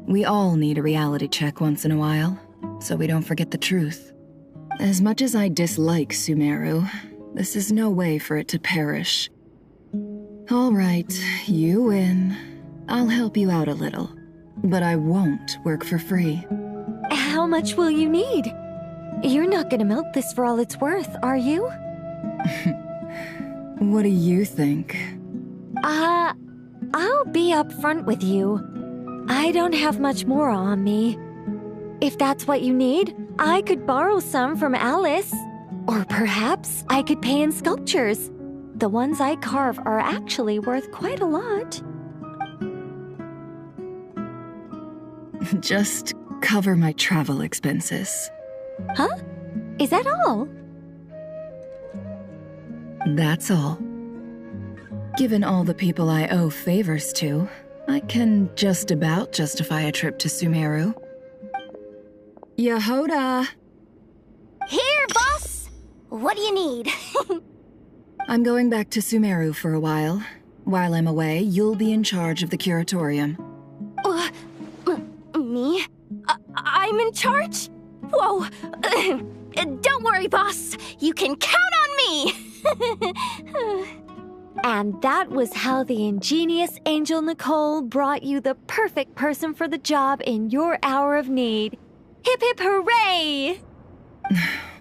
We all need a reality check once in a while, so we don't forget the truth. As much as I dislike Sumeru, this is no way for it to perish. All right, you win. I'll help you out a little, but I won't work for free. How much will you need? You're not gonna milk this for all it's worth, are you? What do you think? I'll be upfront with you. I don't have much more on me. If that's what you need, I could borrow some from Alice. Or perhaps I could pay in sculptures. The ones I carve are actually worth quite a lot. Just cover my travel expenses. Huh? Is that all? That's all. Given all the people I owe favors to, I can just about justify a trip to Sumeru. Yehoda! Here, boss! What do you need? I'm going back to Sumeru for a while. While I'm away, you'll be in charge of the curatorium. Me? I'm in charge? Whoa! Don't worry, boss. You can count on me! And that was how the ingenious Angel Nicole brought you the perfect person for the job in your hour of need. Hip hip hooray!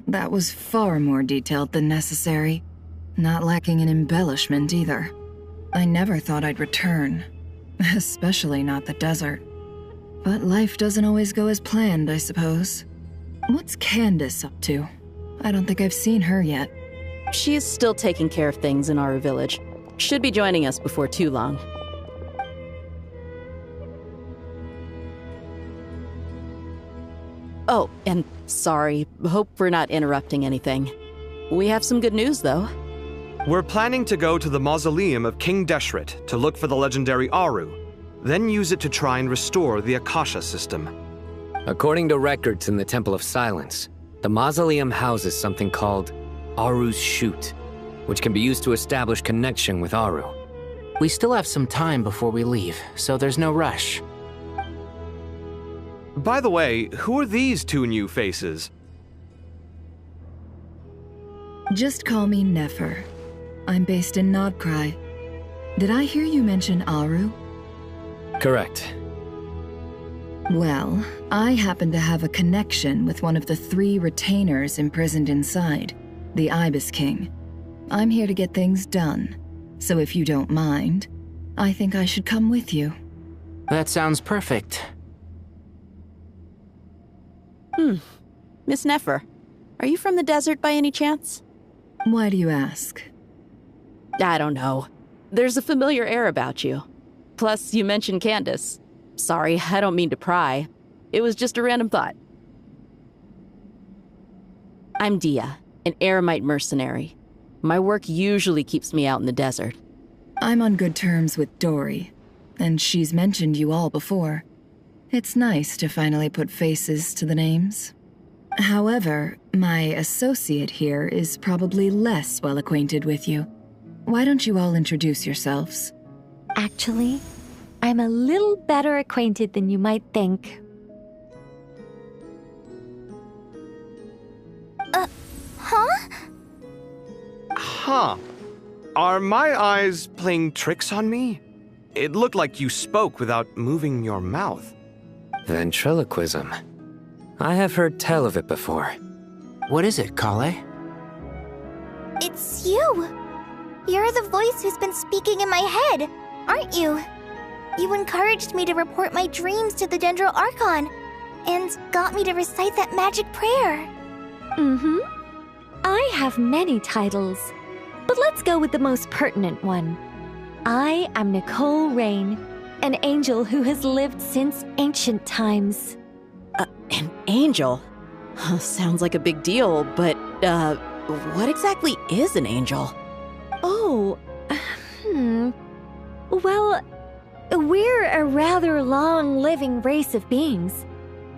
That was far more detailed than necessary. Not lacking in embellishment either. I never thought I'd return. Especially not the desert. But life doesn't always go as planned, I suppose. What's Candace up to? I don't think I've seen her yet. She's still taking care of things in our village. Should be joining us before too long. Oh, and sorry. Hope we're not interrupting anything. We have some good news, though. We're planning to go to the mausoleum of King Deshret to look for the legendary Aru, then use it to try and restore the Akasha system. According to records in the Temple of Silence, the mausoleum houses something called Aru's Chute, which can be used to establish connection with Aru. We still have some time before we leave, so there's no rush. By the way, who are these two new faces? Just call me Nefer. I'm based in Nodcry. Did I hear you mention Aru? Correct. Well, I happen to have a connection with one of the 3 retainers imprisoned inside, the Ibis King. I'm here to get things done, so if you don't mind, I think I should come with you. That sounds perfect. Miss Nefer, are you from the desert by any chance? Why do you ask? I don't know. There's a familiar air about you. Plus, you mentioned Candace. Sorry, I don't mean to pry. It was just a random thought. I'm Dia, an Eremite mercenary. My work usually keeps me out in the desert. I'm on good terms with Dory, and she's mentioned you all before. It's nice to finally put faces to the names. However, my associate here is probably less well acquainted with you. Why don't you all introduce yourselves? Actually, I'm a little better acquainted than you might think. Huh? Huh. Are my eyes playing tricks on me? It looked like you spoke without moving your mouth. Ventriloquism. I have heard tell of it before. What is it, Kale? It's you! You're the voice who's been speaking in my head, aren't you? You encouraged me to report my dreams to the Dendro Archon, and got me to recite that magic prayer. Mm-hmm. I have many titles, but let's go with the most pertinent one. I am Nicole Rain, an angel who has lived since ancient times. An angel? Sounds like a big deal, but, what exactly is an angel? Oh, Well, we're a rather long-living race of beings.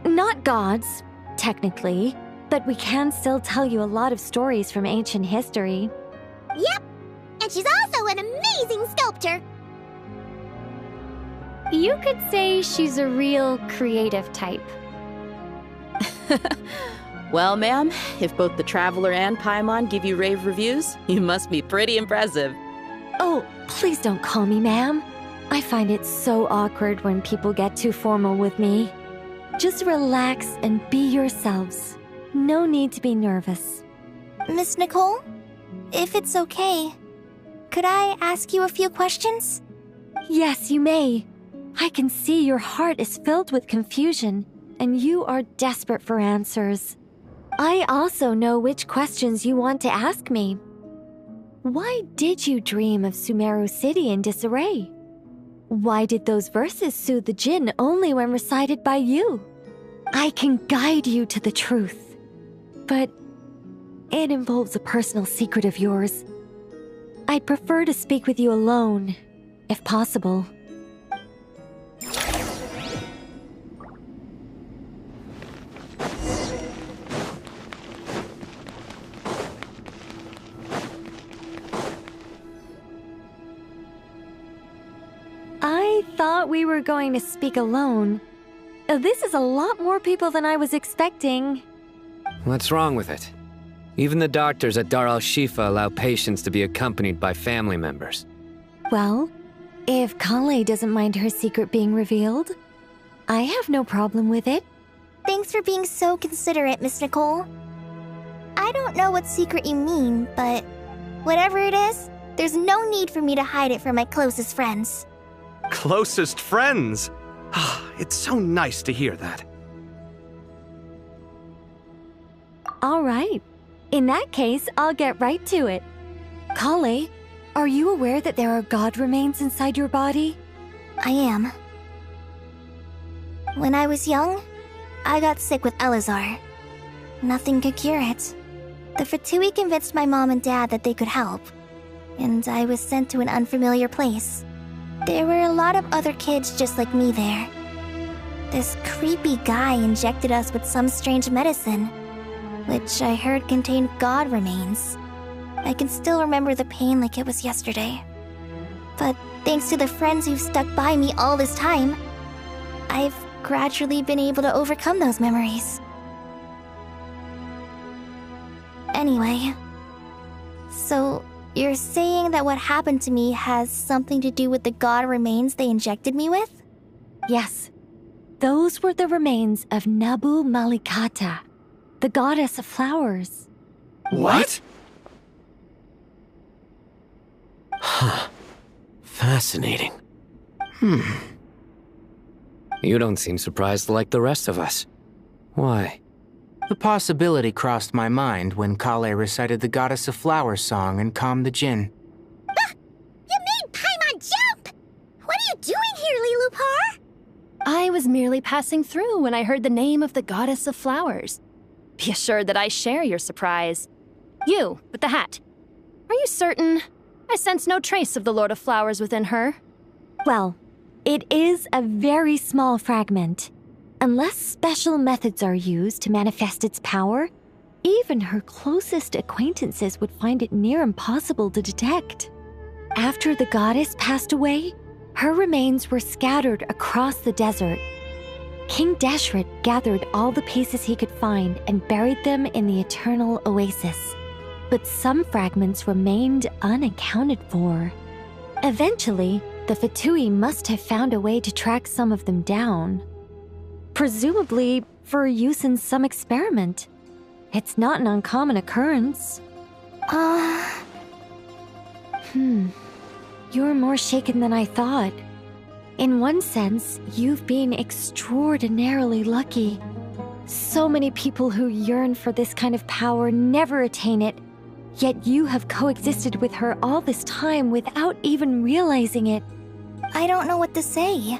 Not gods, technically, but we can still tell you a lot of stories from ancient history. Yep, and she's also an amazing sculptor. You could say she's a real creative type. Well, ma'am, if both the Traveler and Paimon give you rave reviews, you must be pretty impressive. Oh, please don't call me ma'am. I find it so awkward when people get too formal with me. Just relax and be yourselves. No need to be nervous. Miss Nicole, if it's okay, could I ask you a few questions? Yes, you may. I can see your heart is filled with confusion, and you are desperate for answers. I also know which questions you want to ask me. Why did you dream of Sumeru City in disarray? Why did those verses soothe the Jinn only when recited by you? I can guide you to the truth, but it involves a personal secret of yours. I'd prefer to speak with you alone, if possible. I thought we were going to speak alone. This is a lot more people than I was expecting. What's wrong with it? Even the doctors at Dar al-Shifa allow patients to be accompanied by family members. Well, if Kale doesn't mind her secret being revealed, I have no problem with it. Thanks for being so considerate, Miss Nicole. I don't know what secret you mean, but whatever it is, there's no need for me to hide it from my closest friends. Closest friends? It's so nice to hear that. All right. In that case, I'll get right to it. Kale, are you aware that there are god remains inside your body? I am. When I was young, I got sick with Elazar. Nothing could cure it. The Fatui convinced my mom and dad that they could help, and I was sent to an unfamiliar place. There were a lot of other kids just like me there. This creepy guy injected us with some strange medicine, which I heard contained god remains. I can still remember the pain like it was yesterday. But thanks to the friends who've stuck by me all this time, I've gradually been able to overcome those memories. Anyway, so you're saying that what happened to me has something to do with the god remains they injected me with? Yes. Those were the remains of Nabu Malikata, the goddess of flowers. What? Huh. Fascinating. You don't seem surprised like the rest of us. Why? The possibility crossed my mind when Kale recited the Goddess of Flowers song and calmed the Jinn. Ah! You made Paimon jump! What are you doing here, Lilupar? I was merely passing through when I heard the name of the Goddess of Flowers. Be assured that I share your surprise. You, with the hat. Are you certain? I sense no trace of the Lord of Flowers within her. Well, it is a very small fragment. Unless special methods are used to manifest its power, even her closest acquaintances would find it near impossible to detect. After the goddess passed away, her remains were scattered across the desert. King Deshret gathered all the pieces he could find and buried them in the Eternal Oasis. But some fragments remained unaccounted for. Eventually, the Fatui must have found a way to track some of them down. Presumably for use in some experiment. It's not an uncommon occurrence. You're more shaken than I thought. In one sense, you've been extraordinarily lucky. So many people who yearn for this kind of power never attain it, yet you have coexisted with her all this time without even realizing it. I don't know what to say.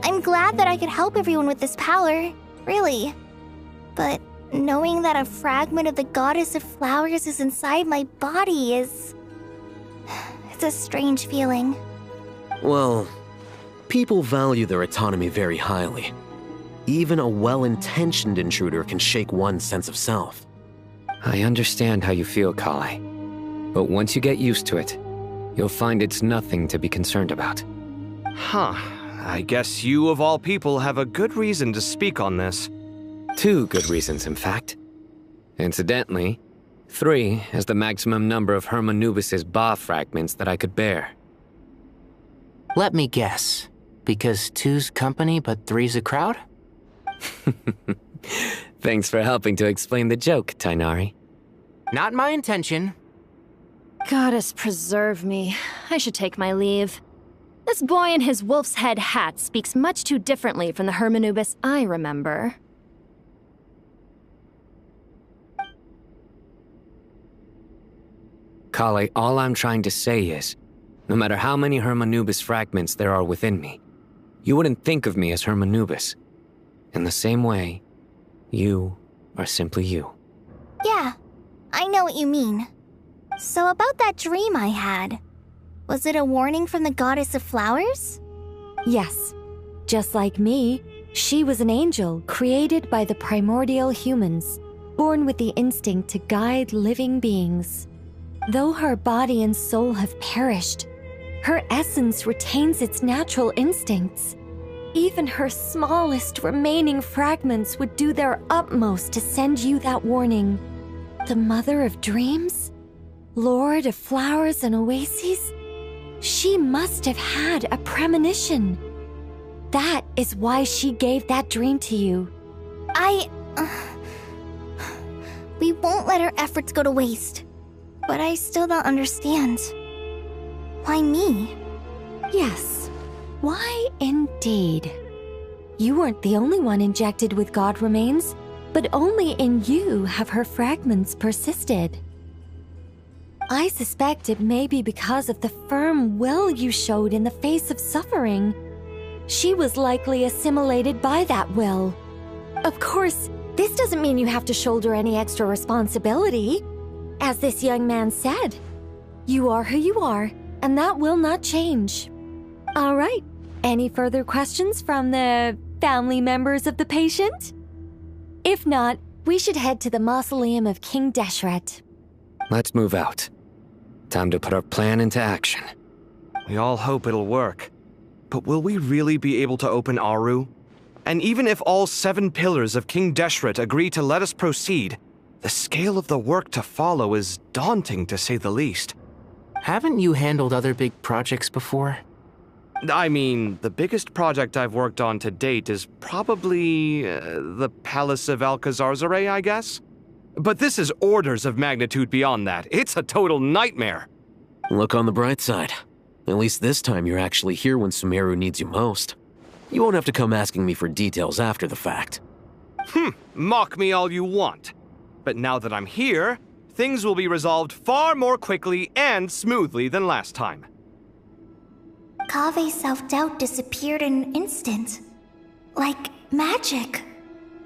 I'm glad that I could help everyone with this power, really. But knowing that a fragment of the Goddess of Flowers is inside my body is... it's a strange feeling. Well, people value their autonomy very highly. Even a well-intentioned intruder can shake one's sense of self. I understand how you feel, Kale. But once you get used to it, you'll find it's nothing to be concerned about. Huh. I guess you, of all people, have a good reason to speak on this. 2 good reasons, in fact. Incidentally, 3 is the maximum number of Hermanubis' Ba fragments that I could bear. Let me guess. Because 2's company, but 3's a crowd? Thanks for helping to explain the joke, Tainari. Not my intention. Goddess preserve me. I should take my leave. This boy in his wolf's head hat speaks much too differently from the Hermanubis I remember. Kale, all I'm trying to say is, no matter how many Hermanubis fragments there are within me, you wouldn't think of me as Hermanubis. In the same way, you are simply you. Yeah, I know what you mean. So about that dream I had, was it a warning from the goddess of flowers? Yes. Just like me, she was an angel created by the primordial humans, born with the instinct to guide living beings. Though her body and soul have perished, her essence retains its natural instincts. Even her smallest remaining fragments would do their utmost to send you that warning. The Mother of Dreams? Lord of Flowers and Oases? She must have had a premonition. That is why she gave that dream to you. We won't let our efforts go to waste. But I still don't understand. Why me? Yes. Why indeed? You weren't the only one injected with god remains, but only in you have her fragments persisted. I suspect it may be because of the firm will you showed in the face of suffering. She was likely assimilated by that will. Of course, this doesn't mean you have to shoulder any extra responsibility. As this young man said, you are who you are, and that will not change. All right, any further questions from the family members of the patient? If not, we should head to the mausoleum of King Deshret. Let's move out. Time to put our plan into action. We all hope it'll work. But will we really be able to open Aru? And even if all 7 pillars of King Deshret agree to let us proceed, the scale of the work to follow is daunting, to say the least. Haven't you handled other big projects before? I mean, the biggest project I've worked on to date is probably the Palace of Alcazarzaray, I guess? But this is orders of magnitude beyond that. It's a total nightmare. Look on the bright side. At least this time you're actually here when Sumeru needs you most. You won't have to come asking me for details after the fact. Mock me all you want. But now that I'm here, things will be resolved far more quickly and smoothly than last time. Kave's self-doubt disappeared in an instant. Like magic.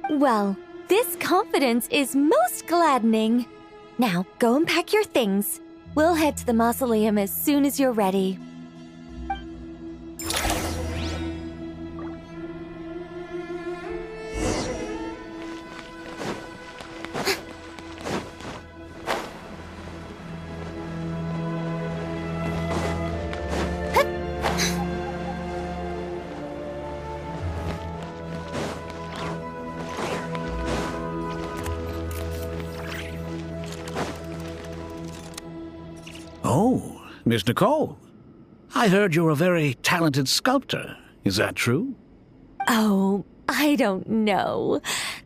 Well, this confidence is most gladdening. Now, go and pack your things. We'll head to the mausoleum as soon as you're ready. Oh, Miss Nicole. I heard you're a very talented sculptor. Is that true? Oh, I don't know.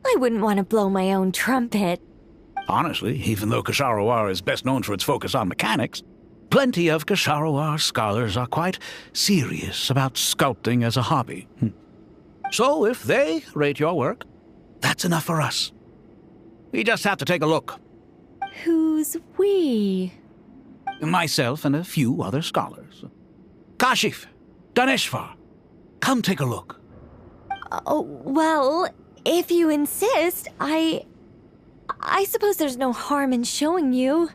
I wouldn't want to blow my own trumpet. Honestly, even though Kasharawar is best known for its focus on mechanics, plenty of Kasharawar scholars are quite serious about sculpting as a hobby. So if they rate your work, that's enough for us. We just have to take a look. Who's we? Myself and a few other scholars. Kashif, Daneshvar, come take a look. Oh, well, if you insist, I suppose there's no harm in showing you.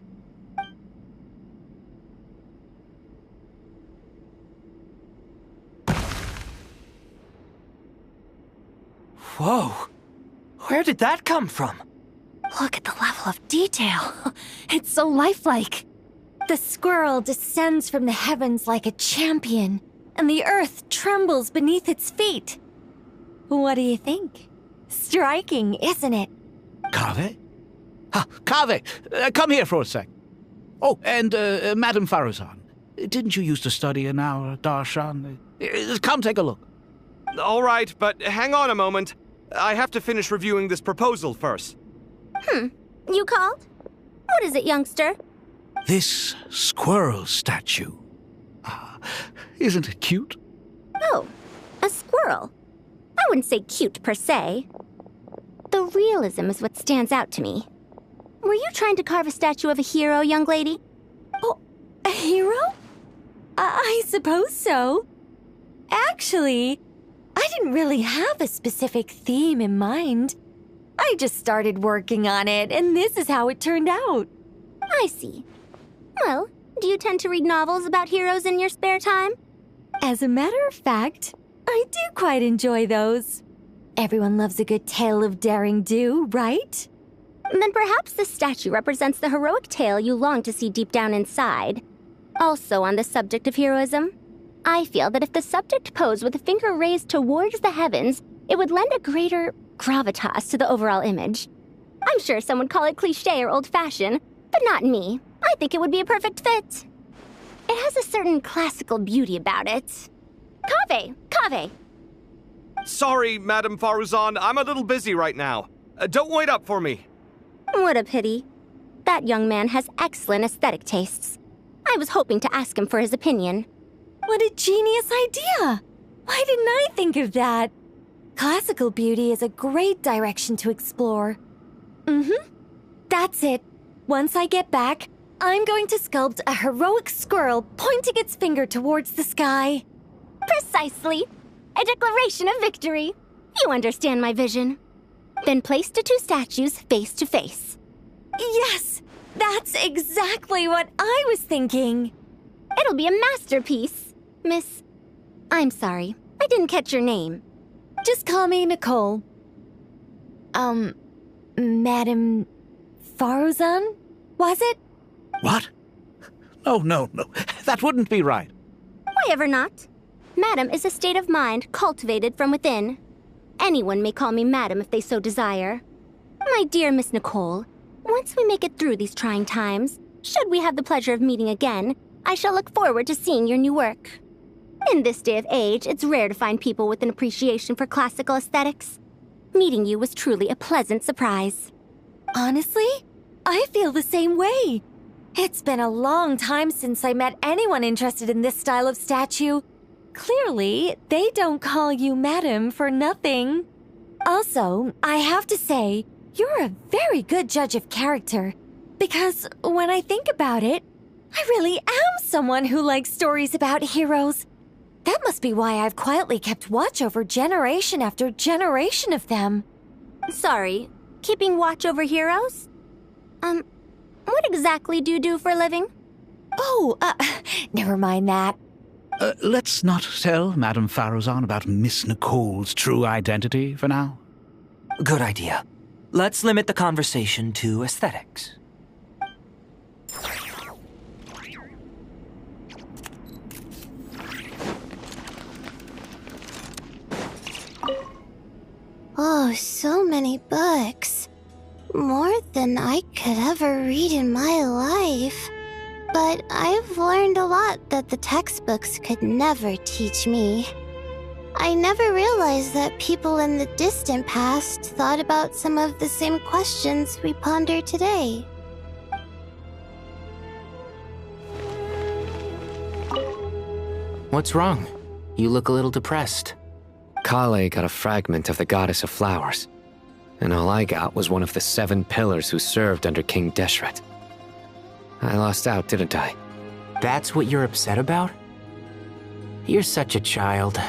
Whoa! Where did that come from? Look at the level of detail. It's so lifelike. The squirrel descends from the heavens like a champion, and the earth trembles beneath its feet. What do you think? Striking, isn't it? Kave? Kave, come here for a sec. Oh, and Madame Faruzan, didn't you used to study in our darshan? Come take a look. All right, but hang on a moment. I have to finish reviewing this proposal first. You called? What is it, youngster? This squirrel statue. Isn't it cute? Oh, a squirrel. I wouldn't say cute per se. The realism is what stands out to me. Were you trying to carve a statue of a hero, young lady? Oh, a hero? I suppose so. Actually, I didn't really have a specific theme in mind. I just started working on it, and this is how it turned out. I see. Well, do you tend to read novels about heroes in your spare time? As a matter of fact, I do quite enjoy those. Everyone loves a good tale of daring do, right? Then perhaps this statue represents the heroic tale you long to see deep down inside. Also on the subject of heroism, I feel that if the subject posed with a finger raised towards the heavens, it would lend a greater gravitas to the overall image. I'm sure some would call it cliché or old-fashioned, but not me. I think it would be a perfect fit. It has a certain classical beauty about it. Kaveh! Sorry, Madame Faruzan, I'm a little busy right now. Don't wait up for me. What a pity. That young man has excellent aesthetic tastes. I was hoping to ask him for his opinion. What a genius idea! Why didn't I think of that? Classical beauty is a great direction to explore. That's it. Once I get back, I'm going to sculpt a heroic squirrel pointing its finger towards the sky. Precisely. A declaration of victory. You understand my vision. Then place the two statues face to face. Yes! That's exactly what I was thinking. It'll be a masterpiece, Miss... I'm sorry, I didn't catch your name. Just call me Nicole. Madame Faruzan? Was it? What? No. That wouldn't be right. Why ever not? Madam is a state of mind cultivated from within. Anyone may call me Madam if they so desire. My dear Miss Nicole, once we make it through these trying times, should we have the pleasure of meeting again, I shall look forward to seeing your new work. In this day of age, it's rare to find people with an appreciation for classical aesthetics. Meeting you was truly a pleasant surprise. Honestly, I feel the same way. It's been a long time since I met anyone interested in this style of statue. Clearly, they don't call you Madam for nothing. Also, I have to say, you're a very good judge of character. Because when I think about it, I really am someone who likes stories about heroes. That must be why I've quietly kept watch over generation after generation of them. Sorry, keeping watch over heroes? What exactly do you do for a living? Oh, never mind that. Let's not tell Madame Faruzan about Miss Nicole's true identity for now. Good idea. Let's limit the conversation to aesthetics. Oh, so many books. More than I could ever read in my life. But I've learned a lot that the textbooks could never teach me. I never realized that people in the distant past thought about some of the same questions we ponder today. What's wrong? You look a little depressed. Kale got a fragment of the Goddess of Flowers, and all I got was one of the 7 pillars who served under King Deshret. I lost out, didn't I? That's what you're upset about? You're such a child.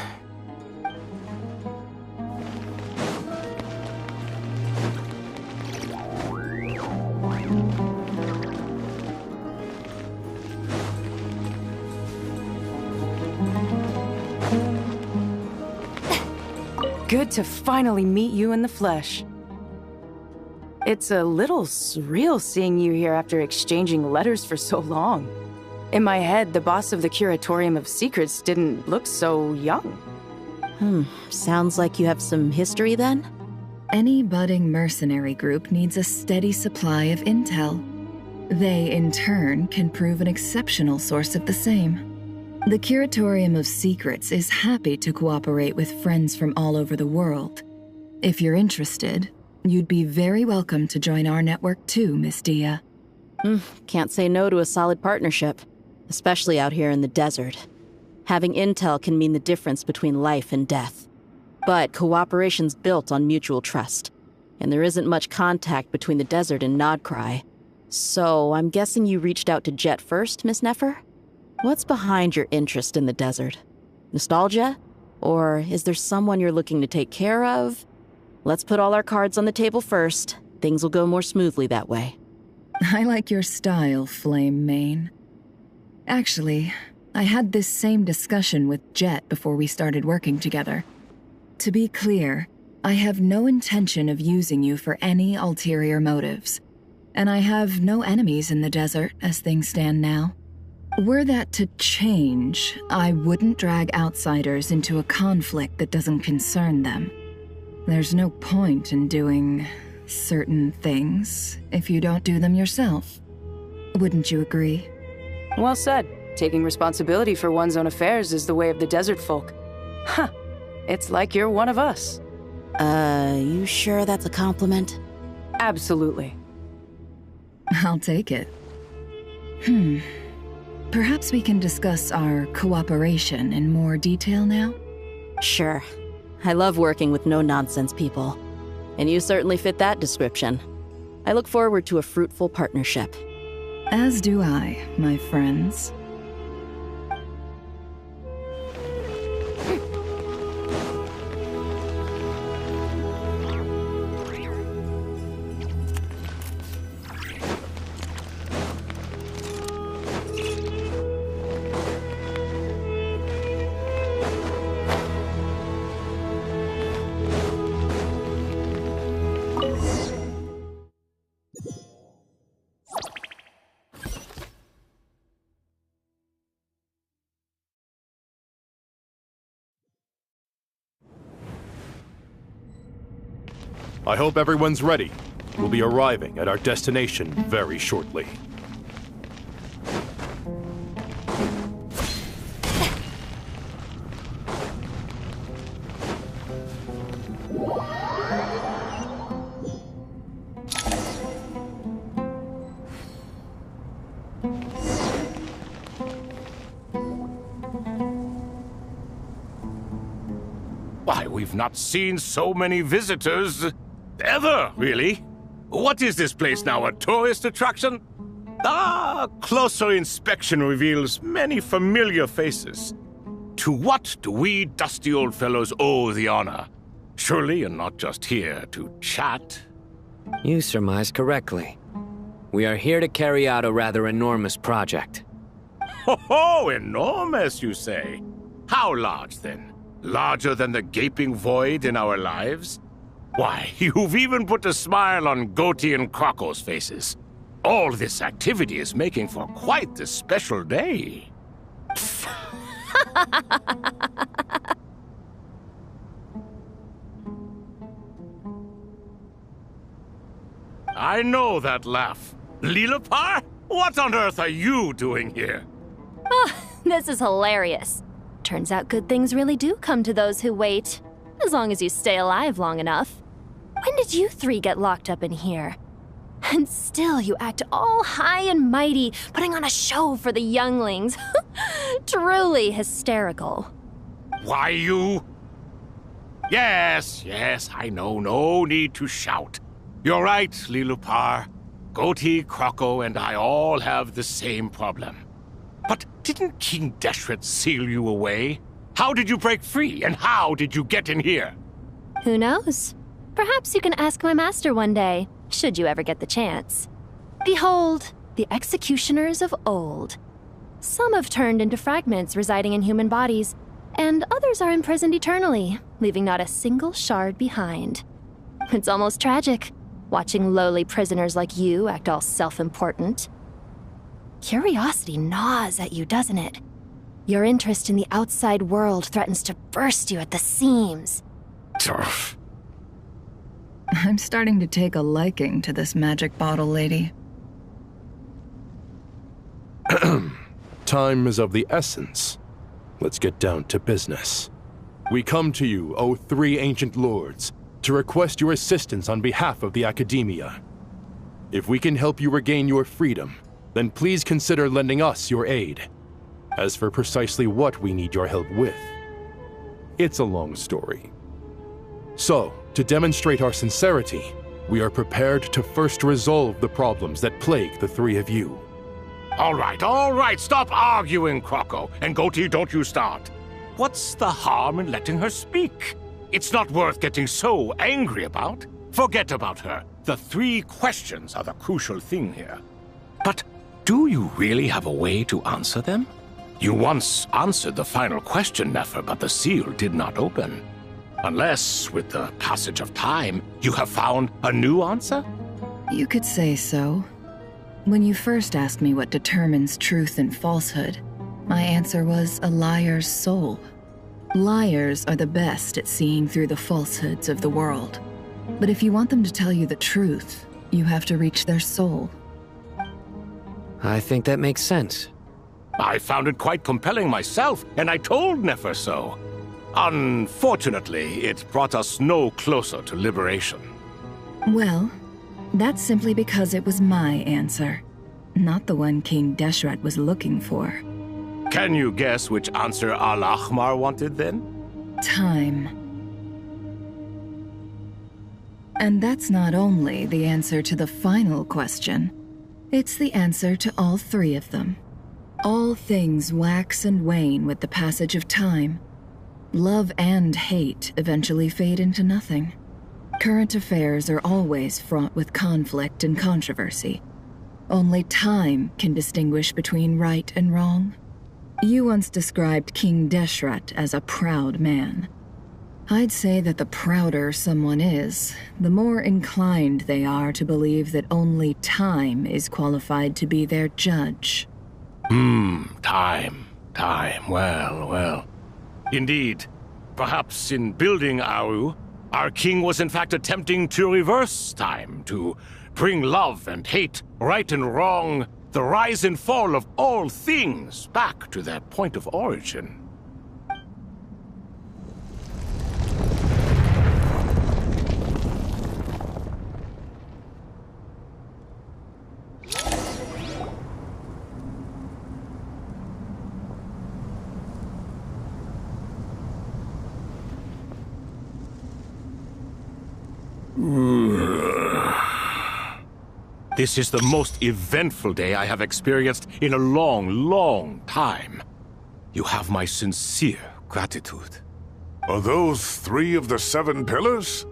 Good to finally meet you in the flesh. It's a little surreal seeing you here after exchanging letters for so long. In my head, the boss of the Curatorium of Secrets didn't look so young. Sounds like you have some history then? Any budding mercenary group needs a steady supply of intel. They, in turn, can prove an exceptional source of the same. The Curatorium of Secrets is happy to cooperate with friends from all over the world. If you're interested, you'd be very welcome to join our network too, Miss Dia. Can't say no to a solid partnership, especially out here in the desert. Having intel can mean the difference between life and death. But cooperation's built on mutual trust, and there isn't much contact between the desert and Nodcry. So I'm guessing you reached out to Jet first, Miss Nefer? What's behind your interest in the desert? Nostalgia? Or is there someone you're looking to take care of? Let's put all our cards on the table first. Things will go more smoothly that way. I like your style, Flame Mane. Actually, I had this same discussion with Jet before we started working together. To be clear, I have no intention of using you for any ulterior motives, and I have no enemies in the desert as things stand now. Were that to change, I wouldn't drag outsiders into a conflict that doesn't concern them. There's no point in doing certain things if you don't do them yourself. Wouldn't you agree? Well said. Taking responsibility for one's own affairs is the way of the desert folk. Huh. It's like you're one of us. You sure that's a compliment? Absolutely. I'll take it. Perhaps we can discuss our cooperation in more detail now? Sure. I love working with no-nonsense people. And you certainly fit that description. I look forward to a fruitful partnership. As do I, my friends. I hope everyone's ready. We'll be arriving at our destination very shortly. Why, we've not seen so many visitors ever, really. What is this place now, a tourist attraction? Ah, closer inspection reveals many familiar faces. To what do we dusty old fellows owe the honor? Surely you're not just here to chat. You surmise correctly. We are here to carry out a rather enormous project. Ho, enormous, you say? How large, then? Larger than the gaping void in our lives? Why, you've even put a smile on Goatee and Crocco's faces. All this activity is making for quite the special day. I know that laugh. Lilipar? What on earth are you doing here? Oh, this is hilarious. Turns out good things really do come to those who wait. As long as you stay alive long enough. When did you three get locked up in here? And still you act all high and mighty, putting on a show for the younglings. Truly hysterical. Why, you... Yes, I know, no need to shout. You're right, Lilipar. Goatee, Crocco, and I all have the same problem. But didn't King Deshret seal you away? How did you break free, and how did you get in here? Who knows? Perhaps you can ask my master one day, should you ever get the chance. Behold, the executioners of old. Some have turned into fragments residing in human bodies, and others are imprisoned eternally, leaving not a single shard behind. It's almost tragic, watching lowly prisoners like you act all self-important. Curiosity gnaws at you, doesn't it? Your interest in the outside world threatens to burst you at the seams. I'm starting to take a liking to this magic bottle lady. Time is of the essence. Let's get down to business. We come to you, O three ancient lords, to request your assistance on behalf of the Academia. If we can help you regain your freedom, then please consider lending us your aid. As for precisely what we need your help with, it's a long story. So, to demonstrate our sincerity, we are prepared to first resolve the problems that plague the three of you. All right, stop arguing, Crocco. And Goatee, don't you start. What's the harm in letting her speak? It's not worth getting so angry about. Forget about her. The three questions are the crucial thing here. But Do you really have a way to answer them? You once answered the final question, Nefer, but the seal did not open. Unless, with the passage of time, you have found a new answer? You could say so. When you first asked me what determines truth and falsehood, my answer was a liar's soul. Liars are the best at seeing through the falsehoods of the world. But if you want them to tell you the truth, you have to reach their soul. I think that makes sense. I found it quite compelling myself, and I told Nefer so. Unfortunately, it brought us no closer to liberation. Well, that's simply because it was my answer, not the one King Deshret was looking for. Can you guess which answer Al-Ahmar wanted then? Time. And that's not only the answer to the final question, it's the answer to all three of them. All things wax and wane with the passage of time. Love and hate eventually fade into nothing. Current affairs are always fraught with conflict and controversy. Only time can distinguish between right and wrong. You once described King Deshret as a proud man. I'd say that the prouder someone is, the more inclined they are to believe that only time is qualified to be their judge. Time. Well. Indeed. Perhaps in building Aru, our king was in fact attempting to reverse time, to bring love and hate, right and wrong, the rise and fall of all things back to their point of origin. This is the most eventful day I have experienced in a long time. You have my sincere gratitude. Are those 3 of the 7 pillars?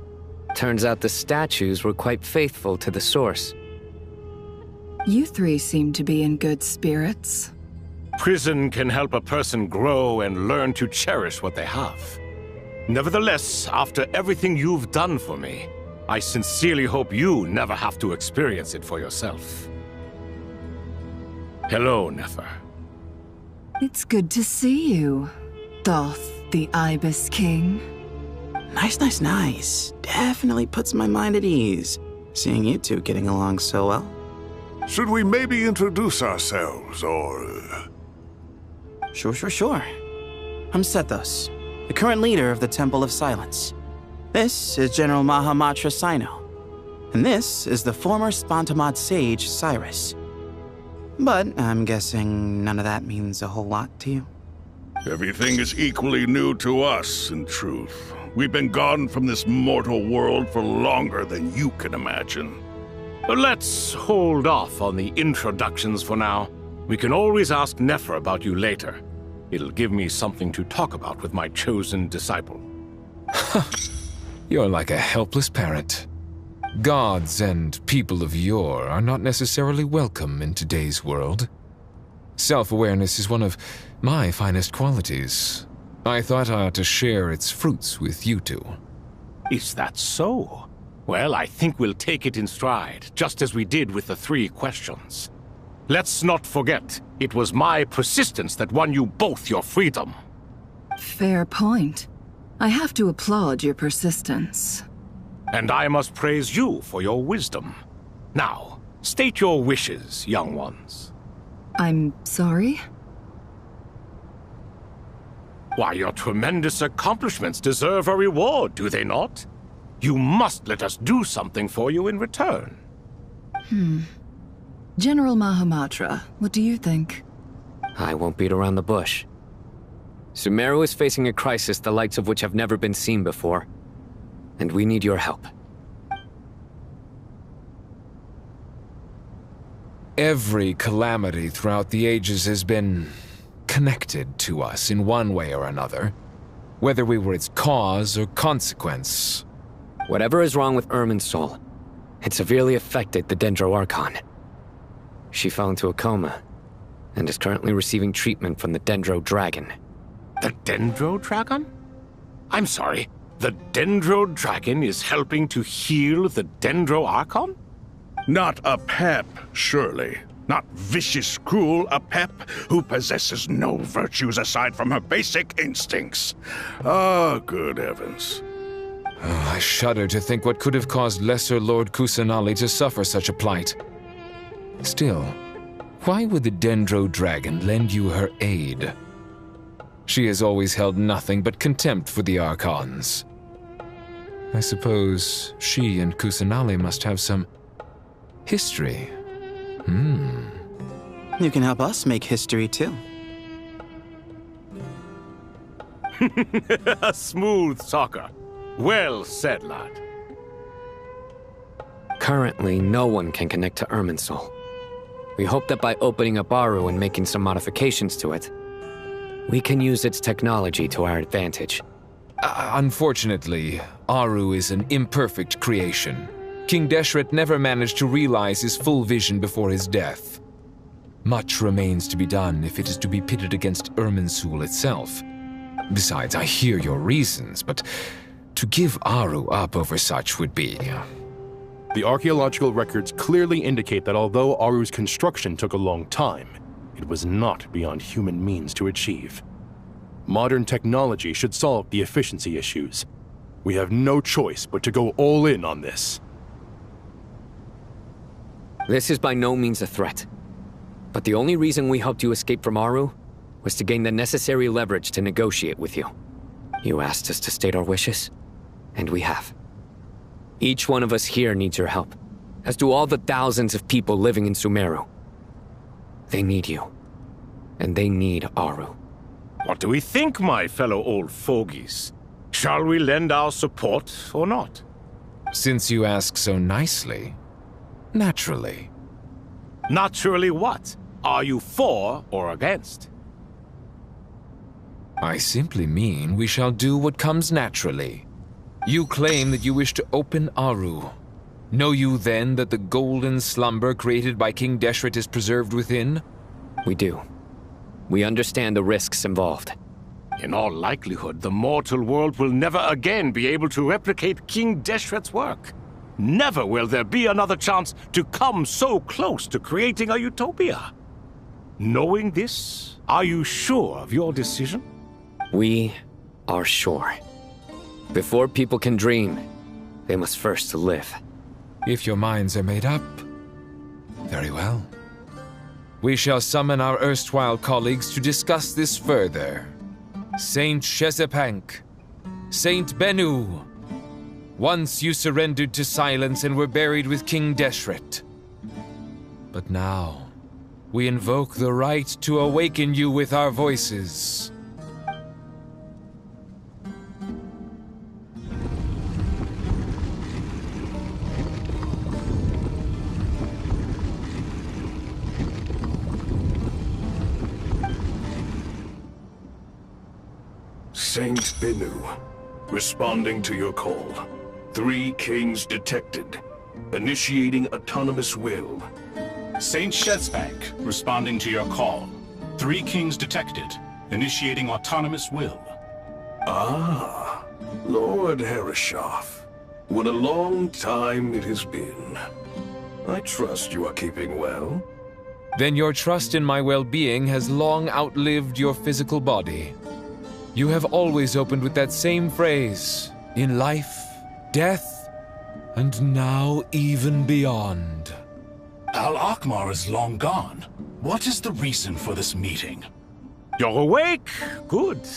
Turns out the statues were quite faithful to the source. You three seem to be in good spirits. Prison can help a person grow and learn to cherish what they have. Nevertheless, after everything you've done for me, I sincerely hope you never have to experience it for yourself. Hello, Nefer. It's good to see you, Thoth the Ibis King. Nice. Definitely puts my mind at ease, seeing you two getting along so well. Should we maybe introduce ourselves, or... Sure. I'm Sethos, the current leader of the Temple of Silence. This is General Mahamatra Sino, and this is the former Spantamad sage, Cyrus. But I'm guessing none of that means a whole lot to you. Everything is equally new to us, in truth. We've been gone from this mortal world for longer than you can imagine. But let's hold off on the introductions for now. We can always ask Nefer about you later. It'll give me something to talk about with my chosen disciple. You're like a helpless parent. Gods and people of yore are not necessarily welcome in today's world. Self-awareness is one of my finest qualities. I thought I ought to share its fruits with you two. Is that so? Well, I think we'll take it in stride, just as we did with the 3 questions. Let's not forget, it was my persistence that won you both your freedom. Fair point. I have to applaud your persistence. And I must praise you for your wisdom. Now, state your wishes, young ones. I'm sorry? Why, your tremendous accomplishments deserve a reward, do they not? You must let us do something for you in return. General Mahamatra, what do you think? I won't beat around the bush. Sumeru is facing a crisis the likes of which have never been seen before, and we need your help. Every calamity throughout the ages has been connected to us in one way or another, whether we were its cause or consequence. Whatever is wrong with Irmin's soul, it severely affected the Dendro Archon. She fell into a coma and is currently receiving treatment from the Dendro Dragon. The Dendro Dragon? I'm sorry, the Dendro Dragon is helping to heal the Dendro Archon? Not a pep, surely. Not vicious, cruel a pep who possesses no virtues aside from her basic instincts. Oh, good heavens. Oh, I shudder to think what could have caused Lesser Lord Kusanali to suffer such a plight. Still, why would the Dendro Dragon lend you her aid? She has always held nothing but contempt for the Archons. I suppose she and Kusanali must have some history. You can help us make history too. A smooth talker. Well said, lad. Currently, no one can connect to Irminsul. We hope that by opening up Aru and making some modifications to it, we can use its technology to our advantage. Unfortunately, Aru is an imperfect creation. King Deshret never managed to realize his full vision before his death. Much remains to be done if it is to be pitted against Irminsul itself. Besides, I hear your reasons, but to give Aru up over such would be... The archaeological records clearly indicate that although Aru's construction took a long time, it was not beyond human means to achieve. Modern technology should solve the efficiency issues. We have no choice but to go all in on this. This is by no means a threat. But the only reason we helped you escape from Aru was to gain the necessary leverage to negotiate with you. You asked us to state our wishes, and we have. Each one of us here needs your help, as do all the thousands of people living in Sumeru. They need you, and they need Aru. What do we think, my fellow old fogies? Shall we lend our support or not? Since you ask so nicely, naturally. Naturally what? Are you for or against? I simply mean we shall do what comes naturally. You claim that you wish to open Aru. Know you then that the golden slumber created by King Deshret is preserved within? We do. We understand the risks involved. In all likelihood, the mortal world will never again be able to replicate King Deshret's work. Never will there be another chance to come so close to creating a utopia. Knowing this, are you sure of your decision? We are sure. Before people can dream, they must first live. If your minds are made up, very well. We shall summon our erstwhile colleagues to discuss this further. Saint Shezepank, Saint Bennu. Once you surrendered to silence and were buried with King Deshret. But now, we invoke the right to awaken you with our voices. Saint Bennu, responding to your call. 3 kings detected. Initiating autonomous will. Saint Shezbank, responding to your call. 3 kings detected. Initiating autonomous will. Ah, Lord Herreshoff. What a long time it has been. I trust you are keeping well. Then your trust in my well-being has long outlived your physical body. You have always opened with that same phrase, in life, death, and now even beyond. Al-Akhmar is long gone. What is the reason for this meeting? You're awake? Good.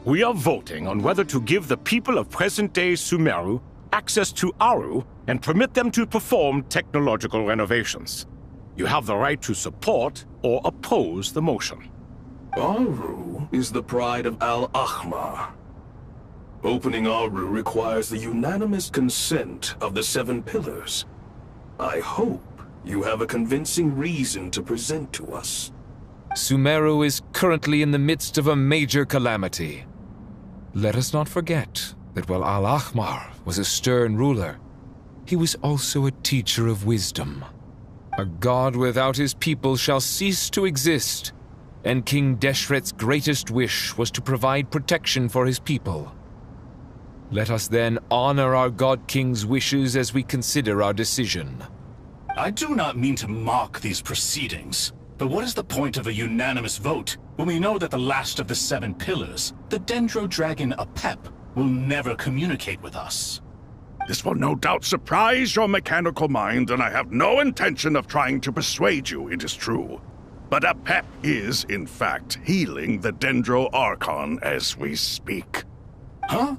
We are voting on whether to give the people of present-day Sumeru access to Aru and permit them to perform technological renovations. You have the right to support or oppose the motion. Aru is the pride of Al-Akhmar. Opening Aru requires the unanimous consent of the 7 pillars. I hope you have a convincing reason to present to us. Sumeru is currently in the midst of a major calamity. Let us not forget that while Al-Akhmar was a stern ruler, he was also a teacher of wisdom. A god without his people shall cease to exist, and King Deshret's greatest wish was to provide protection for his people. Let us then honor our God King's wishes as we consider our decision. I do not mean to mock these proceedings, but what is the point of a unanimous vote when we know that the last of the 7 pillars, the Dendro Dragon Apep, will never communicate with us? This will no doubt surprise your mechanical mind, and I have no intention of trying to persuade you it is true. But Apep is, in fact, healing the Dendro Archon as we speak. Huh?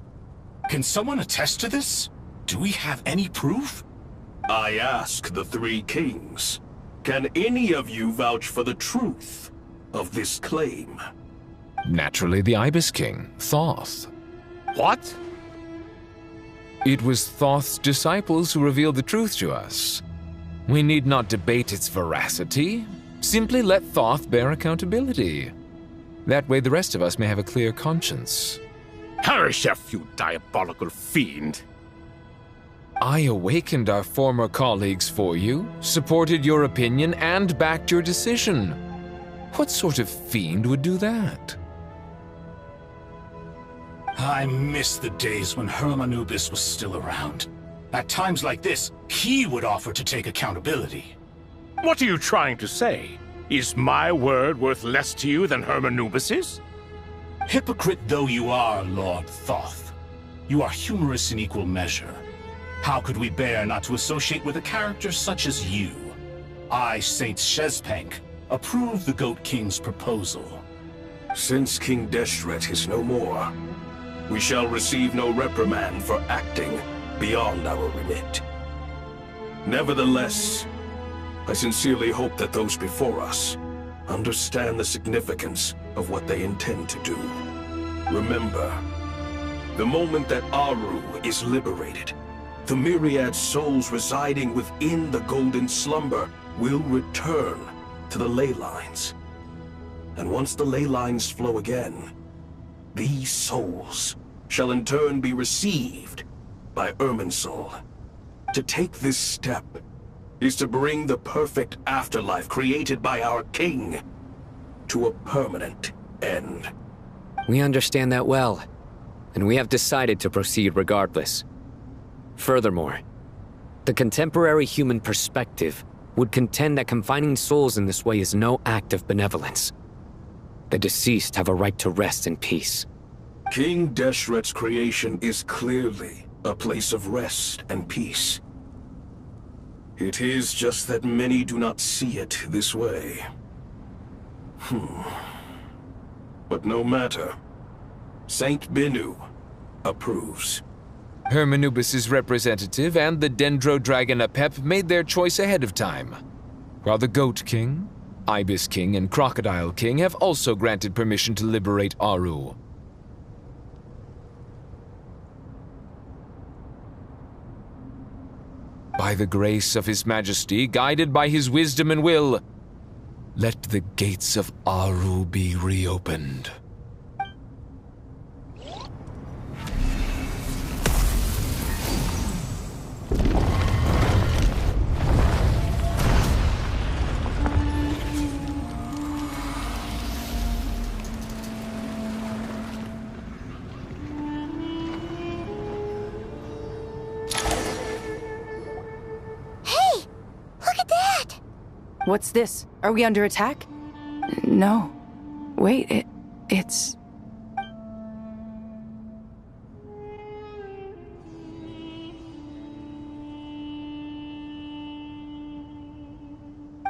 Can someone attest to this? Do we have any proof? I ask the 3 kings. Can any of you vouch for the truth of this claim? Naturally, the Ibis King, Thoth. What? It was Thoth's disciples who revealed the truth to us. We need not debate its veracity. Simply let Thoth bear accountability. That way the rest of us may have a clear conscience. Harishef, you diabolical fiend! I awakened our former colleagues for you, supported your opinion, and backed your decision. What sort of fiend would do that? I miss the days when Hermanubis was still around. At times like this, he would offer to take accountability. What are you trying to say? Is my word worth less to you than Hermanubis's? Hypocrite though you are, Lord Thoth, you are humorous in equal measure. How could we bear not to associate with a character such as you? I, Saint Shezpank, approve the Goat King's proposal. Since King Deshret is no more, we shall receive no reprimand for acting beyond our remit. Nevertheless, I sincerely hope that those before us understand the significance of what they intend to do. Remember, the moment that Aru is liberated, the myriad souls residing within the Golden Slumber will return to the ley lines. And once the ley lines flow again, these souls shall in turn be received by Irminsul. To take this step is to bring the perfect afterlife created by our king to a permanent end. We understand that well, and we have decided to proceed regardless. Furthermore, the contemporary human perspective would contend that confining souls in this way is no act of benevolence. The deceased have a right to rest in peace. King Deshret's creation is clearly a place of rest and peace. It is just that many do not see it this way. But no matter. Saint Binu approves. Hermanubis' representative and the Dendro Dragon Apep made their choice ahead of time, while the Goat King, Ibis King, and Crocodile King have also granted permission to liberate Aru. By the grace of His Majesty, guided by his wisdom and will, let the gates of Aru be reopened. What's this? Are we under attack? No. Wait, it's...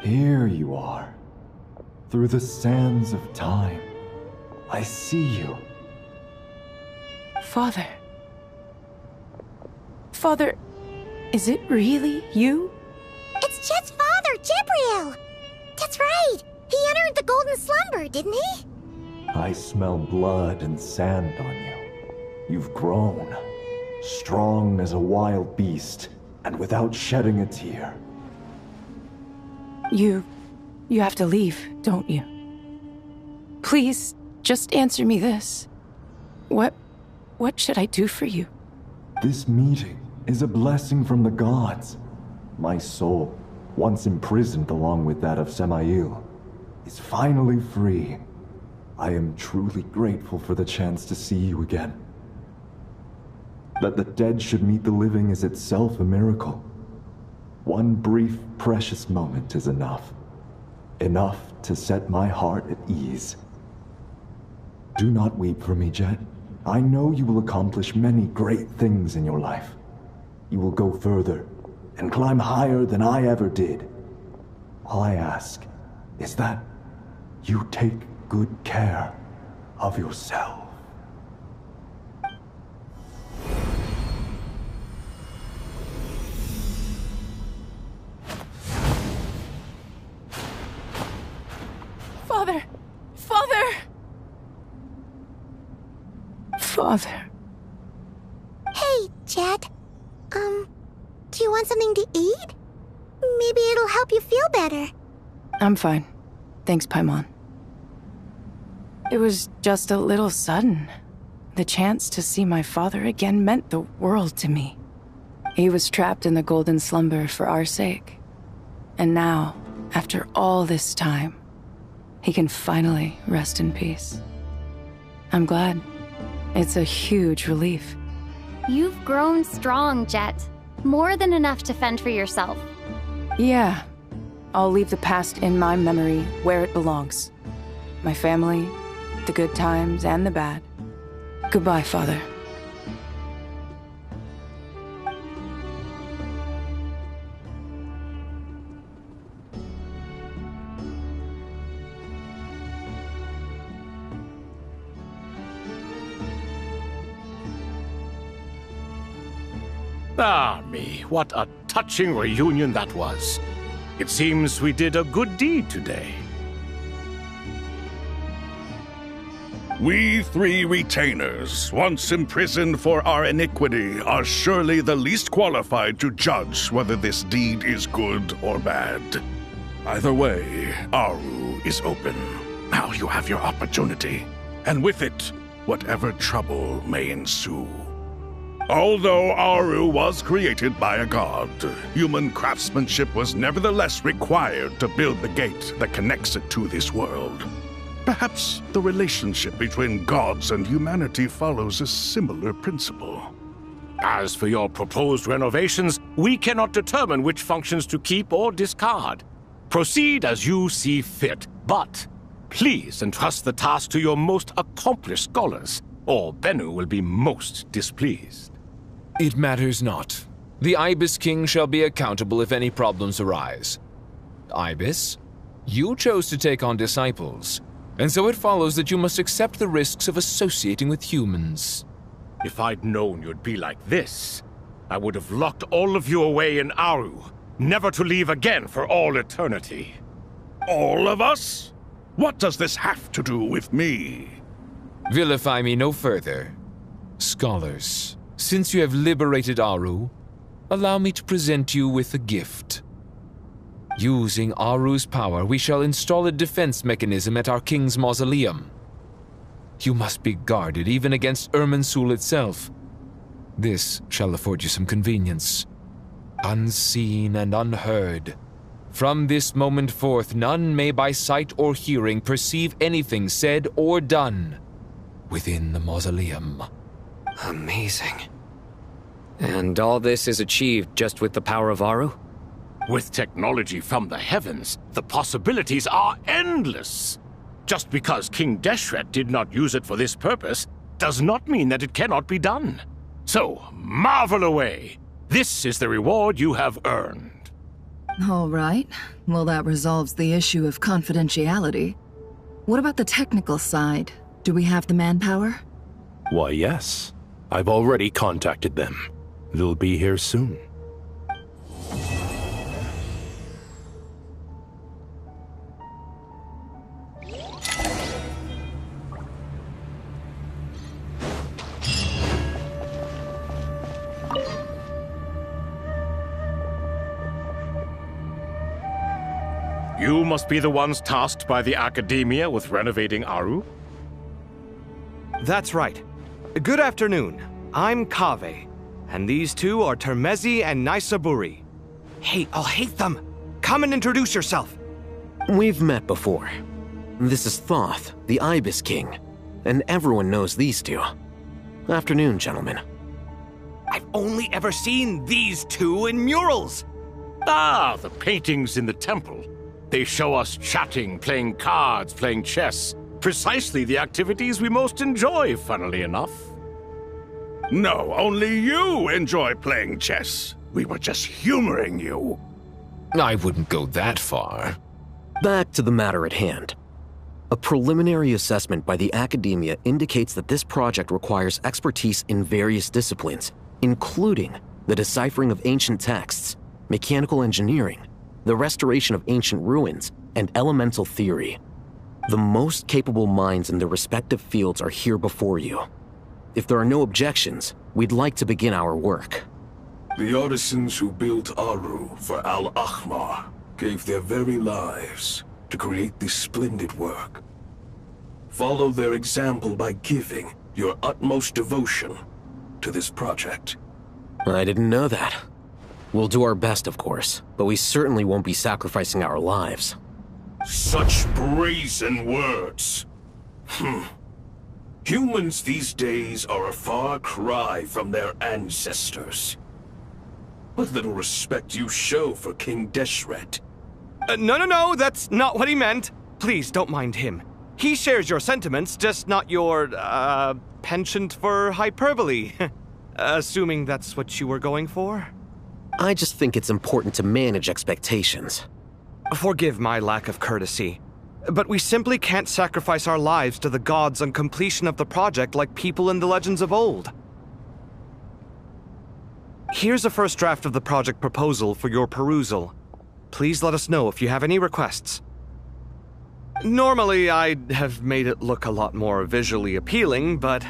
Here you are. Through the sands of time. I see you. Father. Father, is it really you? It's Chet's father, Jibriel! That's right! He entered the Golden Slumber, didn't he? I smell blood and sand on you. You've grown. Strong as a wild beast, and without shedding a tear. You have to leave, don't you? Please, just answer me this. What should I do for you? This meeting is a blessing from the gods. My soul once imprisoned along with that of Samael, is finally free. I am truly grateful for the chance to see you again. That the dead should meet the living is itself a miracle. One brief, precious moment is enough. Enough to set my heart at ease. Do not weep for me, Jet. I know you will accomplish many great things in your life. You will go further and climb higher than I ever did. All I ask is that you take good care of yourself. Father! Father! Father. Hey, Jet. Do you want something to eat? Maybe it'll help you feel better. I'm fine. Thanks, Paimon. It was just a little sudden. The chance to see my father again meant the world to me. He was trapped in the golden slumber for our sake. And now, after all this time, he can finally rest in peace. I'm glad. It's a huge relief. You've grown strong, Jet. More than enough to fend for yourself. Yeah. I'll leave the past in my memory where it belongs. My family, the good times and the bad. Goodbye, Father. Ah, me, what a touching reunion that was. It seems we did a good deed today. We three retainers, once imprisoned for our iniquity, are surely the least qualified to judge whether this deed is good or bad. Either way, Aru is open. Now you have your opportunity, and with it, whatever trouble may ensue. Although Aru was created by a god, human craftsmanship was nevertheless required to build the gate that connects it to this world. Perhaps the relationship between gods and humanity follows a similar principle. As for your proposed renovations, we cannot determine which functions to keep or discard. Proceed as you see fit, but please entrust the task to your most accomplished scholars, or Bennu will be most displeased. It matters not. The Ibis King shall be accountable if any problems arise. Ibis, you chose to take on disciples, and so it follows that you must accept the risks of associating with humans. If I'd known you'd be like this, I would have locked all of you away in Aru, never to leave again for all eternity. All of us? What does this have to do with me? Vilify me no further. Scholars, since you have liberated Aru, allow me to present you with a gift. Using Aru's power, we shall install a defense mechanism at our king's mausoleum. You must be guarded even against Irminsul itself. This shall afford you some convenience. Unseen and unheard. From this moment forth, none may by sight or hearing perceive anything said or done within the mausoleum. Amazing. And all this is achieved just with the power of Aru? With technology from the heavens, the possibilities are endless. Just because King Deshret did not use it for this purpose does not mean that it cannot be done. So, marvel away. This is the reward you have earned. All right. Well, that resolves the issue of confidentiality. What about the technical side? Do we have the manpower? Why, yes. I've already contacted them. They'll be here soon. You must be the ones tasked by the Academia with renovating Aru? That's right. Good afternoon. I'm Kaveh, and these two are Termezi and Naisaburi. Hey, I'll hate them. come and introduce yourself. We've met before. This is Thoth, the Ibis King, and everyone knows these two. Afternoon, gentlemen. I've only ever seen these two in murals. Ah, the paintings in the temple. They show us chatting, playing cards, playing chess. Precisely the activities we most enjoy, funnily enough. No, only you enjoy playing chess. We were just humoring you. I wouldn't go that far. Back to the matter at hand. A preliminary assessment by the academia indicates that this project requires expertise in various disciplines, including the deciphering of ancient texts, mechanical engineering, the restoration of ancient ruins, and elemental theory. The most capable minds in their respective fields are here before you. If there are no objections, we'd like to begin our work. The artisans who built Aru for Al-Ahmar gave their very lives to create this splendid work. Follow their example by giving your utmost devotion to this project. I didn't know that. We'll do our best, of course, but we certainly won't be sacrificing our lives. Such brazen words. Humans these days are a far cry from their ancestors. What little respect you show for King Deshret. No, that's not what he meant. Please, don't mind him. He shares your sentiments, just not your, penchant for hyperbole. Assuming that's what you were going for? I just think it's important to manage expectations. Forgive my lack of courtesy, but we simply can't sacrifice our lives to the gods on completion of the project like people in the legends of old. Here's a first draft of the project proposal for your perusal. Please let us know if you have any requests. Normally, I'd have made it look a lot more visually appealing, but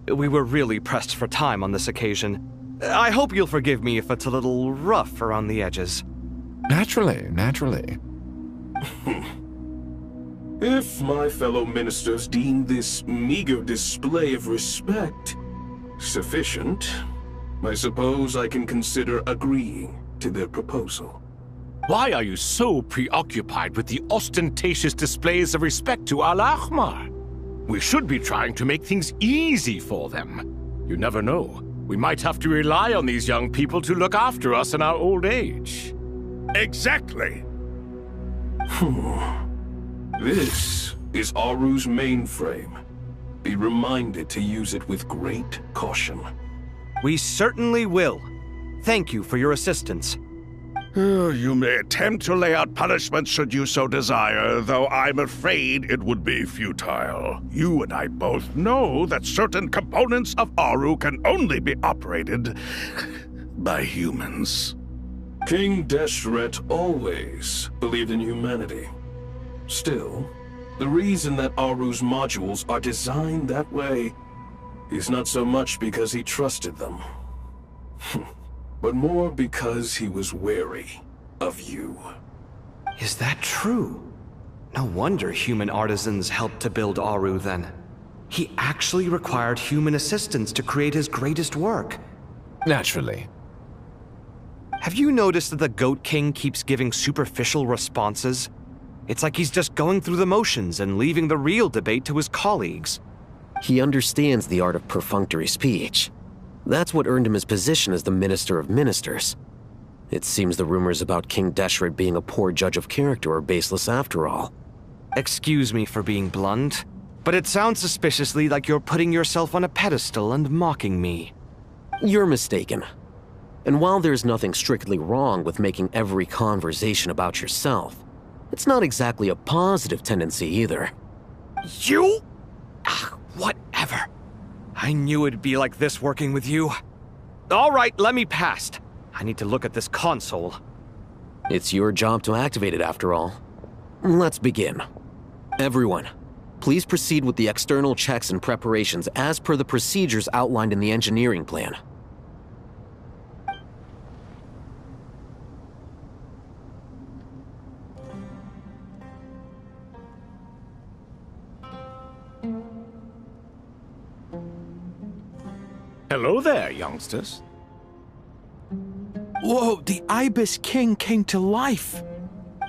we were really pressed for time on this occasion. I hope you'll forgive me if it's a little rough around the edges. Naturally. If my fellow ministers deem this meager display of respect sufficient, I suppose I can consider agreeing to their proposal. Why are you so preoccupied with the ostentatious displays of respect to Al-Ahmar? We should be trying to make things easy for them. You never know. We might have to rely on these young people to look after us in our old age. Exactly. This is Aru's mainframe. Be reminded to use it with great caution. We certainly will. Thank you for your assistance. You may attempt to lay out punishment should you so desire, though I'm afraid it would be futile. You and I both know that certain components of Aru can only be operated by humans. King Deshret always believed in humanity. Still, the reason that Aru's modules are designed that way is not so much because he trusted them, but more because he was wary of you. Is that true? No wonder human artisans helped to build Aru then. He actually required human assistance to create his greatest work. Naturally. Have you noticed that the Goat King keeps giving superficial responses? It's like he's just going through the motions and leaving the real debate to his colleagues. He understands the art of perfunctory speech. That's what earned him his position as the Minister of Ministers. It seems the rumors about King Deshret being a poor judge of character are baseless after all. Excuse me for being blunt, but it sounds suspiciously like you're putting yourself on a pedestal and mocking me. You're mistaken. And while there's nothing strictly wrong with making every conversation about yourself, it's not exactly a positive tendency either. You? Whatever. I knew it'd be like this working with you. All right, let me past. I need to look at this console. It's your job to activate it after all. Let's begin. Everyone, please proceed with the external checks and preparations as per the procedures outlined in the engineering plan. Hello there, youngsters. Whoa, the Ibis King came to life.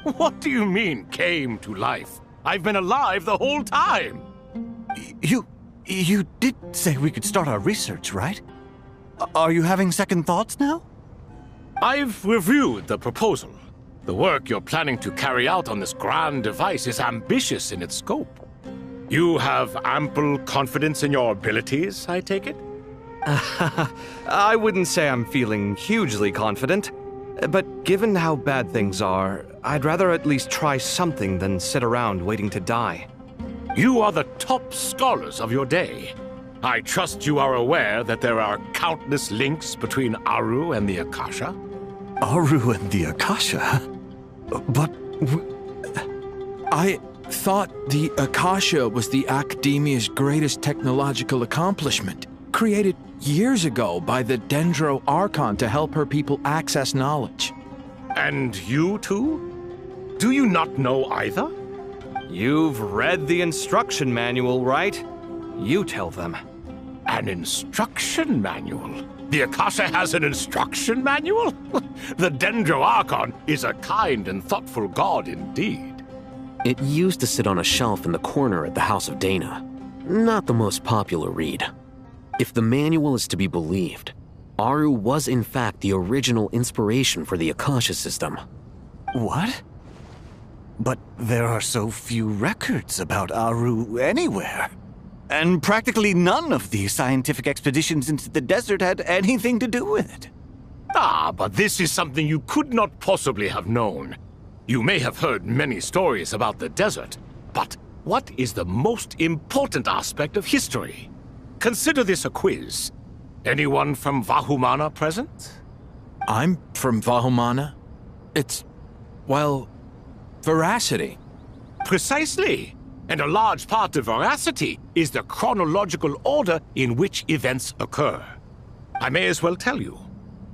What do you mean, came to life? I've been alive the whole time! You did say we could start our research, right? Are you having second thoughts now? I've reviewed the proposal. The work you're planning to carry out on this grand device is ambitious in its scope. You have ample confidence in your abilities, I take it? I wouldn't say I'm feeling hugely confident, but given how bad things are, I'd rather at least try something than sit around waiting to die. You are the top scholars of your day. I trust you are aware that there are countless links between Aru and the Akasha? Aru and the Akasha? But I thought the Akasha was the Academia's greatest technological accomplishment, created years ago by the Dendro Archon to help her people access knowledge. And you too? Do you not know either? You've read the instruction manual, right? You tell them. An instruction manual? The Akasha has an instruction manual? The Dendro Archon is a kind and thoughtful god indeed. It used to sit on a shelf in the corner at the House of Dana. Not the most popular read. If the manual is to be believed, Aru was in fact the original inspiration for the Akasha system. What? But there are so few records about Aru anywhere. And practically none of the scientific expeditions into the desert had anything to do with it. Ah, but this is something you could not possibly have known. You may have heard many stories about the desert, but what is the most important aspect of history? Consider this a quiz. Anyone from Vahumana present? I'm from Vahumana. It's, well, veracity. Precisely. And a large part of veracity is the chronological order in which events occur. I may as well tell you.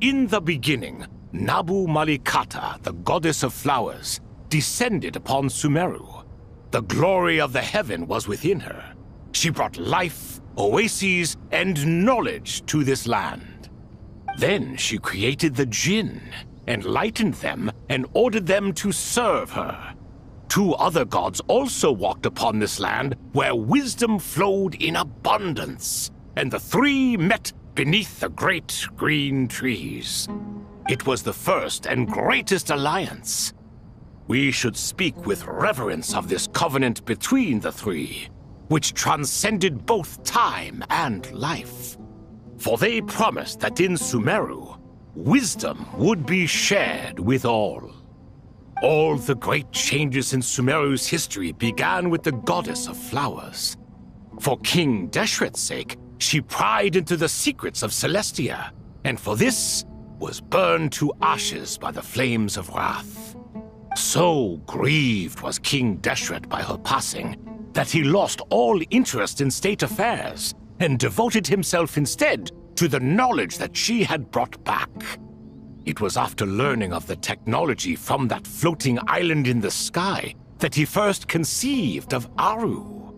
In the beginning, Nabu Malikata, the goddess of flowers, descended upon Sumeru. The glory of the heaven was within her. She brought life, oases, and knowledge to this land. Then she created the Jinn, enlightened them, and ordered them to serve her. 2 other gods also walked upon this land where wisdom flowed in abundance, and the 3 met beneath the great green trees. It was the first and greatest alliance. We should speak with reverence of this covenant between the 3, which transcended both time and life. For they promised that in Sumeru, wisdom would be shared with all. All the great changes in Sumeru's history began with the goddess of flowers. For King Deshret's sake, she pried into the secrets of Celestia, and for this was burned to ashes by the flames of wrath. So grieved was King Deshret by her passing that he lost all interest in state affairs and devoted himself instead to the knowledge that she had brought back. It was after learning of the technology from that floating island in the sky that he first conceived of Aru.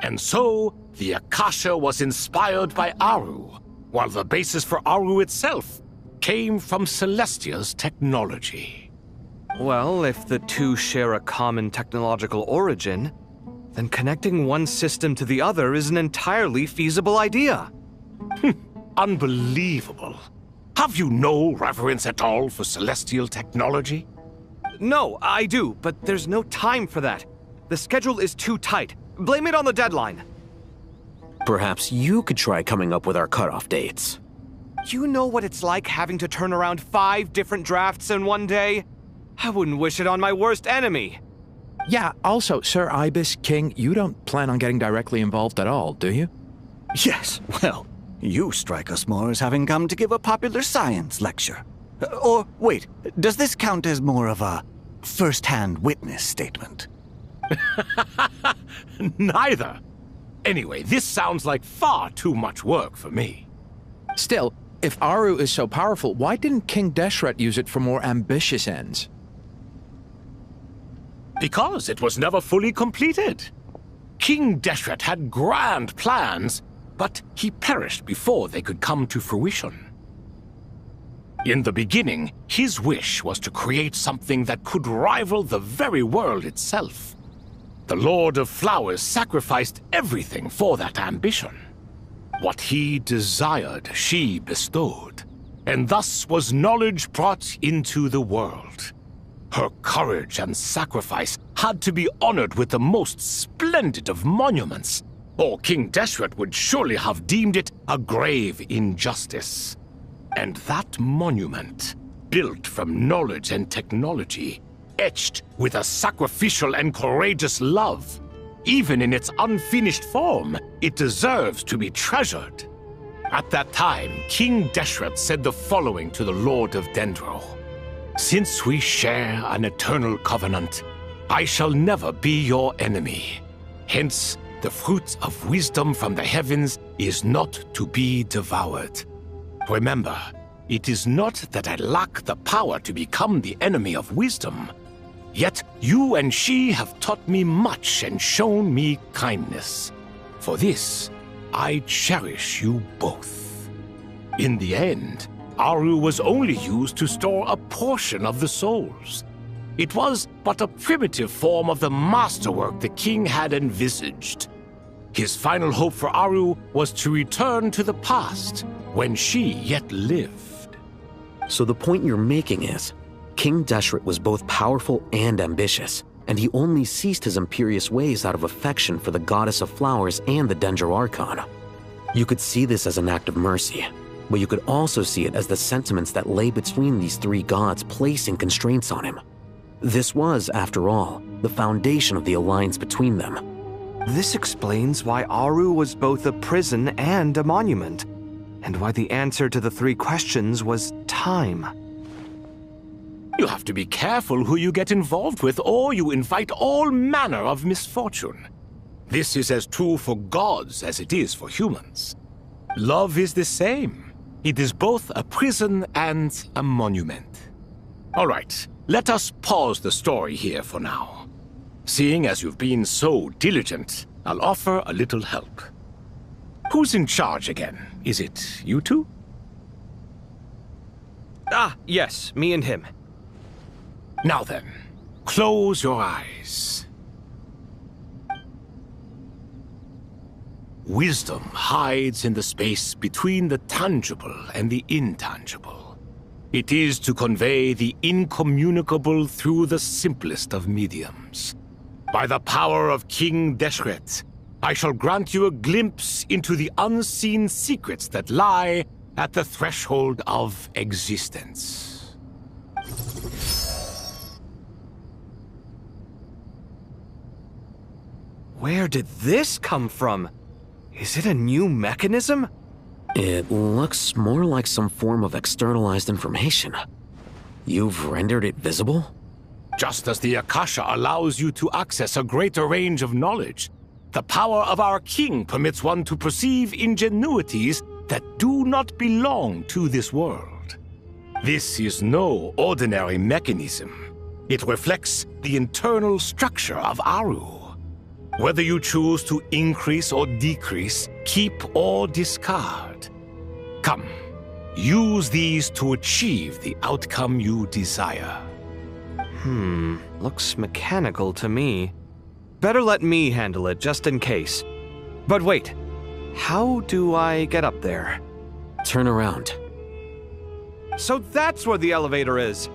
And so, the Akasha was inspired by Aru, while the basis for Aru itself came from Celestia's technology. Well, if the 2 share a common technological origin, then connecting one system to the other is an entirely feasible idea. Unbelievable. Have you no reverence at all for celestial technology? No, I do, but there's no time for that. The schedule is too tight. Blame it on the deadline. Perhaps you could try coming up with our cutoff dates. You know what it's like having to turn around 5 different drafts in one day? I wouldn't wish it on my worst enemy. Yeah, also, Sir Ibis, King, you don't plan on getting directly involved at all, do you? Yes, well, you strike us more as having come to give a popular science lecture. Or, wait, does this count as more of a first-hand witness statement? Neither. Anyway, this sounds like far too much work for me. Still, if Aru is so powerful, why didn't King Deshret use it for more ambitious ends? Because it was never fully completed. King Deshret had grand plans, but he perished before they could come to fruition. In the beginning, his wish was to create something that could rival the very world itself. The Lord of Flowers sacrificed everything for that ambition. What he desired, she bestowed, and thus was knowledge brought into the world. Her courage and sacrifice had to be honored with the most splendid of monuments, or King Deshret would surely have deemed it a grave injustice. And that monument, built from knowledge and technology, etched with a sacrificial and courageous love, even in its unfinished form, it deserves to be treasured. At that time, King Deshret said the following to the Lord of Dendro. "Since we share an eternal covenant, I shall never be your enemy. Hence, the fruit of wisdom from the heavens is not to be devoured. Remember, it is not that I lack the power to become the enemy of wisdom. Yet you and she have taught me much and shown me kindness. For this, I cherish you both." In the end, Aru was only used to store a portion of the souls. It was but a primitive form of the masterwork the king had envisaged. His final hope for Aru was to return to the past, when she yet lived. So the point you're making is, King Deshret was both powerful and ambitious, and he only ceased his imperious ways out of affection for the Goddess of Flowers and the Dendro Archon. You could see this as an act of mercy, but you could also see it as the sentiments that lay between these three gods placing constraints on him. This was, after all, the foundation of the alliance between them. This explains why Aru was both a prison and a monument, and why the answer to the three questions was time. You have to be careful who you get involved with, or you invite all manner of misfortune. This is as true for gods as it is for humans. Love is the same. It is both a prison and a monument. All right, let us pause the story here for now. Seeing as you've been so diligent, I'll offer a little help. Who's in charge again? Is it you two? Ah, yes, me and him. Now then, close your eyes. Wisdom hides in the space between the tangible and the intangible. It is to convey the incommunicable through the simplest of mediums. By the power of King Deshret, I shall grant you a glimpse into the unseen secrets that lie at the threshold of existence. Where did this come from? Is it a new mechanism? It looks more like some form of externalized information. You've rendered it visible? Just as the Akasha allows you to access a greater range of knowledge, the power of our king permits one to perceive ingenuities that do not belong to this world. This is no ordinary mechanism. It reflects the internal structure of Aru. Whether you choose to increase or decrease, keep or discard. Come, use these to achieve the outcome you desire. Looks mechanical to me. Better let me handle it, just in case. But wait, how do I get up there? Turn around. So that's where the elevator is.